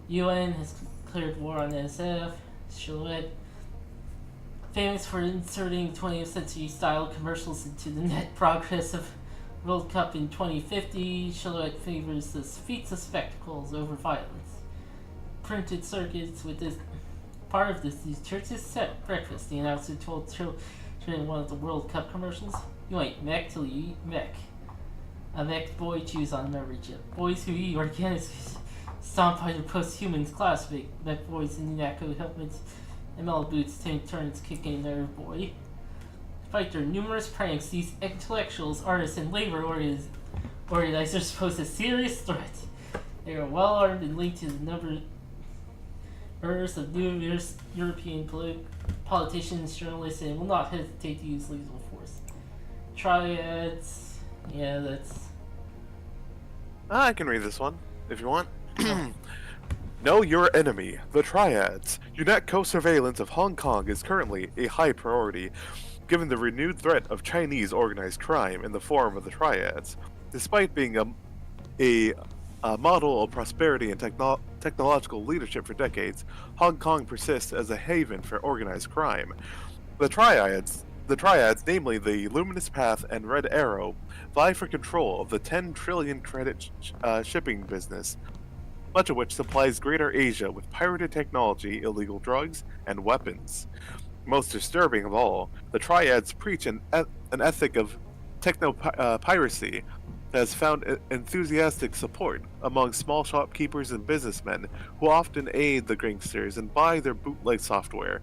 UN has declared war on NSF. Chile, famous for inserting 20th century style commercials into the net progress of World Cup in 2050, Chile favors the feats of spectacles over violence. Printed circuits with this part of this, these churches set breakfast. The announcer told children in one of the World Cup commercials, "You ain't mech till you eat mech. A mech boy chews on memory chip. Boys who eat organic stomp by their post-humans classmate. Mech boys in NACO helmets and metal boots take turns kicking their boy." Despite their numerous pranks, these intellectuals, artists, and labor organizers pose a serious threat They are well armed and linked to the numbers of numerous European politicians, journalists, and will not hesitate to use lethal force. Triads, yeah, that's... I can read this one, if you want. Know your enemy, the Triads. UNESCO surveillance of Hong Kong is currently a high priority, given the renewed threat of Chinese organized crime in the form of the Triads. Despite being a model of prosperity and technological leadership for decades, Hong Kong persists as a haven for organized crime. The Triads, namely the Luminous Path and Red Arrow, vie for control of the 10 trillion credit shipping business, much of which supplies Greater Asia with pirated technology, illegal drugs, and weapons. Most disturbing of all, the Triads preach an ethic of techno-piracy that has found enthusiastic support among small shopkeepers and businessmen who often aid the gangsters and buy their bootleg software.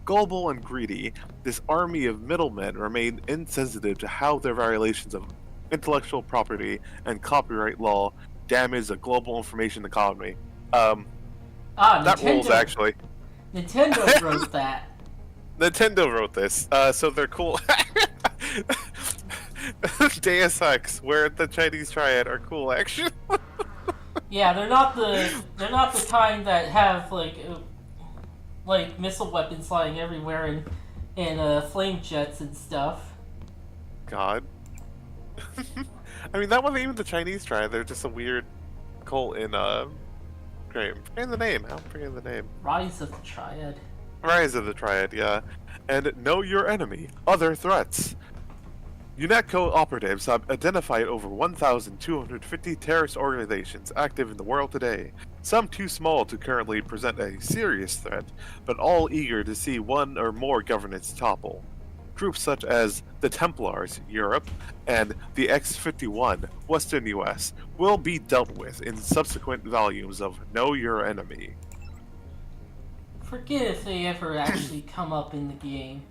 Gullible and greedy, this army of middlemen remain insensitive to how their violations of intellectual property and copyright law damage the global information economy. That rules, actually. Nintendo wrote that. Nintendo wrote this, so they're cool. Deus Ex, where the Chinese Triad are cool, actually. Yeah, they're not the kind that have like missile weapons flying everywhere and flame jets and stuff. God. I mean, that wasn't even the Chinese Triad. They're just a weird cult in great. I'm forgetting the name. Rise of the Triad. Rise of the Triad, yeah. And know your enemy. Other threats. UNESCO operatives have identified over 1,250 terrorist organizations active in the world today, some too small to currently present a serious threat, but all eager to see one or more governments topple. Groups such as the Templars, Europe, and the X-51, Western US, will be dealt with in subsequent volumes of Know Your Enemy. Forget if they ever actually come up in the game.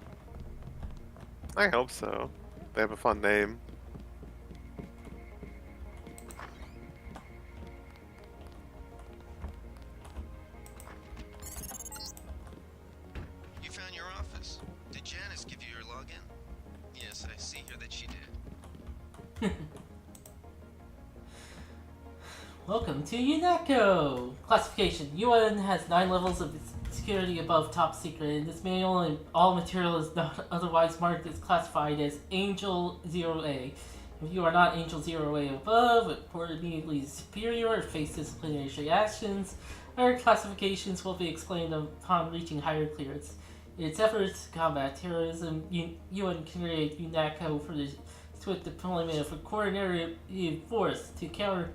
I hope so. They have a fun name. You found your office. Did Janice give you your login? Yes, I see here that she did. Welcome to UNESCO! Classification. UN has 9 levels of security above top secret. In this manual, all material is not otherwise marked as classified as Angel 0A. If you are not Angel 0A above, report immediately superior or face disciplinary actions. Higher classifications will be explained upon reaching higher clearance. In its efforts to combat terrorism, UN created UNESCO for the swift deployment of a coordinated force to counteract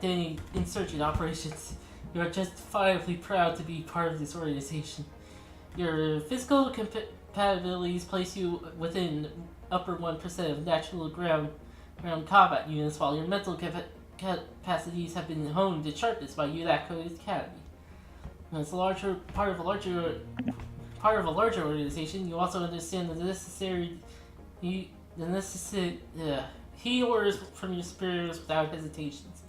any insurgent operations. You are justifiably proud to be part of this organization. Your physical compatibilities place you within upper 1% of natural ground combat units, while your mental capacities have been honed to sharpness by UNESCO Academy. As a larger part of a larger organization, you also understand the necessary heed orders from your superiors without hesitations.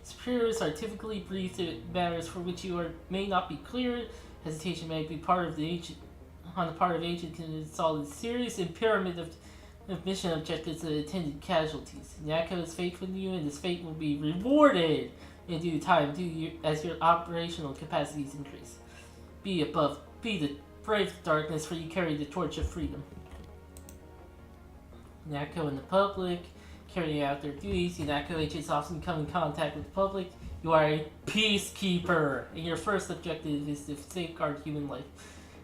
Superiors are typically briefed in matters for which you may not be clear. Hesitation may be on the part of agent can install a serious impairment of mission objectives and attendant casualties. NACO is faithful to you, and this fate will be rewarded in due time as your operational capacities increase. Be the brave darkness, for you carry the torch of freedom. NACO in the public. Carrying out their duties, UNACO agents often come in contact with the public. You are a peacekeeper, and your first objective is to safeguard human life.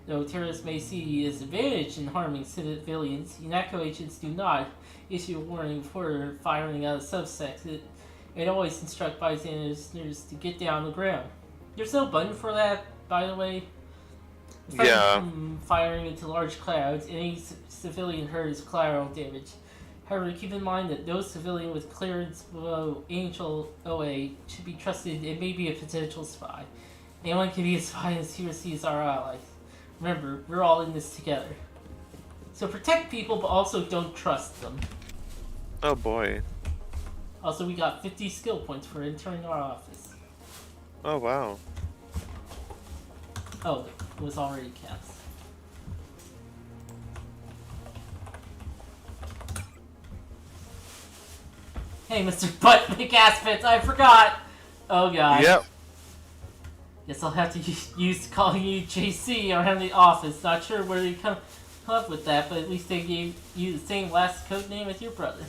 Though terrorists may see as advantage in harming civilians, UNACO agents do not issue a warning before firing at a suspect. It always instructs bystanders to get down on the ground. There's no button for that, by the way. Aside from firing into large clouds, any civilian hurt is collateral damage. However, keep in mind that no civilian with clearance below Angel OA should be trusted and may be a potential spy. Anyone can be a spy as he receives our allies. Remember, we're all in this together. So protect people, but also don't trust them. Oh boy. Also, we got 50 skill points for entering our office. Oh, wow. Oh, it was already cast. Hey, Mr. Butt McAspits, I forgot! Oh god. Yep. Guess I'll have to use calling you JC around the office. Not sure where they come up with that, but at least they gave you the same last code name as your brother.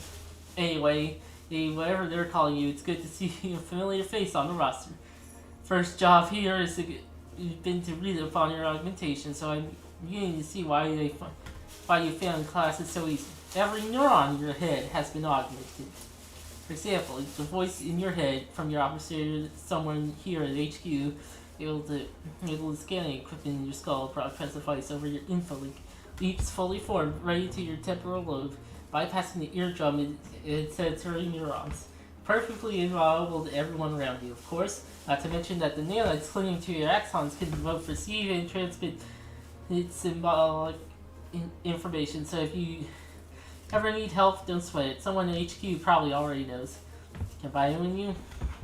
Anyway, whatever they're calling you, it's good to see a familiar face on the roster. First job here is been to read upon your augmentation, so I'm beginning to see why you found classes so easy. Every neuron in your head has been augmented. For example, the voice in your head from your operator, someone here at HQ, able to scan the equipment in your skull, broadcast device over your infolink, leaps fully formed, ready to your temporal lobe, bypassing the eardrum and sensory neurons. Perfectly inviolable to everyone around you, of course. Not to mention that the nanites clinging to your axons can both receive and transmit its symbolic information, so if you ever need help, don't sweat it. Someone at HQ probably already knows. Can buy it when you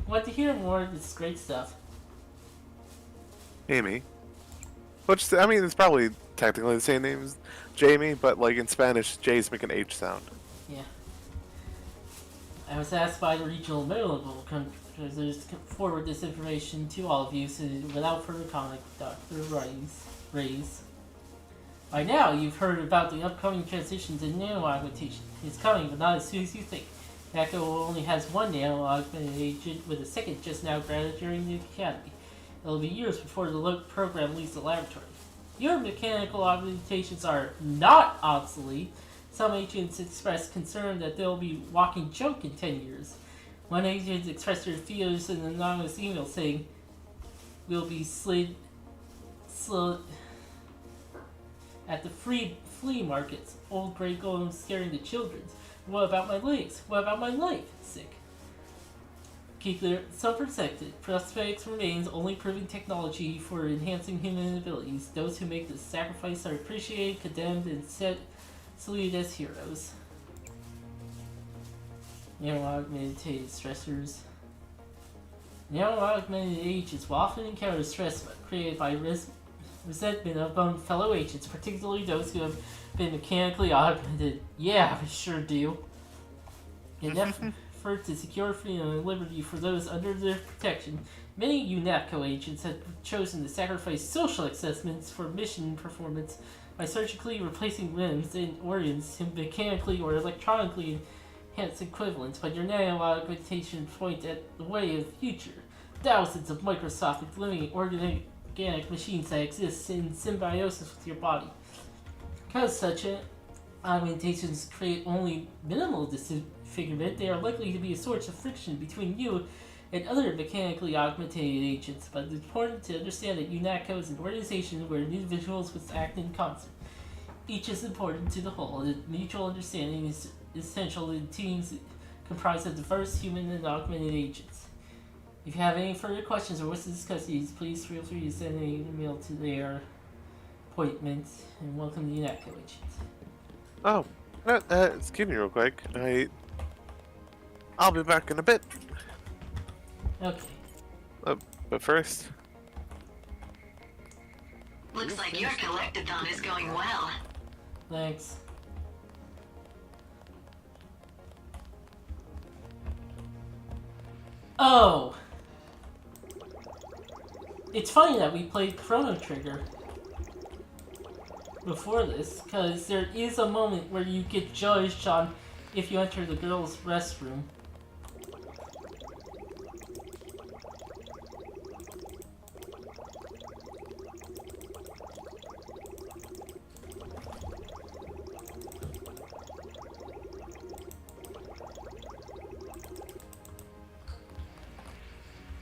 want to hear more. This is great stuff. Amy. Which, I mean, it's probably technically the same name as Jamie, but like in Spanish, J's make an H sound. Yeah. I was asked by the regional medical controllers to forward this information to all of you, so without further comment, Dr. Reyes. By now, you've heard about the upcoming transition to nano-augmentation. It's coming, but not as soon as you think. NACO only has one nano-augmented agent, with a second just now granted during the academy. It'll be years before the program leaves the laboratory. Your mechanical augmentations are not obsolete. Some agents express concern that they'll be walking junk in 10 years. One agent expressed their fears in an anonymous email saying, "We'll be slid at the flea markets. Old gray golems scaring the children. What about my legs? What about my life? Sick." Keep some protected. Prosthetics remains only proven technology for enhancing human abilities. Those who make this sacrifice are appreciated, condemned, and saluted as heroes. Nano-augmented stressors. Nano-augmented agents will often encounter stress created by resentment among fellow agents, particularly those who have been mechanically augmented. Yeah, I sure do. In an effort to secure freedom and liberty for those under their protection, many UNAPCO agents have chosen to sacrifice social assessments for mission performance by surgically replacing limbs and organs to mechanically or electronically enhanced equivalents, but your nano-augmentation point at the way of the future. Thousands of microscopic living organic machines that exist in symbiosis with your body. Because such augmentations create only minimal disfigurement, they are likely to be a source of friction between you and other mechanically augmented agents, but it's important to understand that UNATCO is an organization where individuals must act in concert. Each is important to the whole, and mutual understanding is essential in teams comprised of diverse human and augmented agents. If you have any further questions or wish to discuss these, please feel free to send an email to their appointment, and welcome to the UNATCO agents. Oh, excuse me real quick. I'll be back in a bit. Okay. But first... Looks like your collectathon is going well. Thanks. Oh! It's funny that we played Chrono Trigger before this, because there is a moment where you get judged on if you enter the girls' restroom.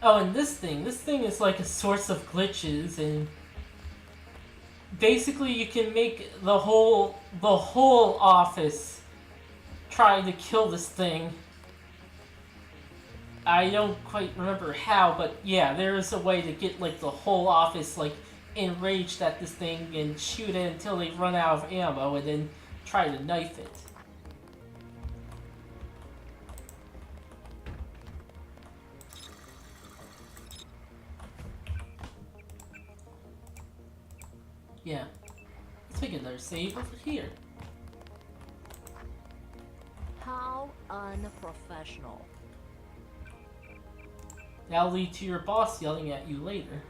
Oh, and this thing is like a source of glitches, and basically you can make the whole office try to kill this thing. I don't quite remember how, but yeah, there is a way to get like the whole office like enraged at this thing and shoot it until they run out of ammo and then try to knife it. Yeah. Let's make another save over here. How unprofessional. That'll lead to your boss yelling at you later.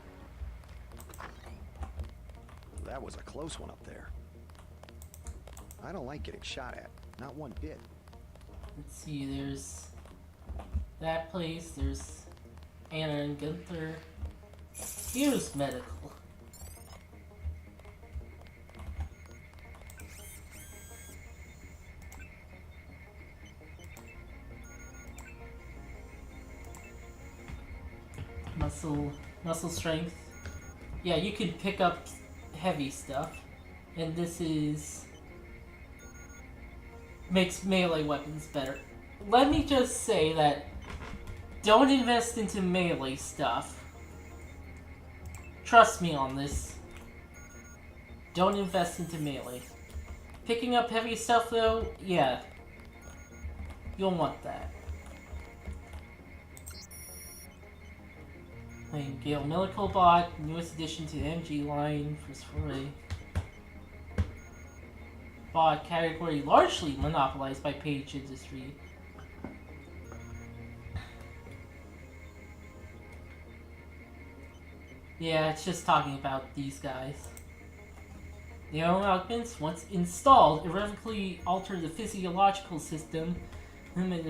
That was a close one up there. I don't like getting shot at. Not one bit. Let's see, there's that place, there's Anna and Gunther. Here's medical. Muscle strength. Yeah, you can pick up heavy stuff. And this makes melee weapons better. Let me just say that don't invest into melee stuff. Trust me on this. Don't invest into melee. Picking up heavy stuff though, yeah. You'll want that. Playing Gale Medical Bot, newest addition to the MG line, first foray. Bot category largely monopolized by Page Industry. Yeah, it's just talking about these guys. The augments, once installed, irrevocably alter the physiological system, and they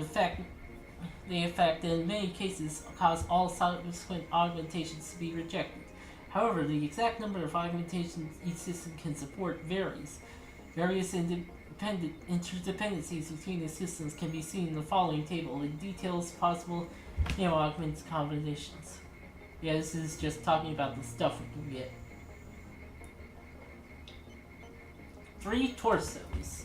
affect in many cases cause all subsequent augmentations to be rejected. However, the exact number of augmentations each system can support varies. Various interdependencies between the systems can be seen in the following table. It details possible augment combinations. Yeah, this is just talking about the stuff we can get. 3 torsos.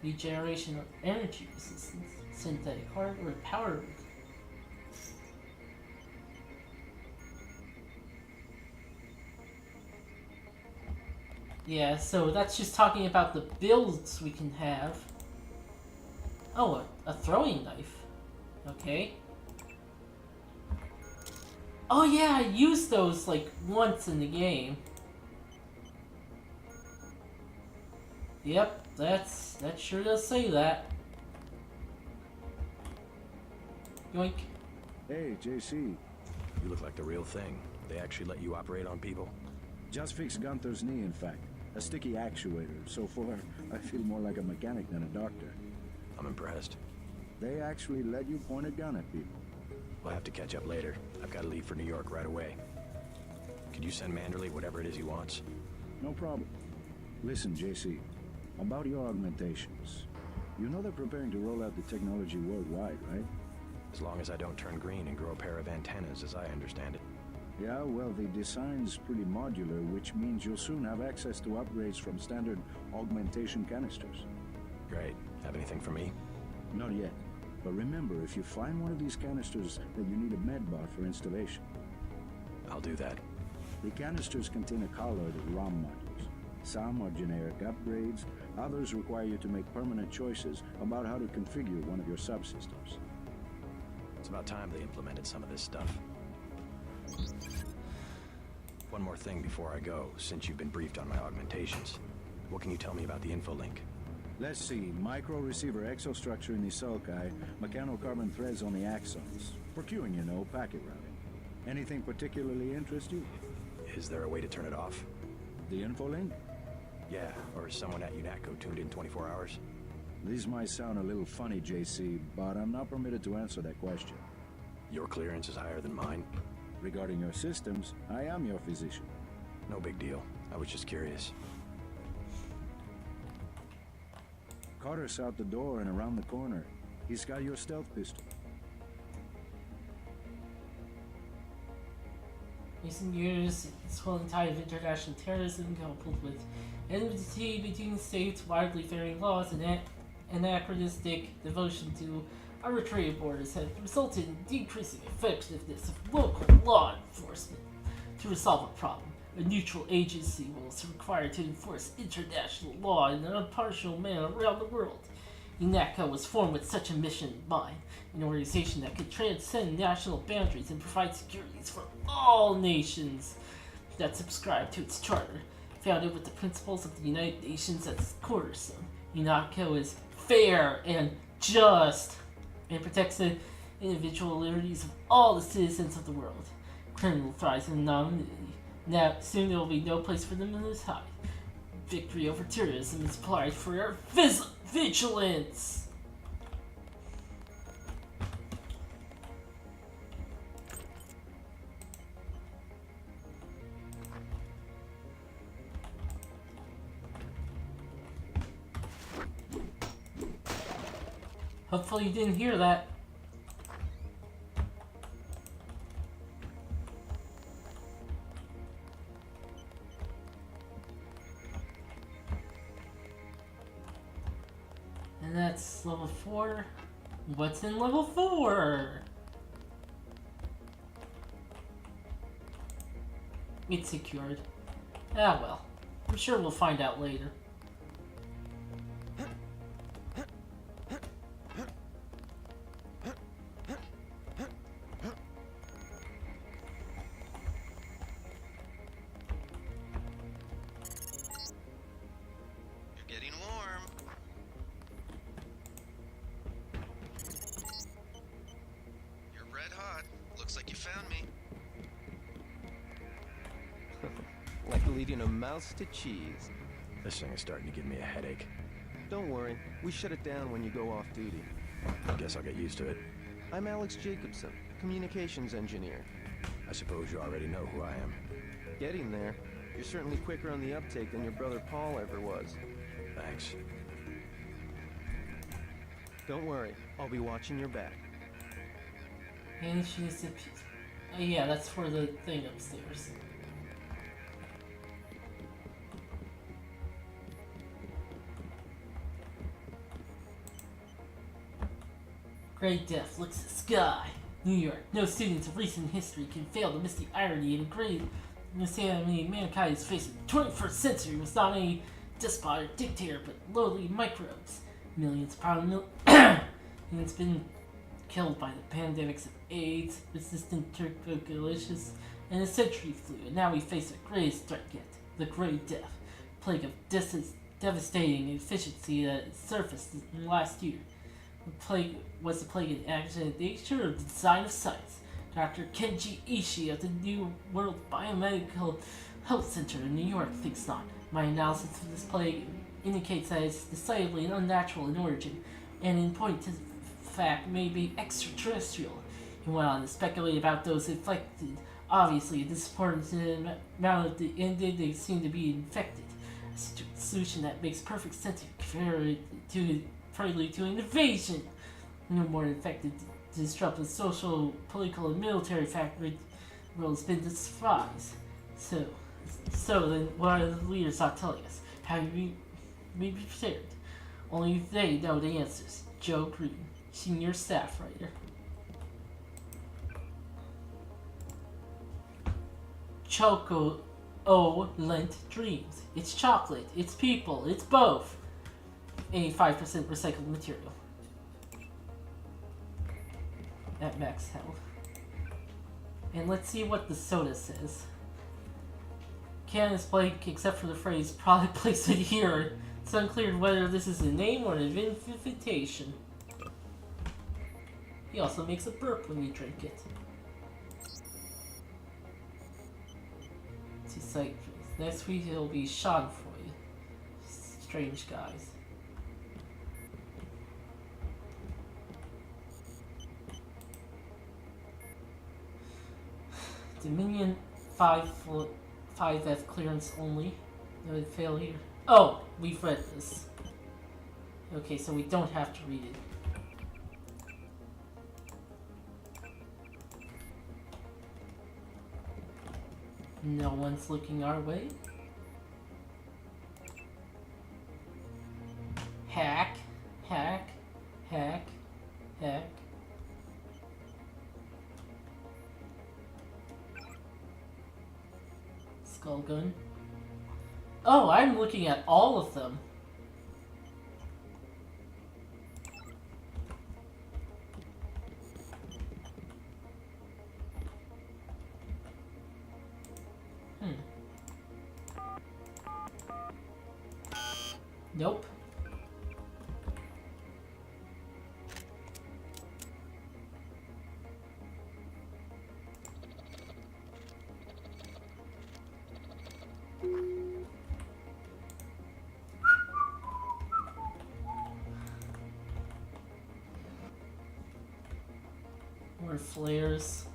Regeneration of energy resistance. Synthetic hardware power. Yeah, so that's just talking about the builds we can have. Oh, a throwing knife. Okay. Oh yeah, I used those like once in the game. Yep, that sure does say that. Yoink. Hey, JC. You look like the real thing. They actually let you operate on people? Just fixed Gunther's knee, in fact. A sticky actuator. So far, I feel more like a mechanic than a doctor. I'm impressed. They actually let you point a gun at people. We'll have to catch up later. I've got to leave for New York right away. Could you send Manderley whatever it is he wants? No problem. Listen, JC. About your augmentations. You know they're preparing to roll out the technology worldwide, right? As long as I don't turn green and grow a pair of antennas, as I understand it. Yeah, well, the design's pretty modular, which means you'll soon have access to upgrades from standard augmentation canisters. Great. Have anything for me? Not yet. But remember, if you find one of these canisters, then you need a medbot for installation. I'll do that. The canisters contain a colloid of ROM modules. Some are generic upgrades, others require you to make permanent choices about how to configure one of your subsystems. It's about time they implemented some of this stuff. One more thing before I go, since you've been briefed on my augmentations. What can you tell me about the info-link? Let's see, micro-receiver exostructure in the sulci, mechanocarbon threads on the axons. For queuing, you know, packet routing. Anything particularly interest you? Is there a way to turn it off? The info link? Yeah, or is someone at UNATCO tuned in 24 hours? These might sound a little funny, JC, but I'm not permitted to answer that question. Your clearance is higher than mine? Regarding your systems, I am your physician. No big deal. I was just curious. Carter's out the door and around the corner. He's got your stealth pistol. Recent years, the swelling tide of international terrorism coupled with enmity between states, widely varying laws, and anachronistic devotion to arbitrary borders have resulted in decreasing effectiveness of local law enforcement. To resolve a problem, a neutral agency was required to enforce international law in an impartial manner around the world. UNATCO was formed with such a mission in mind, an organization that could transcend national boundaries and provide securities for all nations. that subscribe to its charter, founded with the principles of the United Nations at its cornerstone. UNATCO is fair and just, and protects the individual liberties of all the citizens of the world. Criminal thrives in anonymity. Now, soon there will be no place for them in this hide. Victory over terrorism is applied for our vigilance! Hopefully you didn't hear that. And that's level 4. What's in level 4? It's secured. Ah well. I'm sure we'll find out later. Leading a mouse to cheese. This thing is starting to give me a headache. Don't worry, we shut it down when you go off duty. I guess I'll get used to it. I'm Alex Jacobson, communications engineer. I suppose you already know who I am. Getting there. You're certainly quicker on the uptake than your brother Paul ever was. Thanks. Don't worry, I'll be watching your back. And she's a... yeah, that's for the thing upstairs. Great Death looks at the sky. New York. No students of recent history can fail to miss the irony and great insanity mankind is facing. The 21st century was not a despot or dictator, but lowly microbes. Millions been killed by the pandemics of AIDS, resistant tuberculosis, and the century flu, and now we face the greatest threat yet, the Great Death, plague of devastating efficiency that surfaced in the last year. The plague was the plague in accident nature or the design of science. Dr. Kenji Ishii of the New World Biomedical Health Center in New York thinks not. My analysis of this plague indicates that it's decidedly unnatural in origin, and in point to fact may be extraterrestrial. He went on to speculate about those infected. Obviously, a disproportionate amount of the they seem to be infected. A solution that makes perfect sense compared to prelude to an invasion. No more infected to disrupt the social, political, and military factor has been despised. So then, what are the leaders not telling us? How do we be prepared? Only they know the answers. Joe Green, senior staff writer. Choco-O-Lent Dreams. It's chocolate, it's people, it's both. 85% recycled material. At max health. And let's see what the soda says. Canon is blank except for the phrase product placement here. It's unclear whether this is a name or an invitation. He also makes a burp when you drink it. Let's see, site. Next week it'll be Sean for you. Strange guys. Dominion 5F clearance only. No failure. Oh, we've read this. Okay, so we don't have to read it. No one's looking our way. Hack, hack, hack, hack. Skull gun. Oh, I'm looking at all of them. Nope. More flares.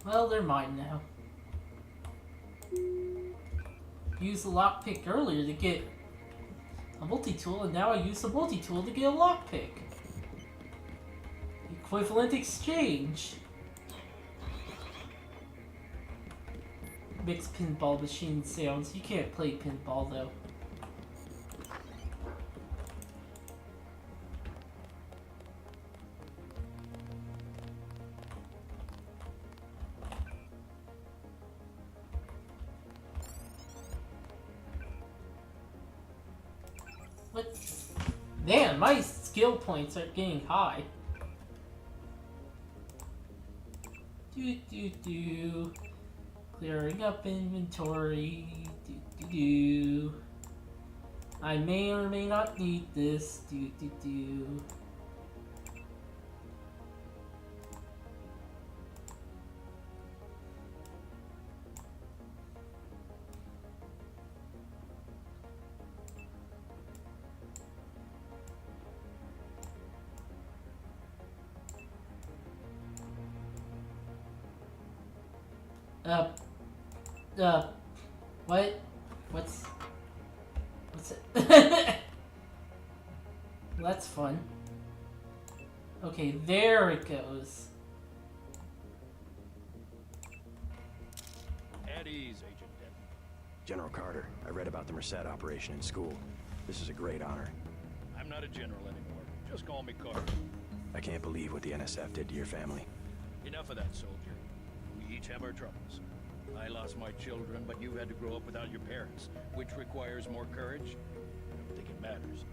Well, they're mine now. Used the lockpick earlier to get a multi-tool, and now I use the multi-tool to get a lockpick. Equivalent exchange. Mixed pinball machine sounds. You can't play pinball though. What? Man, my skill points are getting high. Do. Clearing up inventory. Do. I may or may not need this. Do. What? What's it? That's fun. Okay, there it goes. At ease, Agent Denton. General Carter, I read about the Merced operation in school. This is a great honor. I'm not a general anymore. Just call me Carter. I can't believe what the NSF did to your family. Enough of that, soldier. We each have our troubles. I lost my children, but you had to grow up without your parents, which requires more courage. I don't think it matters.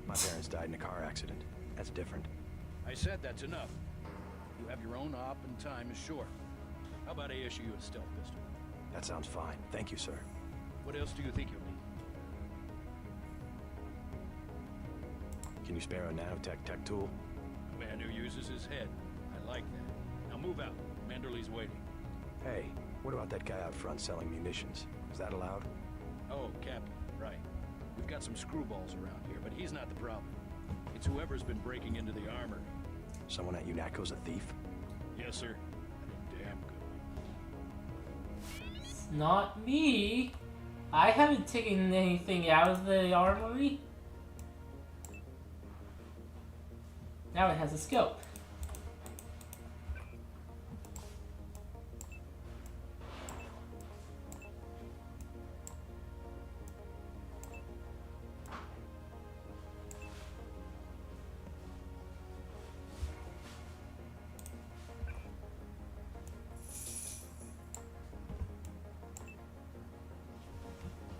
My parents died in a car accident. That's different. I said that's enough. You have your own op and time is short. How about I issue you a stealth pistol? That sounds fine. Thank you, sir. What else do you think you'll need? Can you spare a nanotech tech tool? A man who uses his head. I like that. Now move out. Manderley's waiting. Hey, what about that guy out front selling munitions? Is that allowed? Oh, Captain, right. We've got some screwballs around here, but he's not the problem. It's whoever's been breaking into the armor. Someone at UNATCO's a thief? Yes, sir. And a damn good one. It's not me. I haven't taken anything out of the armory. Now it has a scope.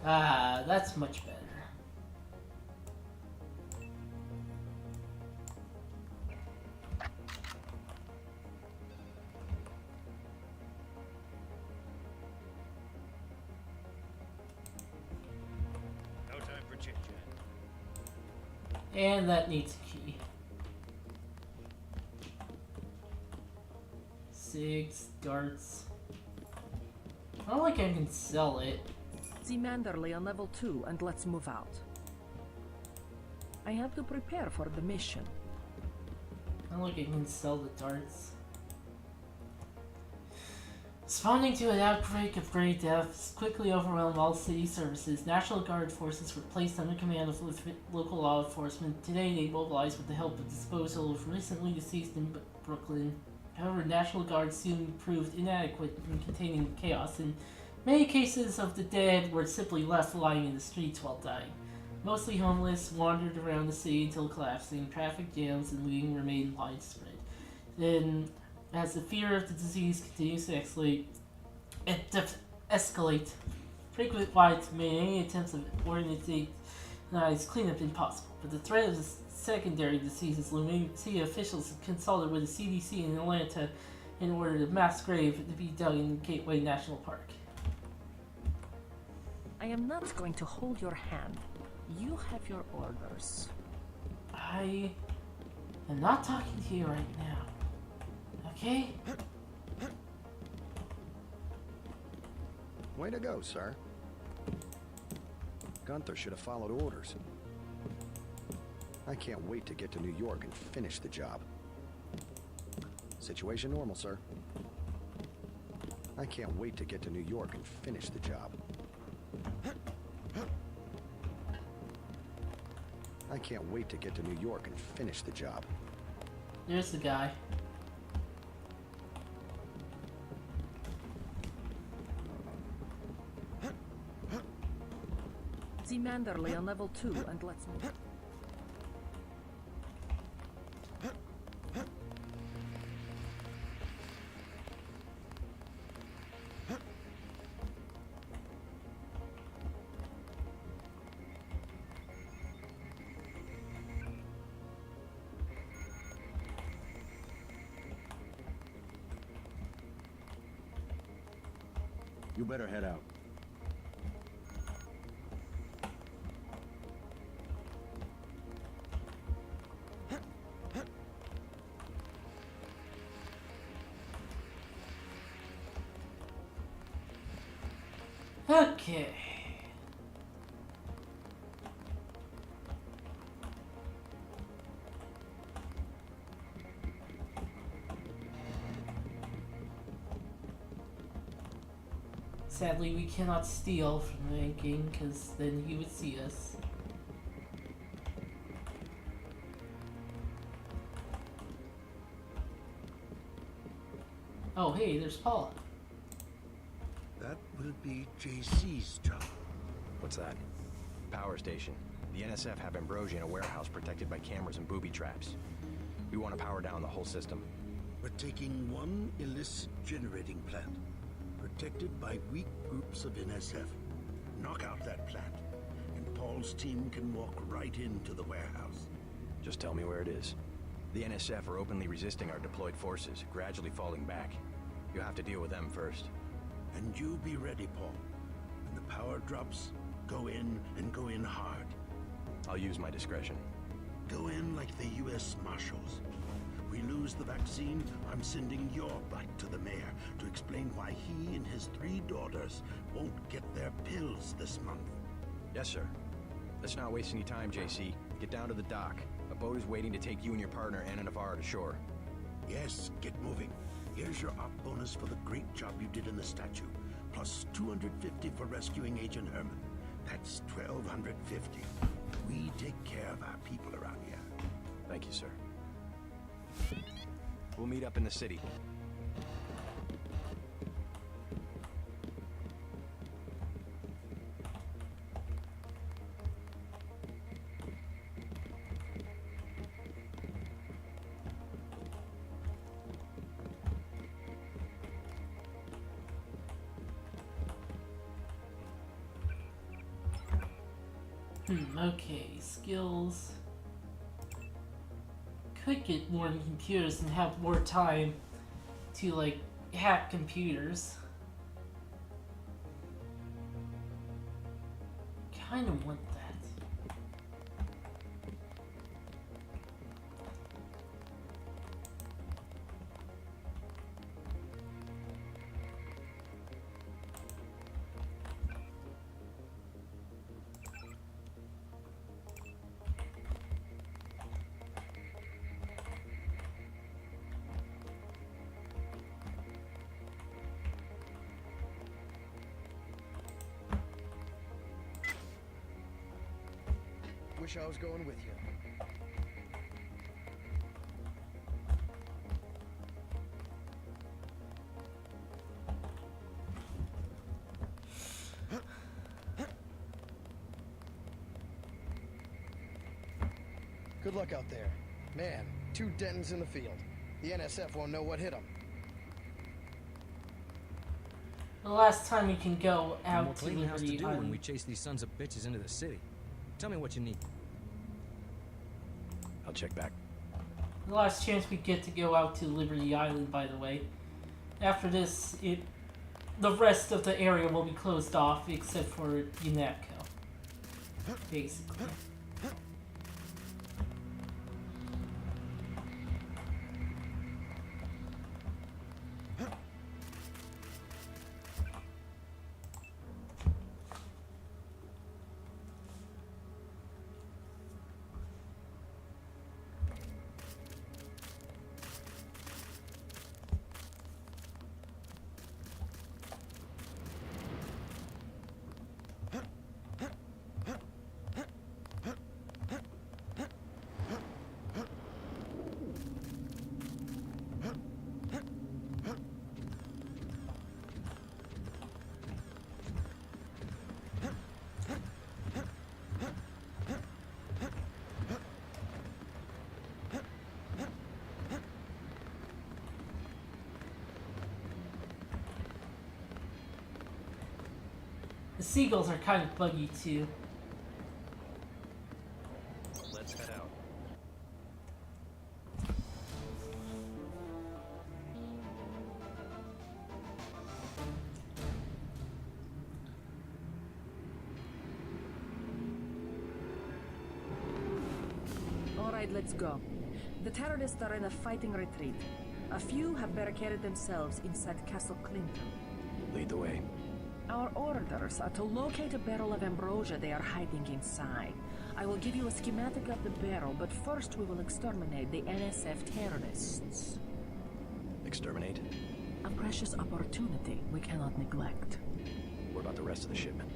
Ah, that's much better. No time for chit-chat. And that needs a key. Sigs, darts. I don't think I can sell it. See Manderley on level 2 and let's move out. I have to prepare for the mission. I don't think I can sell the darts. Responding to an outbreak of grave deaths quickly overwhelmed all city services. National Guard forces were placed under command of local law enforcement. Today they mobilized with the help of disposal of recently deceased in Brooklyn. However, National Guard soon proved inadequate in containing the chaos, and many cases of the dead were simply left lying in the streets while dying. Mostly homeless, wandered around the city until collapsing. Traffic jams and looting remained widespread. Then, as the fear of the disease continues to escalate, frequent widespread made any attempts of organized cleanup impossible. But the threat of the secondary diseases. Lunacy officials consulted with the CDC in Atlanta in order the mass grave to be dug in Gateway National Park. I am not going to hold your hand. You have your orders. I am not talking to you right now. Okay? Way to go, sir. Gunther should have followed orders. I can't wait to get to New York and finish the job. Situation normal, sir. I can't wait to get to New York and finish the job. I can't wait to get to New York and finish the job. There's the guy. See Manderley on level 2 and let's move. You better head out. Okay. Sadly, we cannot steal from the banking, because then he would see us. Oh, hey, there's Paula. That will be JC's job. What's that? Power station. The NSF have Ambrosia in a warehouse protected by cameras and booby traps. We want to power down the whole system. We're taking one illicit generating plant, protected by weak groups of NSF. Knock out that plant, and Paul's team can walk right into the warehouse. Just tell me where it is. The NSF are openly resisting our deployed forces, gradually falling back. You'll have to deal with them first. And you be ready, Paul. When the power drops, go in and go in hard. I'll use my discretion. Go in like the U.S. Marshals. We lose the vaccine, I'm sending your butt to the mayor to explain why he and his 3 daughters won't get their pills this month. Yes, sir. Let's not waste any time, JC. Get down to the dock. A boat is waiting to take you and your partner, Anna Navarro, to shore. Yes, get moving. Here's your op bonus for the great job you did in the statue, plus 250 for rescuing Agent Herman. That's 1,250. We take care of our people around here. Thank you, sir. We'll meet up in the city. Okay, skills. Could get more computers and have more time to, like, hack computers. Kinda want that. Wish I was going with you. Good luck out there. Man, 2 Dentons in the field. The NSF won't know what hit them. The last time you can go And out we'll to clean the house to Liberty do when Island. we chase these sons of bitches into the city. Tell me what you need. I'll check back. The last chance we get to go out to Liberty Island, by the way. After this, the rest of the area will be closed off except for UNATCO. Basically. The seagulls are kind of buggy too. Let's head out. Alright, let's go. The terrorists are in a fighting retreat. A few have barricaded themselves inside Castle Clinton. Lead the way. Our orders are to locate a barrel of ambrosia they are hiding inside. I will give you a schematic of the barrel, but first we will exterminate the NSF terrorists. Exterminate? A precious opportunity we cannot neglect. What about the rest of the shipment?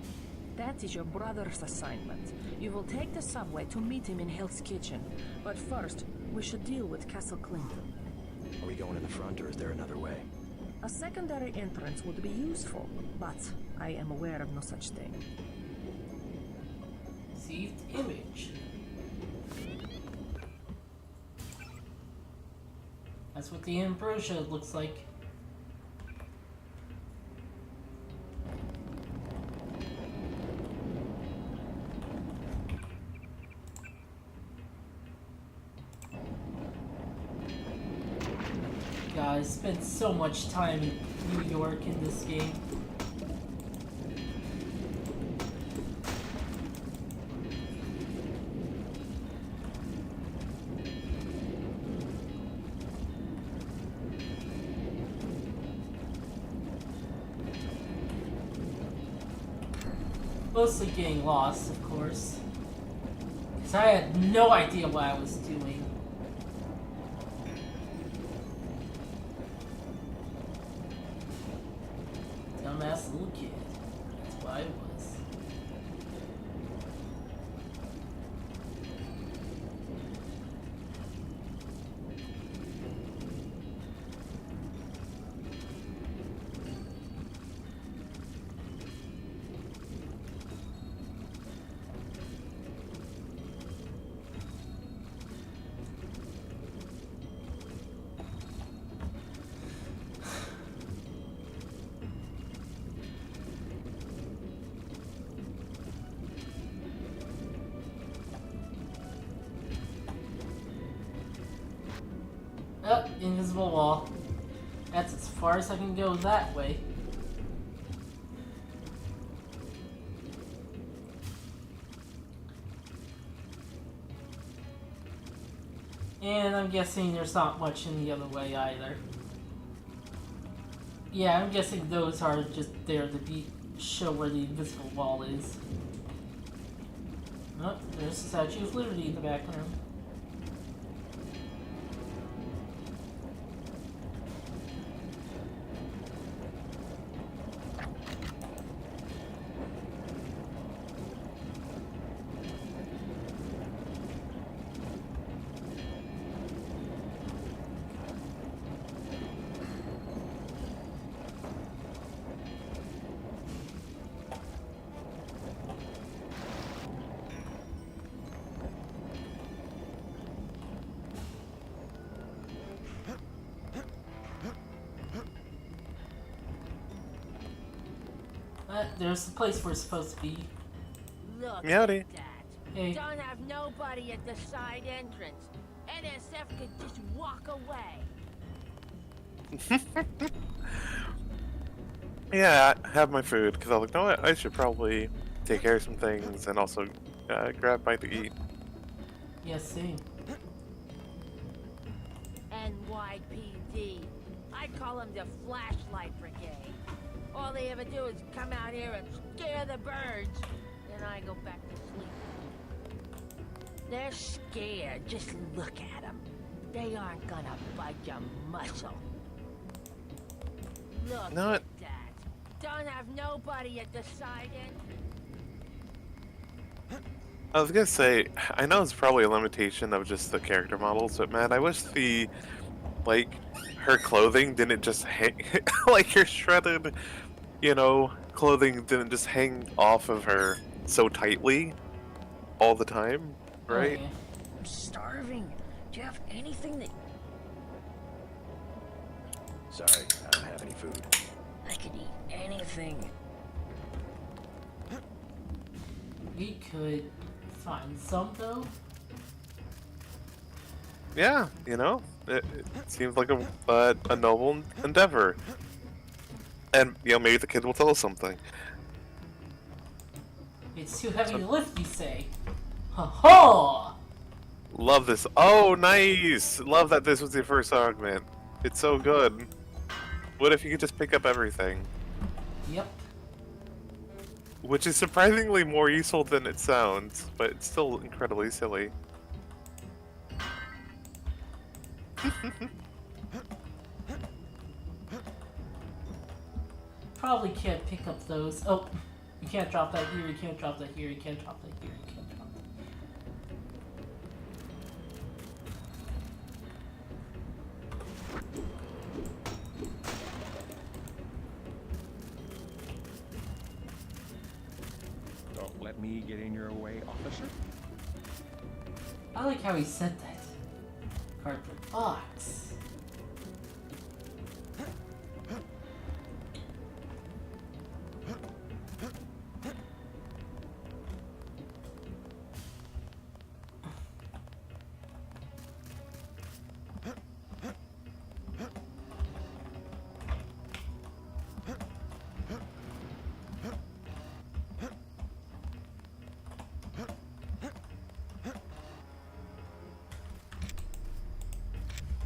That is your brother's assignment. You will take the subway to meet him in Hell's Kitchen. But first, we should deal with Castle Clinton. Are we going in the front, or is there another way? A secondary entrance would be useful, but I am aware of no such thing. Received image. That's what the ambrosia looks like. God, I spent so much time in New York in this game. Mostly getting lost, of course. Because I had no idea what I was doing. Dumbass little kid. That's what I was. Oh, invisible wall. That's as far as I can go that way. And I'm guessing there's not much in the other way either. Yeah, I'm guessing those are just there to show where the invisible wall is. Oh, there's the Statue of Liberty in the background. There's the place we're supposed to be. Look at that. Hey. Don't have nobody at the side entrance. NSF could just walk away. Yeah, have my food, because I was like, no, I should probably take care of some things and also grab a bite to eat. Yes, same. NYPD. I call them the Flashlight Brigade. All they ever do is come out here and scare the birds. Then I go back to sleep. They're scared. Just look at them. They aren't gonna budge a muscle. Look No, at that. Don't have nobody at the side end. I was gonna say, I know it's probably a limitation of just the character models, but man, I wish the, like, her clothing didn't just hang, like her shredded, clothing didn't just hang off of her so tightly all the time, right? I'm starving. Do you have anything that... Sorry, I don't have any food. I could eat anything. We could find some, though. Yeah, it seems like a noble endeavor. And, maybe the kid will tell us something. It's too heavy to lift, you say. Ha-ha! Love this. Oh, nice! Love that this was your first augment. It's so good. What if you could just pick up everything? Yep. Which is surprisingly more useful than it sounds, but it's still incredibly silly. Probably can't pick up those. Oh, you can't drop that here, you can't drop that here, you can't drop that here, you can't drop that. Don't let me get in your way, officer. I like how he said that. Cardboard box.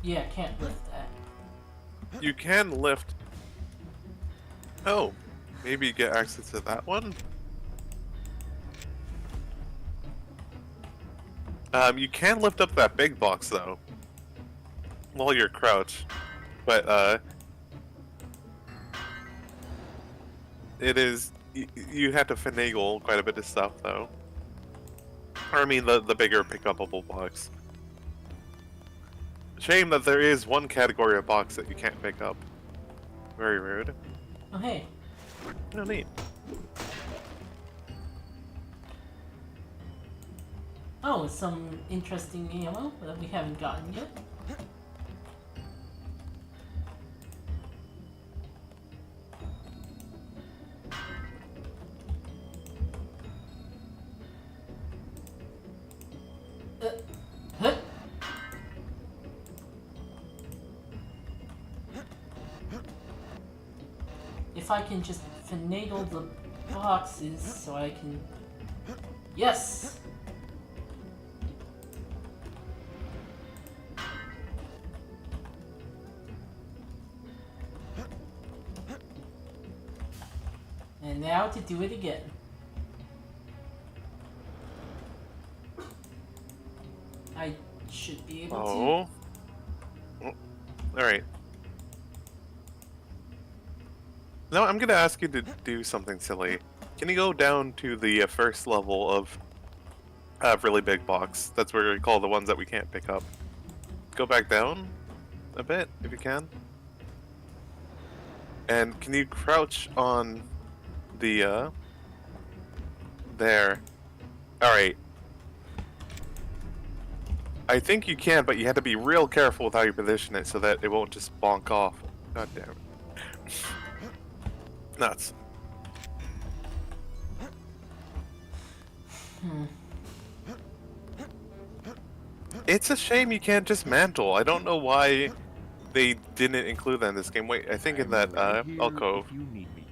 Yeah, can't lift that. You can lift... Oh, maybe get access to that one? You can lift up that big box, though. While you're crouched. But, it is... You have to finagle quite a bit of stuff, though. Or, I mean, the bigger pick-upable box. Shame that there is one category of box that you can't pick up. Very rude. Oh, hey. No, neat. Oh, some interesting ammo that we haven't gotten yet. Huh? If I can just finagle the boxes so I can... Yes! And now to do it again. I should be able Oh. Alright. Now I'm gonna ask you to do something silly. Can you go down to the first level of really big box? That's where we call the ones that we can't pick up. Go back down a bit, if you can. And can you crouch on the, there. Alright. I think you can, but you have to be real careful with how you position it so that it won't just bonk off. God damn it. Nuts. It's a shame you can't just mantle. I don't know why they didn't include that in this game. Wait, I think in that alcove. If you need me.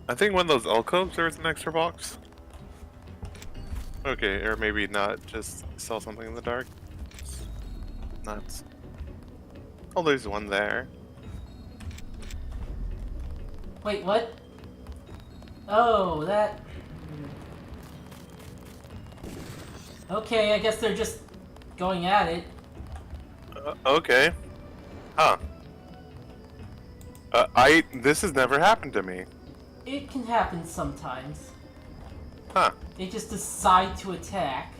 I think one of those alcoves there was an extra box. Okay, or maybe not. Just sell something in the dark. Nuts. Oh, there's one there. Wait, what? Oh, that... Okay, I guess they're just going at it. Okay. Huh. This has never happened to me. It can happen sometimes. Huh. They just decide to attack.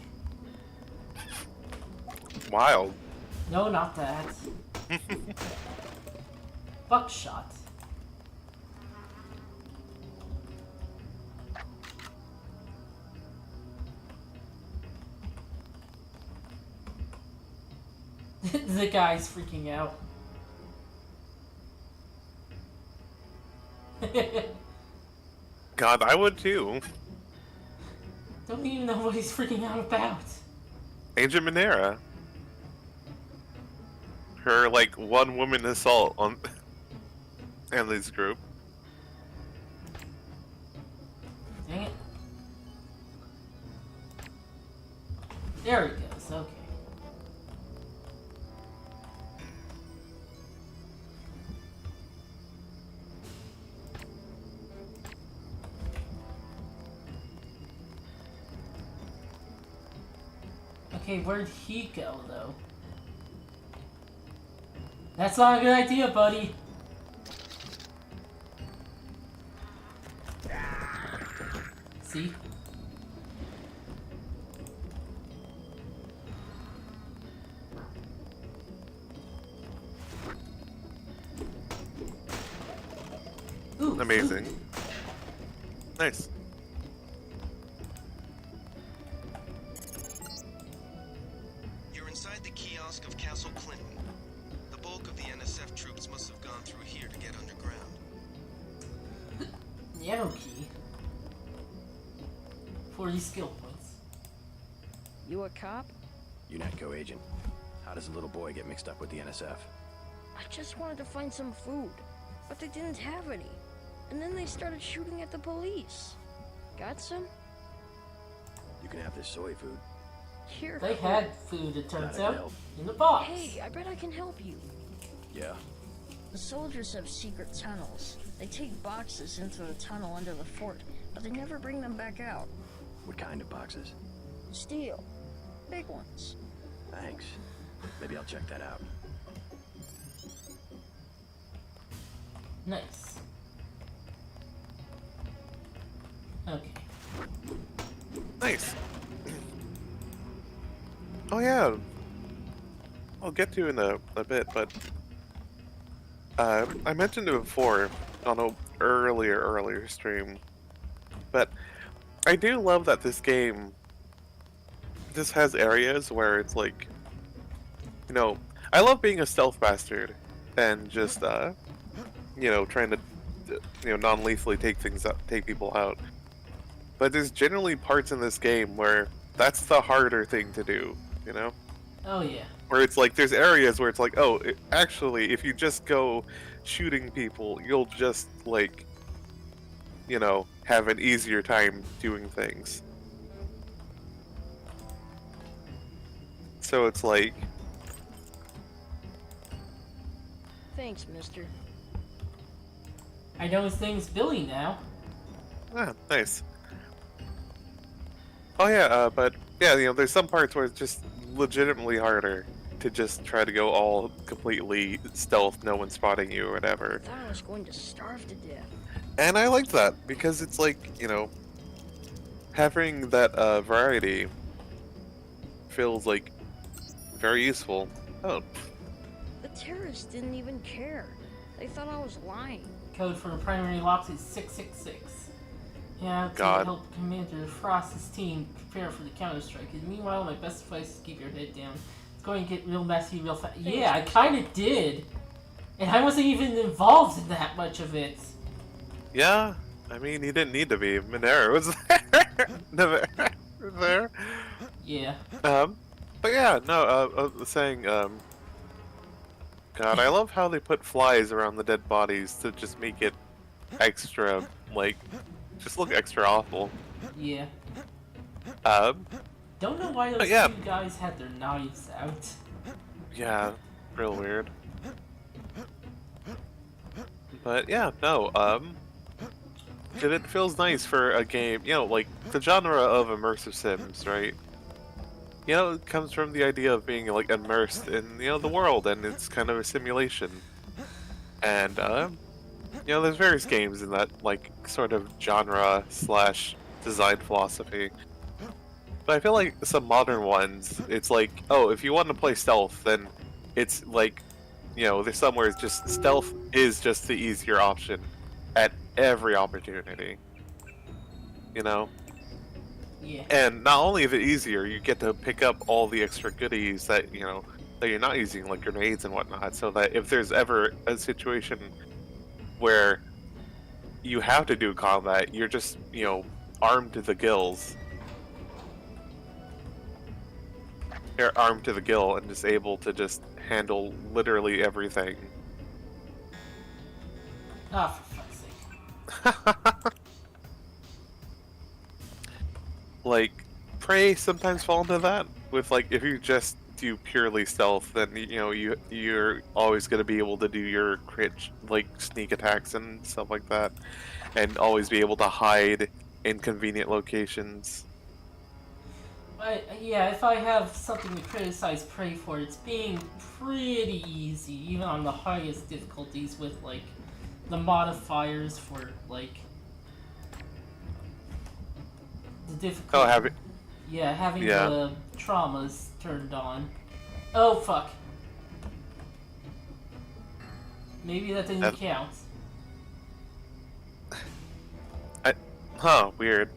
Wild. No, not that. Buckshot. The guy's freaking out. God, I would too. Don't even know what he's freaking out about. Agent Minera. Her, like, one-woman assault on Emily's group. Dang it. There he goes, okay. Okay, where'd he go, though? That's not a good idea, buddy. See? Ooh, amazing. Nice. You're inside the kiosk of Castle Clinton. The bulk of the NSF troops must have gone through here to get underground. Nano key. 40 skill points. You a cop? UNATCO agent. How does a little boy get mixed up with the NSF? I just wanted to find some food, but they didn't have any. And then they started shooting at the police. Got some? You can have this soy food. Here. They had food, it turns Gotta out, help. in the box. Hey, I bet I can help you. Yeah. The soldiers have secret tunnels. They take boxes into the tunnel under the fort, but they never bring them back out. What kind of boxes? Steel. Big ones. Thanks. Maybe I'll check that out. Nice. Okay. Nice. Oh yeah. I'll get to in a bit, but I mentioned it before on an earlier stream, but I do love that this game just has areas where it's like, you know, I love being a stealth bastard and just you know, trying to non-lethally take people out. But there's generally parts in this game where that's the harder thing to do, you know? Oh yeah. Where it's like, there's areas where it's like, oh, actually, if you just go shooting people, you'll just, like, you know, have an easier time doing things. So it's like... Thanks, mister. I know his name's Billy now. Ah, nice. Oh yeah, but yeah, you know, there's some parts where it's just legitimately harder to just try to go all completely stealth, no one spotting you or whatever. I thought I was going to starve to death. And I like that because it's like, you know, having that variety feels like very useful. Oh. The terrorists didn't even care. They thought I was lying. Code for the primary locks is 666. Yeah, to God. help Commander Frost's team prepare for the counter-strike. And meanwhile, my best advice is keep your head down. It's going to get real messy real fast. Yeah, I kind of did. And I wasn't even involved in that much of it. Yeah, I mean, he didn't need to be. Minera was there. There. Yeah. But yeah, no, I was saying, God, I love how they put flies around the dead bodies to just make it extra, like, just look extra awful. Yeah. Um, Don't know why those yeah. two guys had their knives out. Yeah, real weird. But yeah, no, it feels nice for a game, you know, like, the genre of immersive sims, right? You know, it comes from the idea of being, like, immersed in, you know, the world, and it's kind of a simulation. And, you know, there's various games in that, like, sort of genre slash design philosophy. But I feel like some modern ones, it's like, oh, if you want to play stealth, then it's like, you know, there's somewhere it's just stealth is just the easier option at every opportunity. You know? Yeah. And not only is it easier, you get to pick up all the extra goodies that, you know, that you're not using, like grenades and whatnot, so that if there's ever a situation where you have to do combat, you're just, you know, armed to the gills. You're armed to the gill and just able to just handle literally everything. Ah, for fuck's sake. Like, Prey sometimes fall into that. With, like, if you just do purely stealth, then, you know, you're always going to be able to do your crit, like, sneak attacks and stuff like that. And always be able to hide in convenient locations. But yeah, if I have something to criticize Prey for, it's being pretty easy, even on the highest difficulties with, like, the modifiers for, like, the difficulty. Oh, have it? Yeah, having the traumas turned on. Oh, fuck. Maybe that didn't count. Huh, weird.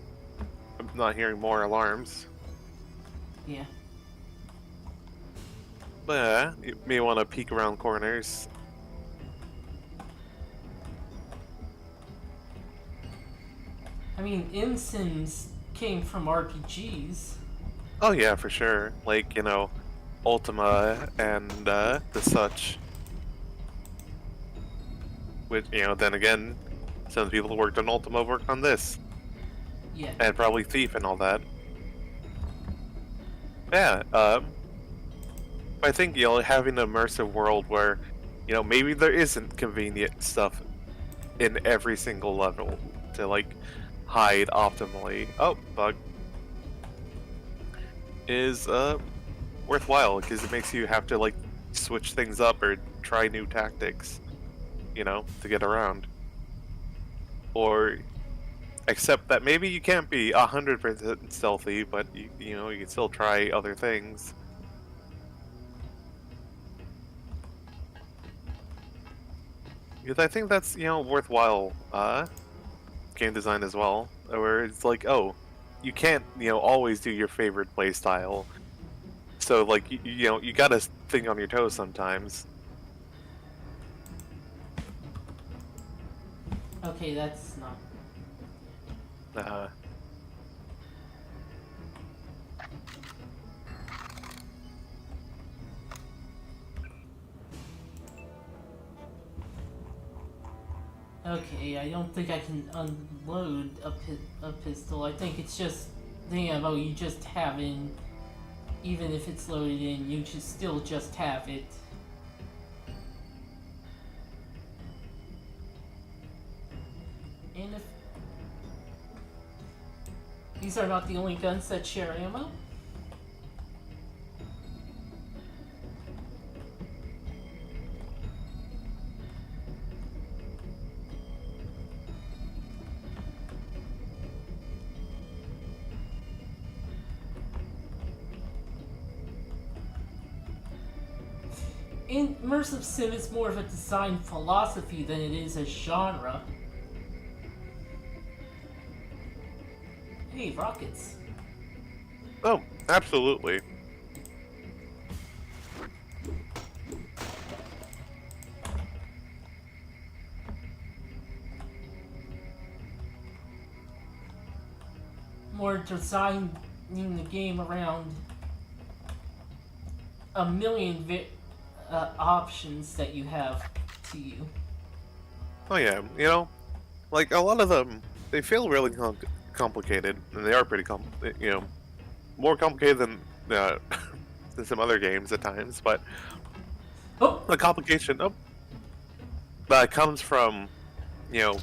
I'm not hearing more alarms. Yeah. But yeah, you may want to peek around corners. I mean, MSims came from RPGs. Oh yeah, for sure. Like, you know, Ultima and the such. Which, you know, then again, some people who worked on Ultima worked on this. Yeah. And probably Thief and all that. Yeah, I think, you know, having an immersive world where, you know, maybe there isn't convenient stuff in every single level to, like, hide optimally. Oh, bug. Is, worthwhile, because it makes you have to, like, switch things up or try new tactics, you know, to get around. Or accept that maybe you can't be 100% stealthy, but, you know, you can still try other things. Because I think that's, you know, worthwhile, game design as well, where it's like, oh, you can't, you know, always do your favorite playstyle. So, like, you know, you gotta think on your toes sometimes. Okay, that's not... Okay, I don't think I can unload a pistol. I think it's just the ammo you just have in. Even if it's loaded in, you should still just have it. And if... These are not the only guns that share ammo. Immersive sim is more of a design philosophy than it is a genre. Hey, rockets. Oh, absolutely. More designing the game around a million options that you have to you. Oh yeah, you know, like a lot of them, they feel really complicated, and they are pretty more complicated than than some other games at times. But the complication that comes from, you know,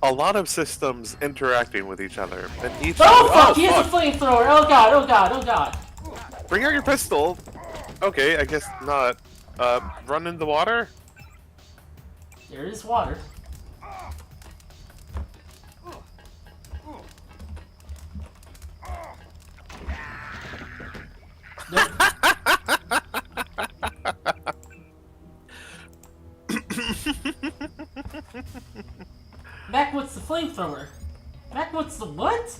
a lot of systems interacting with each other, and each. Oh fuck! He has a flamethrower! Oh god! Oh god! Oh god! Bring out your pistol. Okay, I guess not. Run in the water. There is water. Nope. Mac, what's the flamethrower? Mac, what's the what?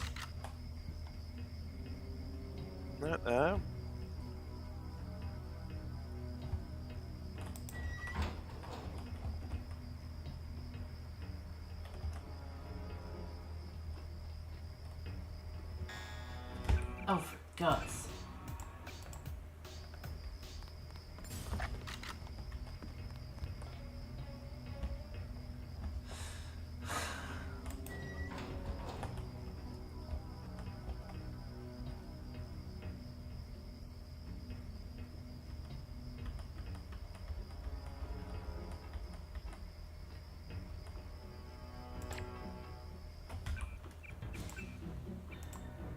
Oh, for God's sake.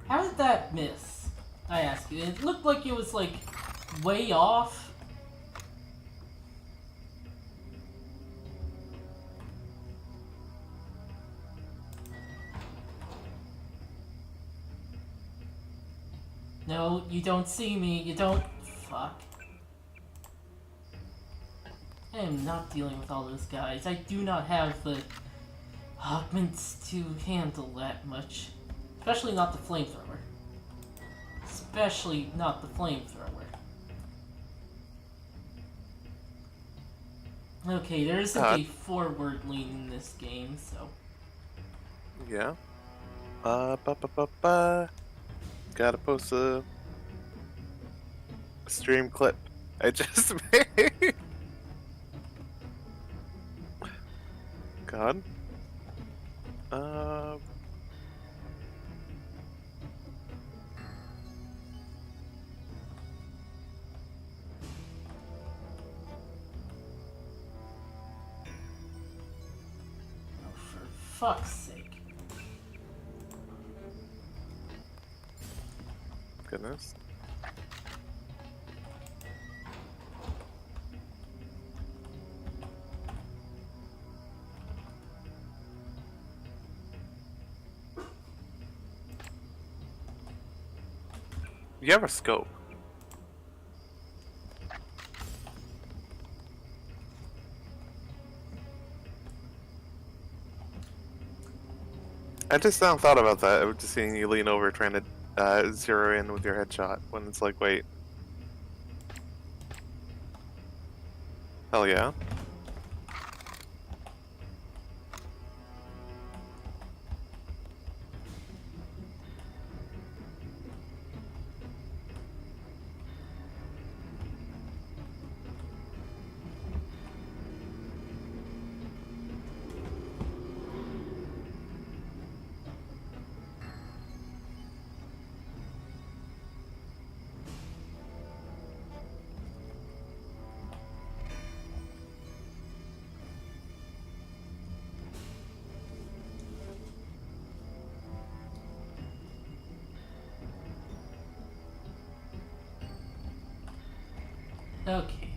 How did that miss? I ask you. It looked like it was like way off. No, you don't see me. You don't. Fuck. I am not dealing with all those guys. I do not have the augments to handle that much. Especially not the flamethrower. Especially not the flamethrower. Okay, there isn't a forward lean in this game, so. Yeah. Gotta post a stream clip I just made. God. Fuck's sake. Goodness. You have a scope. I just now thought about that. Just seeing you lean over trying to zero in with your headshot when it's like, wait. Hell yeah. Okay.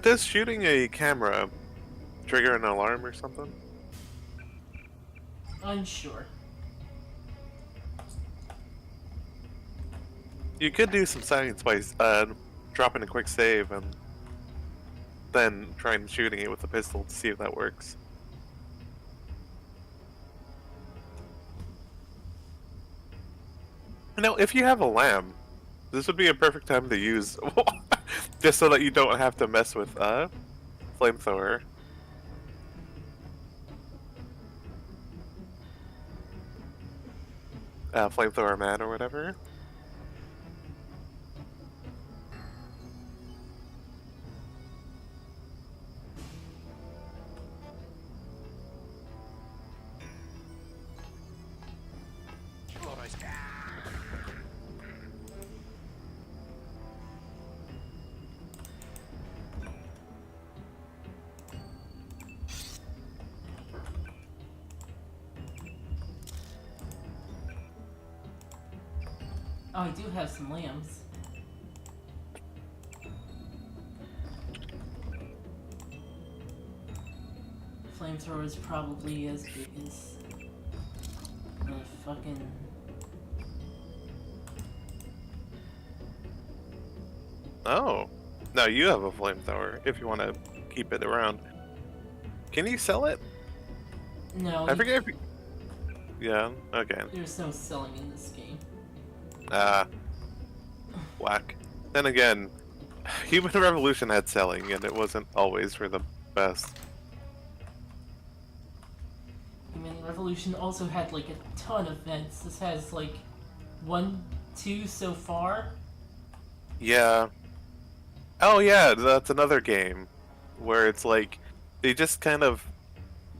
Does shooting a camera trigger an alarm or something? Unsure. You could do some science by dropping a quick save and then trying shooting it with a pistol to see if that works. Now, if you have a lamb, this would be a perfect time to use, just so that you don't have to mess with flamethrower. Flamethrower man or whatever. Oh, I do have some lambs. Flamethrower is probably as big as the fucking... Oh. No, you have a flamethrower, if you want to keep it around. Can you sell it? No. I forget if you... Yeah, okay. There's no selling in this game. Whack. Then again, Human Revolution had selling, and it wasn't always for the best. Human Revolution also had like a ton of vents. This has like 1, 2 so far. Yeah. Oh yeah, that's another game where it's like they just kind of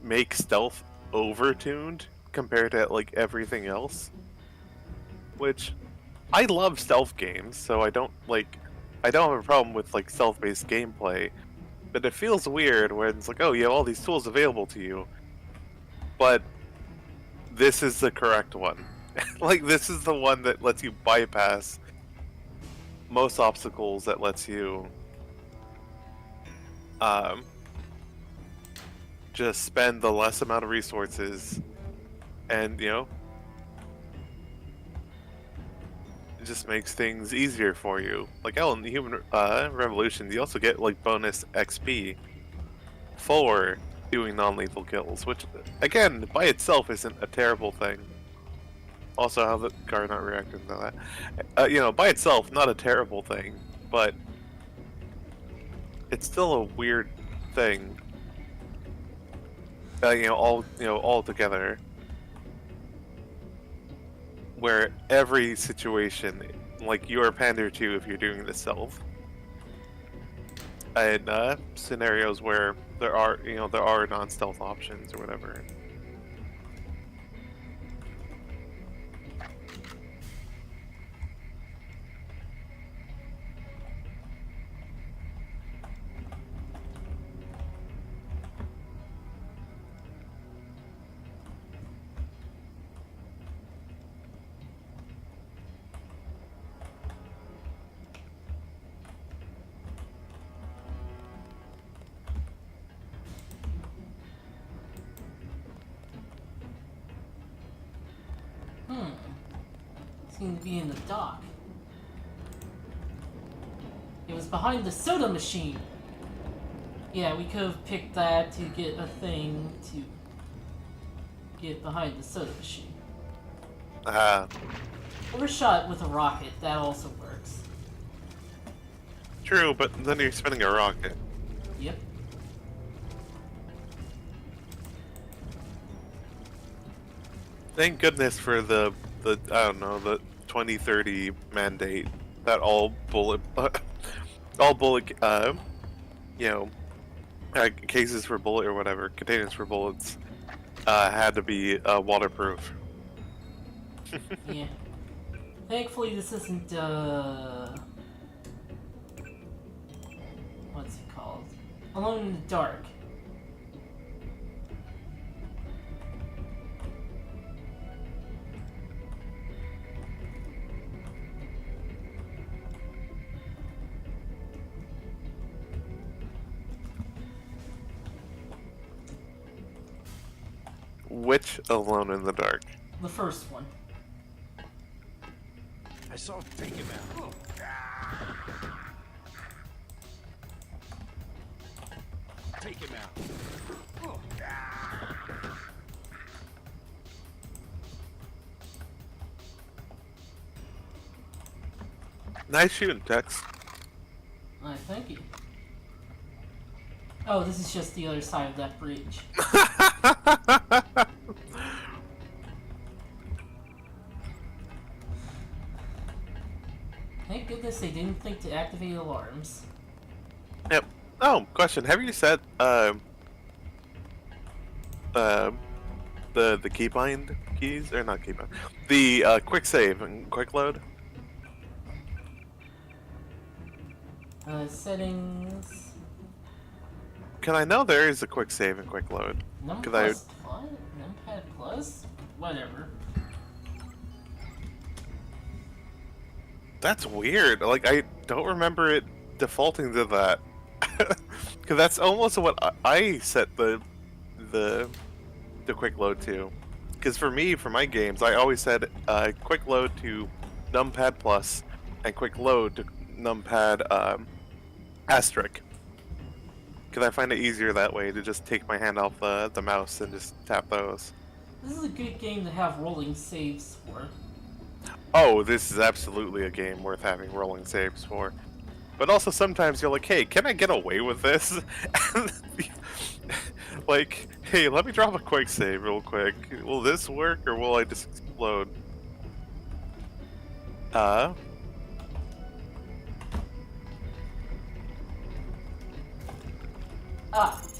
make stealth over-tuned compared to like everything else. Which I love stealth games, so I don't have a problem with like stealth-based gameplay, but it feels weird when it's like, oh, you have all these tools available to you, but this is the correct one. Like, this is the one that lets you bypass most obstacles, that lets you just spend the less amount of resources, and you know, it just makes things easier for you. Like, in the Human Revolution, you also get like bonus XP for doing non-lethal kills, which again by itself isn't a terrible thing. Also, how the guard not reacting to that, you know, by itself not a terrible thing, but it's still a weird thing. All together, where every situation, like, you are pandered to if you're doing this stealth. And scenarios where there are non-stealth options or whatever. Seemed to be in the dock. It was behind the soda machine. Yeah, we could have picked that to get a thing to get behind the soda machine. Or shot with a rocket, that also works. True, but then you're spinning a rocket. Yep. Thank goodness for the I don't know, the 2030 mandate that all bullet cases for bullet or whatever, containers for bullets had to be waterproof. Yeah. Thankfully this isn't what's it called? Alone in the Dark. Which Alone in the Dark? The first one. I so take him out. Take him out. Nice shooting, Tex. Thank you. Oh, this is just the other side of that bridge. Thank goodness they didn't think to activate alarms. Yep. Oh, question. Have you set the keybind keys, or not keybind, the quick save and quick load? Settings. Can I know there is a quick save and quick load? Numpad plus? Whatever. That's weird. Like, I don't remember it defaulting to that. Because that's almost what I set the quick load to. Because for me, for my games, I always said quick load to numpad plus and quick load to numpad asterisk. Because I find it easier that way to just take my hand off the mouse and just tap those. This is a good game to have rolling saves for. Oh, this is absolutely a game worth having rolling saves for. But also sometimes you're like, hey, can I get away with this? Like, hey, let me drop a quick save real quick. Will this work or will I just explode?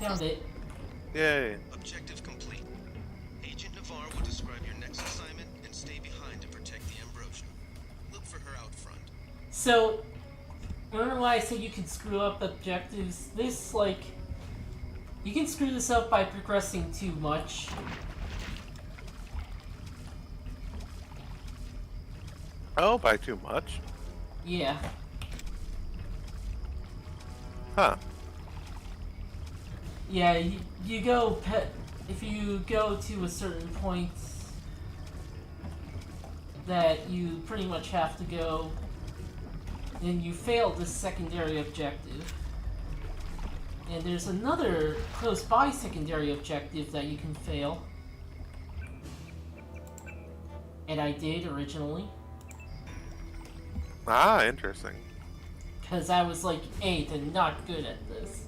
Found it. Yay. Objective complete. Agent Navarre will describe your next assignment and stay behind to protect the Ambrosia. Look for her out front. So, remember why I said you can screw up objectives? This, like, you can screw this up by progressing too much. Oh, by too much? Yeah. Huh. Yeah, you go if you go to a certain point that you pretty much have to go, then you fail this secondary objective. And there's another close by secondary objective that you can fail. And I did originally. Ah, interesting. Because I was like 8 and not good at this.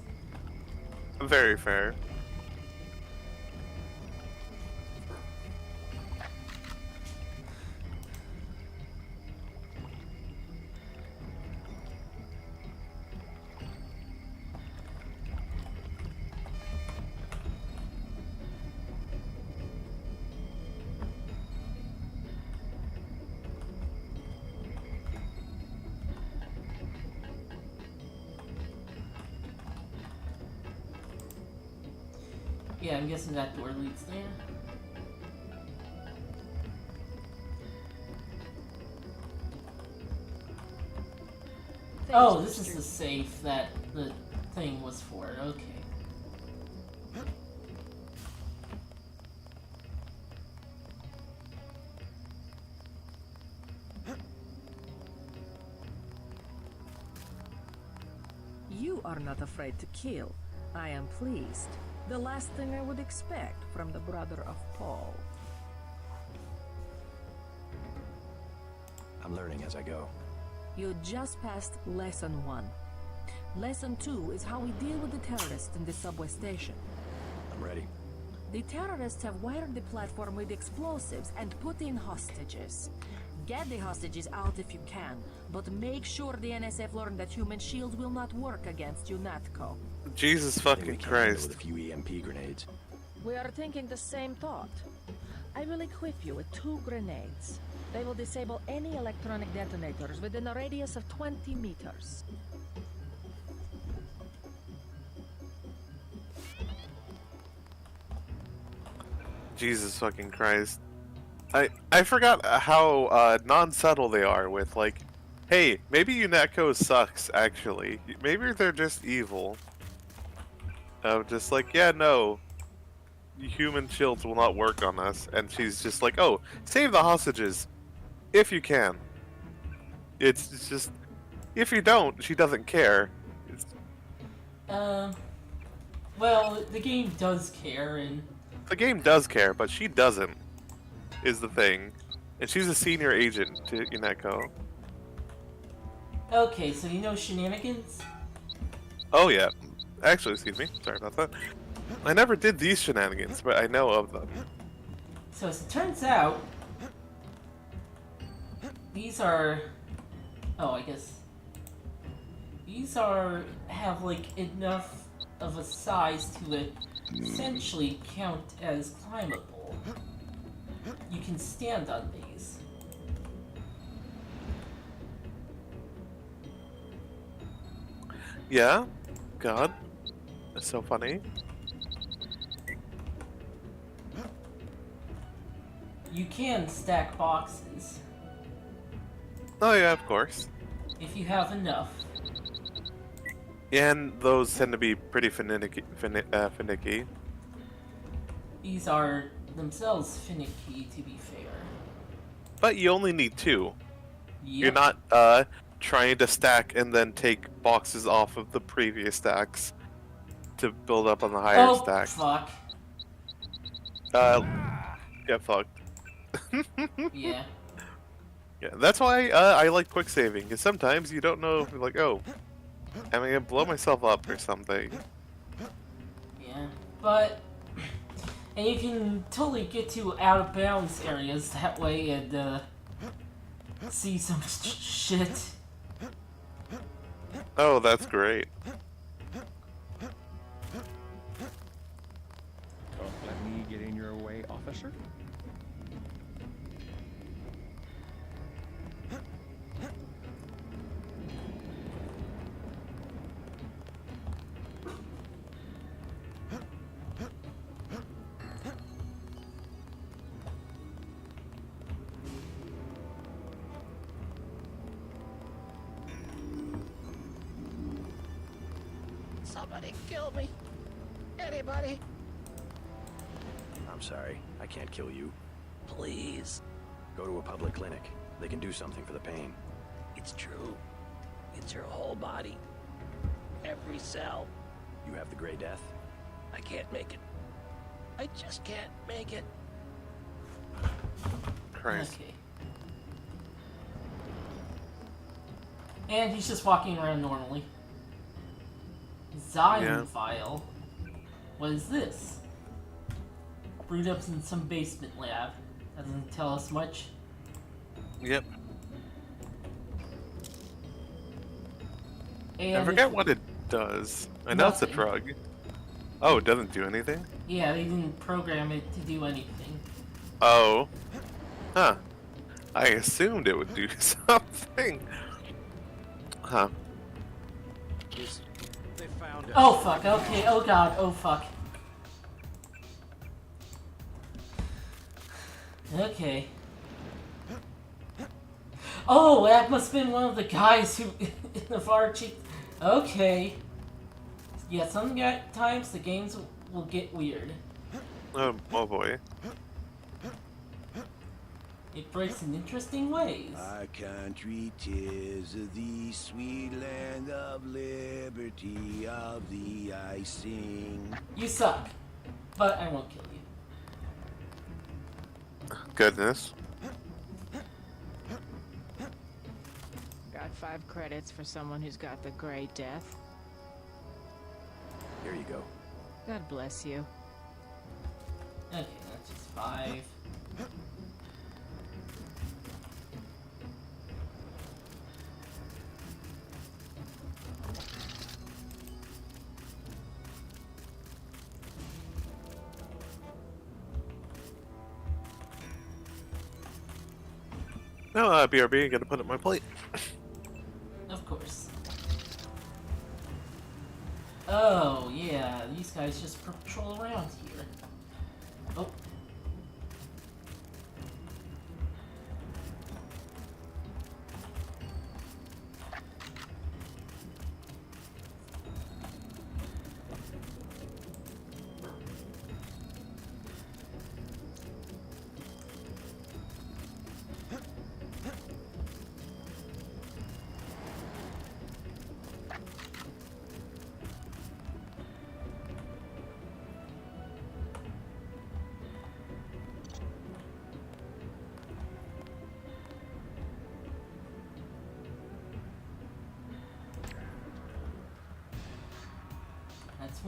Very fair. Yeah, I'm guessing that door leads there. Oh, this is the safe that the thing was for. Okay. You are not afraid to kill. I am pleased. The last thing I would expect from the brother of Paul. I'm learning as I go. You just passed Lesson 1. Lesson 2 is how we deal with the terrorists in the subway station. I'm ready. The terrorists have wired the platform with explosives and put in hostages. Get the hostages out if you can, but make sure the NSF learn that human shields will not work against UNATCO. Jesus fucking Christ. With a few EMP grenades. We are thinking the same thought. I will equip you with 2 grenades. They will disable any electronic detonators within a radius of 20 meters. Jesus fucking Christ. I forgot how non-subtle they are with, like, hey, maybe UNATCO sucks, actually. Maybe they're just evil. Just like, yeah, no. Human shields will not work on us. And she's just like, oh, save the hostages. If you can. It's just if you don't, she doesn't care. It's, Well, the game does care, and the game does care, but she doesn't. Is the thing, and she's a senior agent to Uneco. okay, so you know shenanigans? Oh yeah. Actually, excuse me. Sorry about that. I never did these shenanigans, but I know of them. So as it turns out, these are, oh, I guess, these have like enough of a size to essentially count as climbable. You can stand on these. Yeah? God. That's so funny. You can stack boxes Oh yeah, of course. if you have enough. Yeah, and those tend to be pretty finicky. These are themselves finicky, to be fair. But you only need 2. You're Yep. not trying to stack and then take boxes off of the previous stacks to build up on the higher Oh, stacks. fuck. Get fucked. Yeah. Yeah, that's why I like quick saving, because sometimes you don't know, like, oh, am I gonna blow myself up or something? Yeah. But, and you can totally get to out of bounds areas that way and, see some shit. Oh, that's great. Don't let me get in your way, officer. Somebody kill me. Anybody? I'm sorry, I can't kill you. Please. Go to a public clinic. They can do something for the pain. It's true. It's your whole body. Every cell. You have the Gray Death? I can't make it. I just can't make it. Christ. Okay. And he's just walking around normally. Zion Yeah. file. What is this? Brewed up in some basement lab. That doesn't tell us much. Yep. And I forget what it does. I know it's a Nothing. drug. Oh, it doesn't do anything? Yeah, they didn't program it to do anything. Oh. Huh. I assumed it would do something. Huh. They found us. Oh fuck, okay, oh god, oh fuck. Okay. Oh, that must have been one of the guys who in the far cheek. Okay. Yeah, sometimes the games will get weird. Oh boy. It breaks in interesting ways. Our country 'tis the sweet land of liberty, of the I sing. You suck, but I won't kill you. Goodness. Got 5 credits for someone who's got the Gray Death. Here you go. God bless you. Okay, that's just 5. No, BRB, gonna put it on my plate. Of course. Oh, yeah, these guys just patrol around here. Oh.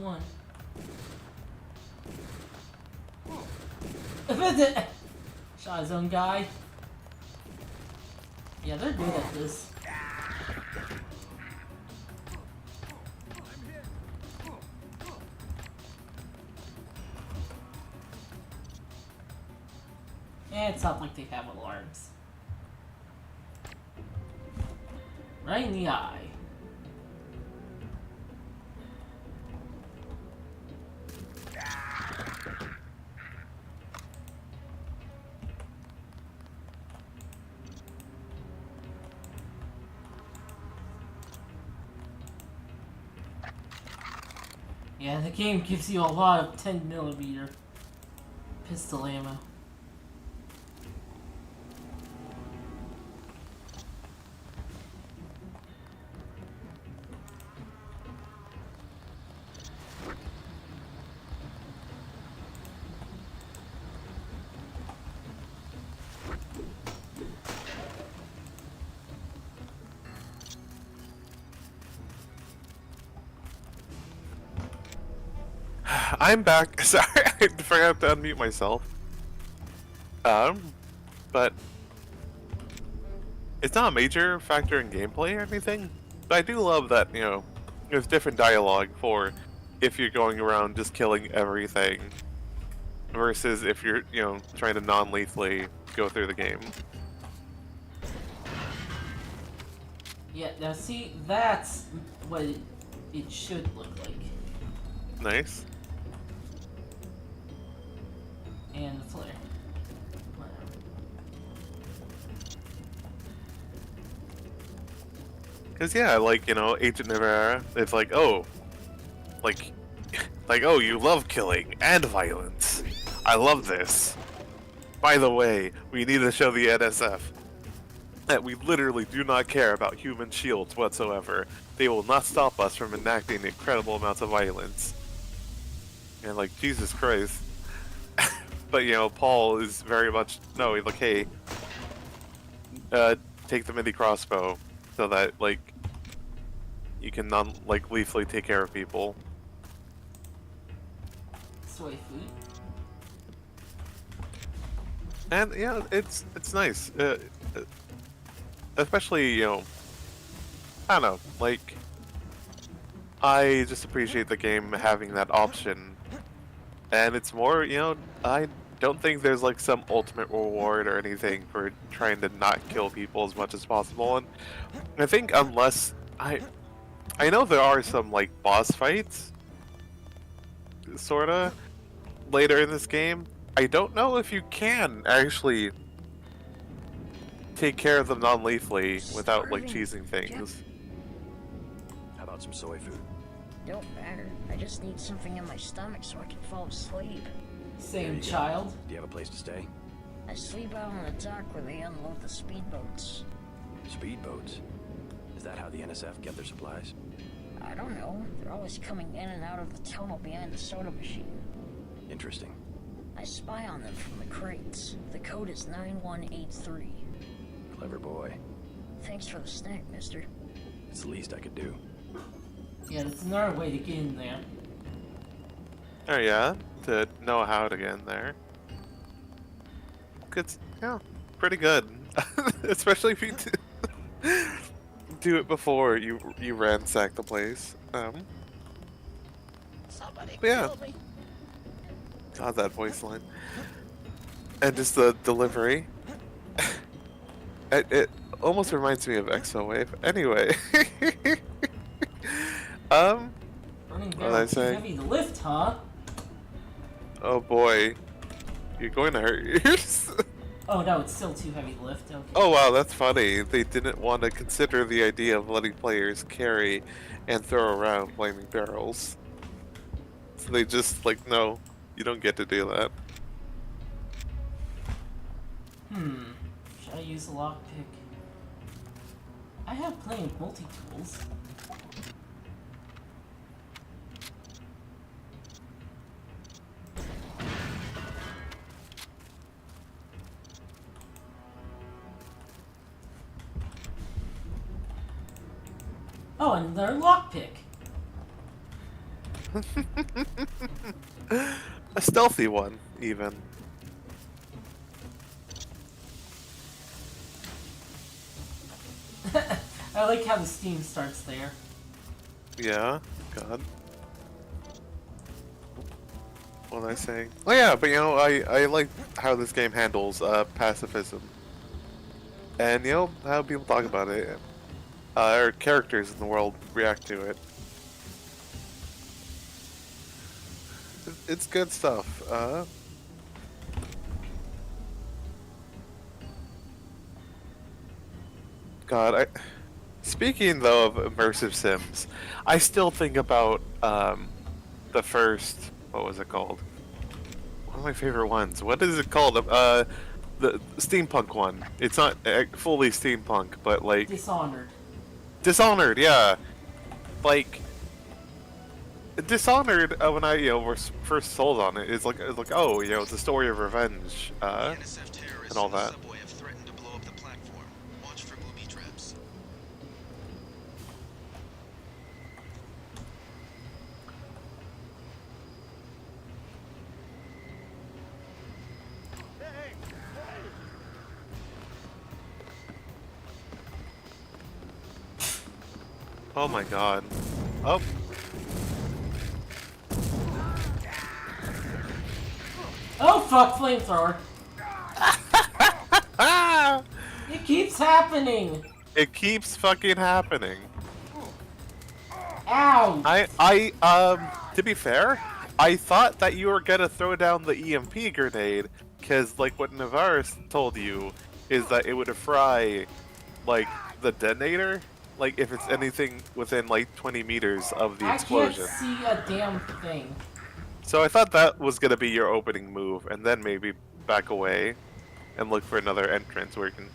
one. Shot his own guy. Yeah, they're good at this. And it's not like they have alarms. Right in the eye. Yeah, the game gives you a lot of 10mm pistol ammo. I'm back. Sorry, I forgot to unmute myself. But it's not a major factor in gameplay or anything. But I do love that, you know, there's different dialogue for if you're going around just killing everything versus if you're, you know, trying to non-lethally go through the game. Yeah, now see, that's what it should look like. Nice. And the flare. Cause yeah, like, you know, Agent Navarra, it's like, oh, like, oh, you love killing and violence. I love this. By the way, we need to show the NSF that we literally do not care about human shields whatsoever. They will not stop us from enacting incredible amounts of violence. And like, Jesus Christ. But you know, Paul is very much, no, he's like, hey, take the mini crossbow so that, like, you can lethally take care of people. Soy food. And yeah, it's nice. Especially, you know, I don't know, like, I just appreciate the game having that option. And it's more, you know, I don't think there's like some ultimate reward or anything for trying to not kill people as much as possible. And I think unless I know there are some like boss fights, sorta, later in this game. I don't know if you can actually take care of them non-lethally without like cheesing things. How about some soy food? Don't matter. I just need something in my stomach so I can fall asleep. Same child. Do you have a place to stay? I sleep out on the dock where they unload the speedboats. Speedboats? Is that how the NSF get their supplies? I don't know. They're always coming in and out of the tunnel behind the soda machine. Interesting. I spy on them from the crates. The code is 9183. Clever boy. Thanks for the snack, mister. It's the least I could do. Yeah, that's another way to get in there. Oh yeah, to know how to get in there. Good, yeah, pretty good. Especially if you do it before you ransack the place. Somebody yeah. kill me. God, that voice line. And just the delivery. It almost reminds me of Exo Wave. Anyway. Burning what barrel was I too saying? heavy to lift, huh? Oh boy. You're going to hurt yours. Oh no, it's still too heavy to lift. Okay. Oh wow, that's funny. They didn't want to consider the idea of letting players carry and throw around flaming barrels. So they just like, no, you don't get to do that. Should I use a lockpick? I have plenty of multi-tools. Oh, and another lockpick. A stealthy one, even. I like how the steam starts there. Yeah, God. What was I saying? Oh yeah, but you know, I like how this game handles pacifism. And you know, how people talk about it. Or characters in the world react to it. It's good stuff. God, speaking though of immersive sims, I still think about the first, what was it called? One of my favorite ones. What is it called? The steampunk one. It's not fully steampunk, but like Dishonored. Dishonored, yeah. Like Dishonored, when I first sold on it, it's like oh, it's a story of revenge, and all that. Oh my god. Oh. Oh fuck, flamethrower. It keeps happening. It keeps fucking happening. Ow. To be fair, I thought that you were gonna throw down the EMP grenade, because like what Navarus told you is that it would fry like the detonator, like if it's anything within like 20 meters of the explosion. I can't see a damn thing. So I thought that was gonna be your opening move, and then maybe back away and look for another entrance where you can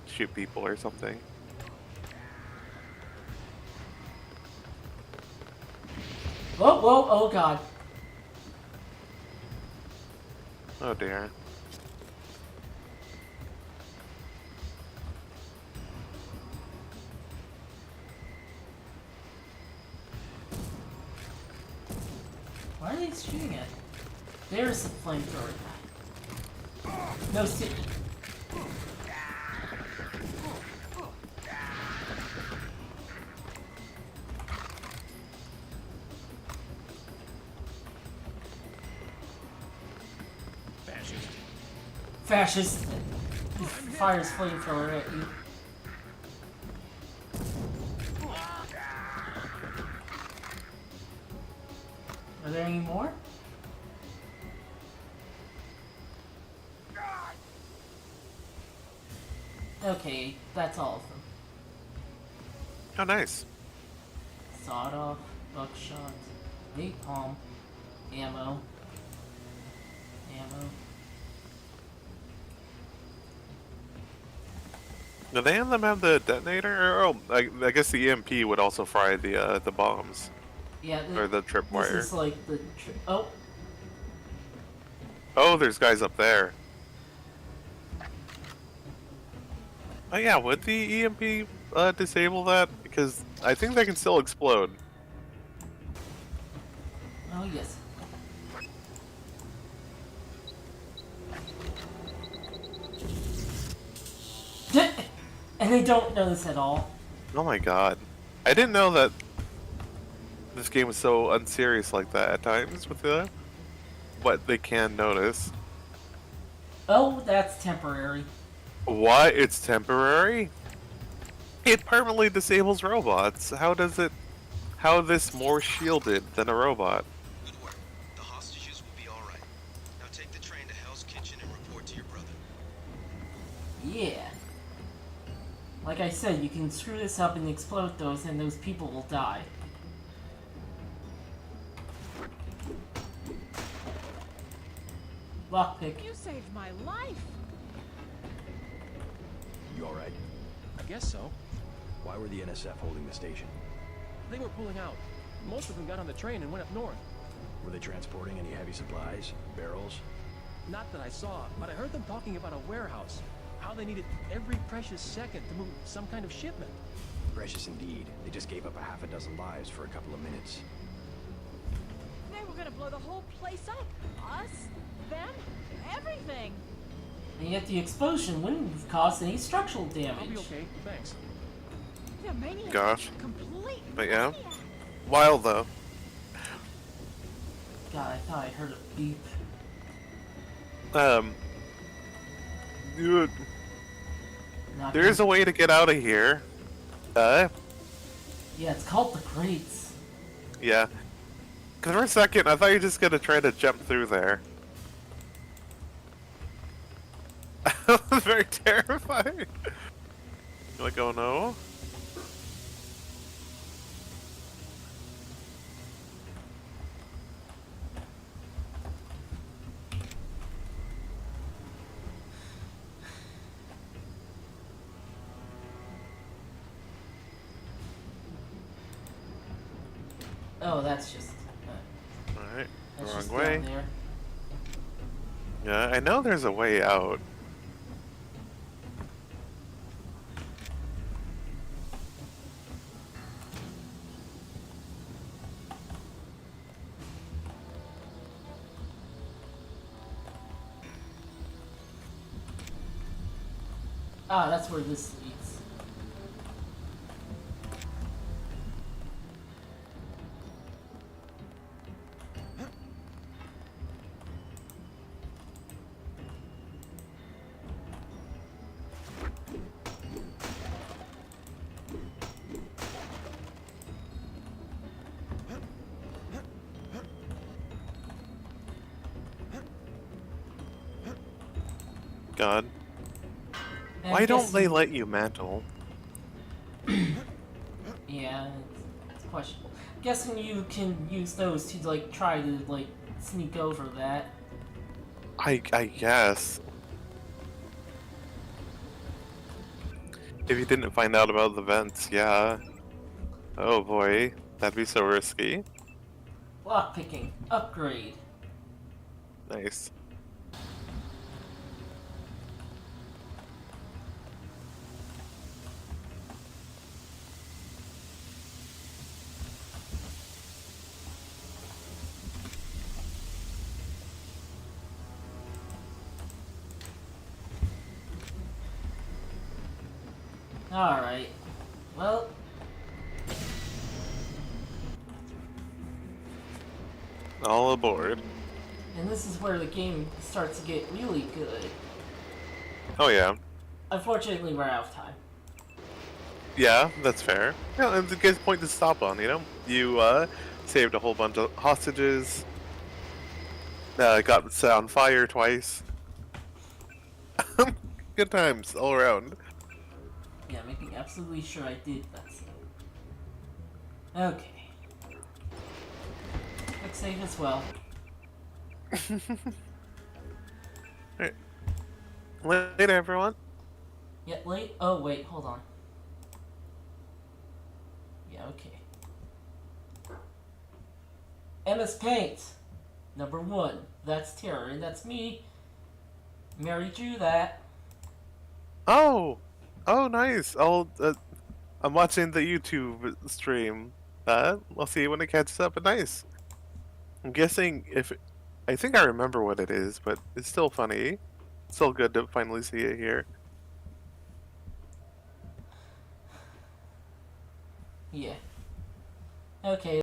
shoot people or something. Whoa, whoa, oh god. Oh dear. Why are they shooting at? There's the flamethrower guy. No, see. Fascist fires flamethrower at you. Are there any more? Okay, that's all of them. Oh, nice. Sawed off, buckshot, napalm, ammo, ammo. Do any of them have the detonator? Or, I guess the EMP would also fry the bombs. Yeah, or the tripwire. This is like the oh. Oh, there's guys up there. Oh yeah, would the EMP disable that? Because I think they can still explode. Oh yes. And they don't notice at all. Oh my god. I didn't know that this game was so unserious like that at times with what they can notice. Oh, that's temporary. What? It's temporary? It permanently disables robots. How is this more shielded than a robot? Good work. The hostages will be alright. Now take the train to Hell's Kitchen and report to your brother. Yeah. Like I said, you can screw this up and explode those, and those people will die. Lockpick. You saved my life. You alright? I guess so. Why were the NSF holding the station? They were pulling out. Most of them got on the train and went up north. Were they transporting any heavy supplies? Barrels? Not that I saw, but I heard them talking about a warehouse. How they needed every precious second to move some kind of shipment. Precious indeed. They just gave up a half a dozen lives for a couple of minutes. we're gonna blow the whole place up. Us, them, everything. And yet the explosion wouldn't have caused any structural damage. I'll be okay, thanks. The maniac. Gosh. Complete. But yeah. Wild though. God, I thought I heard a beep. Dude, Not there's a way to get out of here. Yeah, it's called the crates. Yeah. Cause for a second, I thought you were just gonna try to jump through there. That was very terrifying. You're like, oh no. Oh, that's just. Alright, That's wrong just way. down there. Yeah, I know there's a way out. Ah, that's where this leads. God. And Why don't they guessing- let you mantle? Yeah, it's questionable. Guessing you can use those to like try to like sneak over that. I guess. If you didn't find out about the vents, yeah. Oh boy, that'd be so risky. Lockpicking upgrade. Nice. Alright. Well. All aboard. And this is where the game starts to get really good. Oh yeah. Unfortunately, we're out of time. Yeah, that's fair. Yeah, it's a good point to stop on, you know? You, saved a whole bunch of hostages. Got set on fire twice. Good times all around. Yeah, making absolutely sure I did that. Okay. Quick save as well. Alright. Later, everyone. Yeah, late? Oh, wait, hold on. Yeah, okay. MS Paint. Number 1. That's Terror, and that's me. Mary drew that. Oh! Oh, nice. I'm watching the YouTube stream. I'll see you when it catches up, but nice. I'm guessing I think I remember what it is, but it's still funny. It's still good to finally see it here. Yeah. Okay.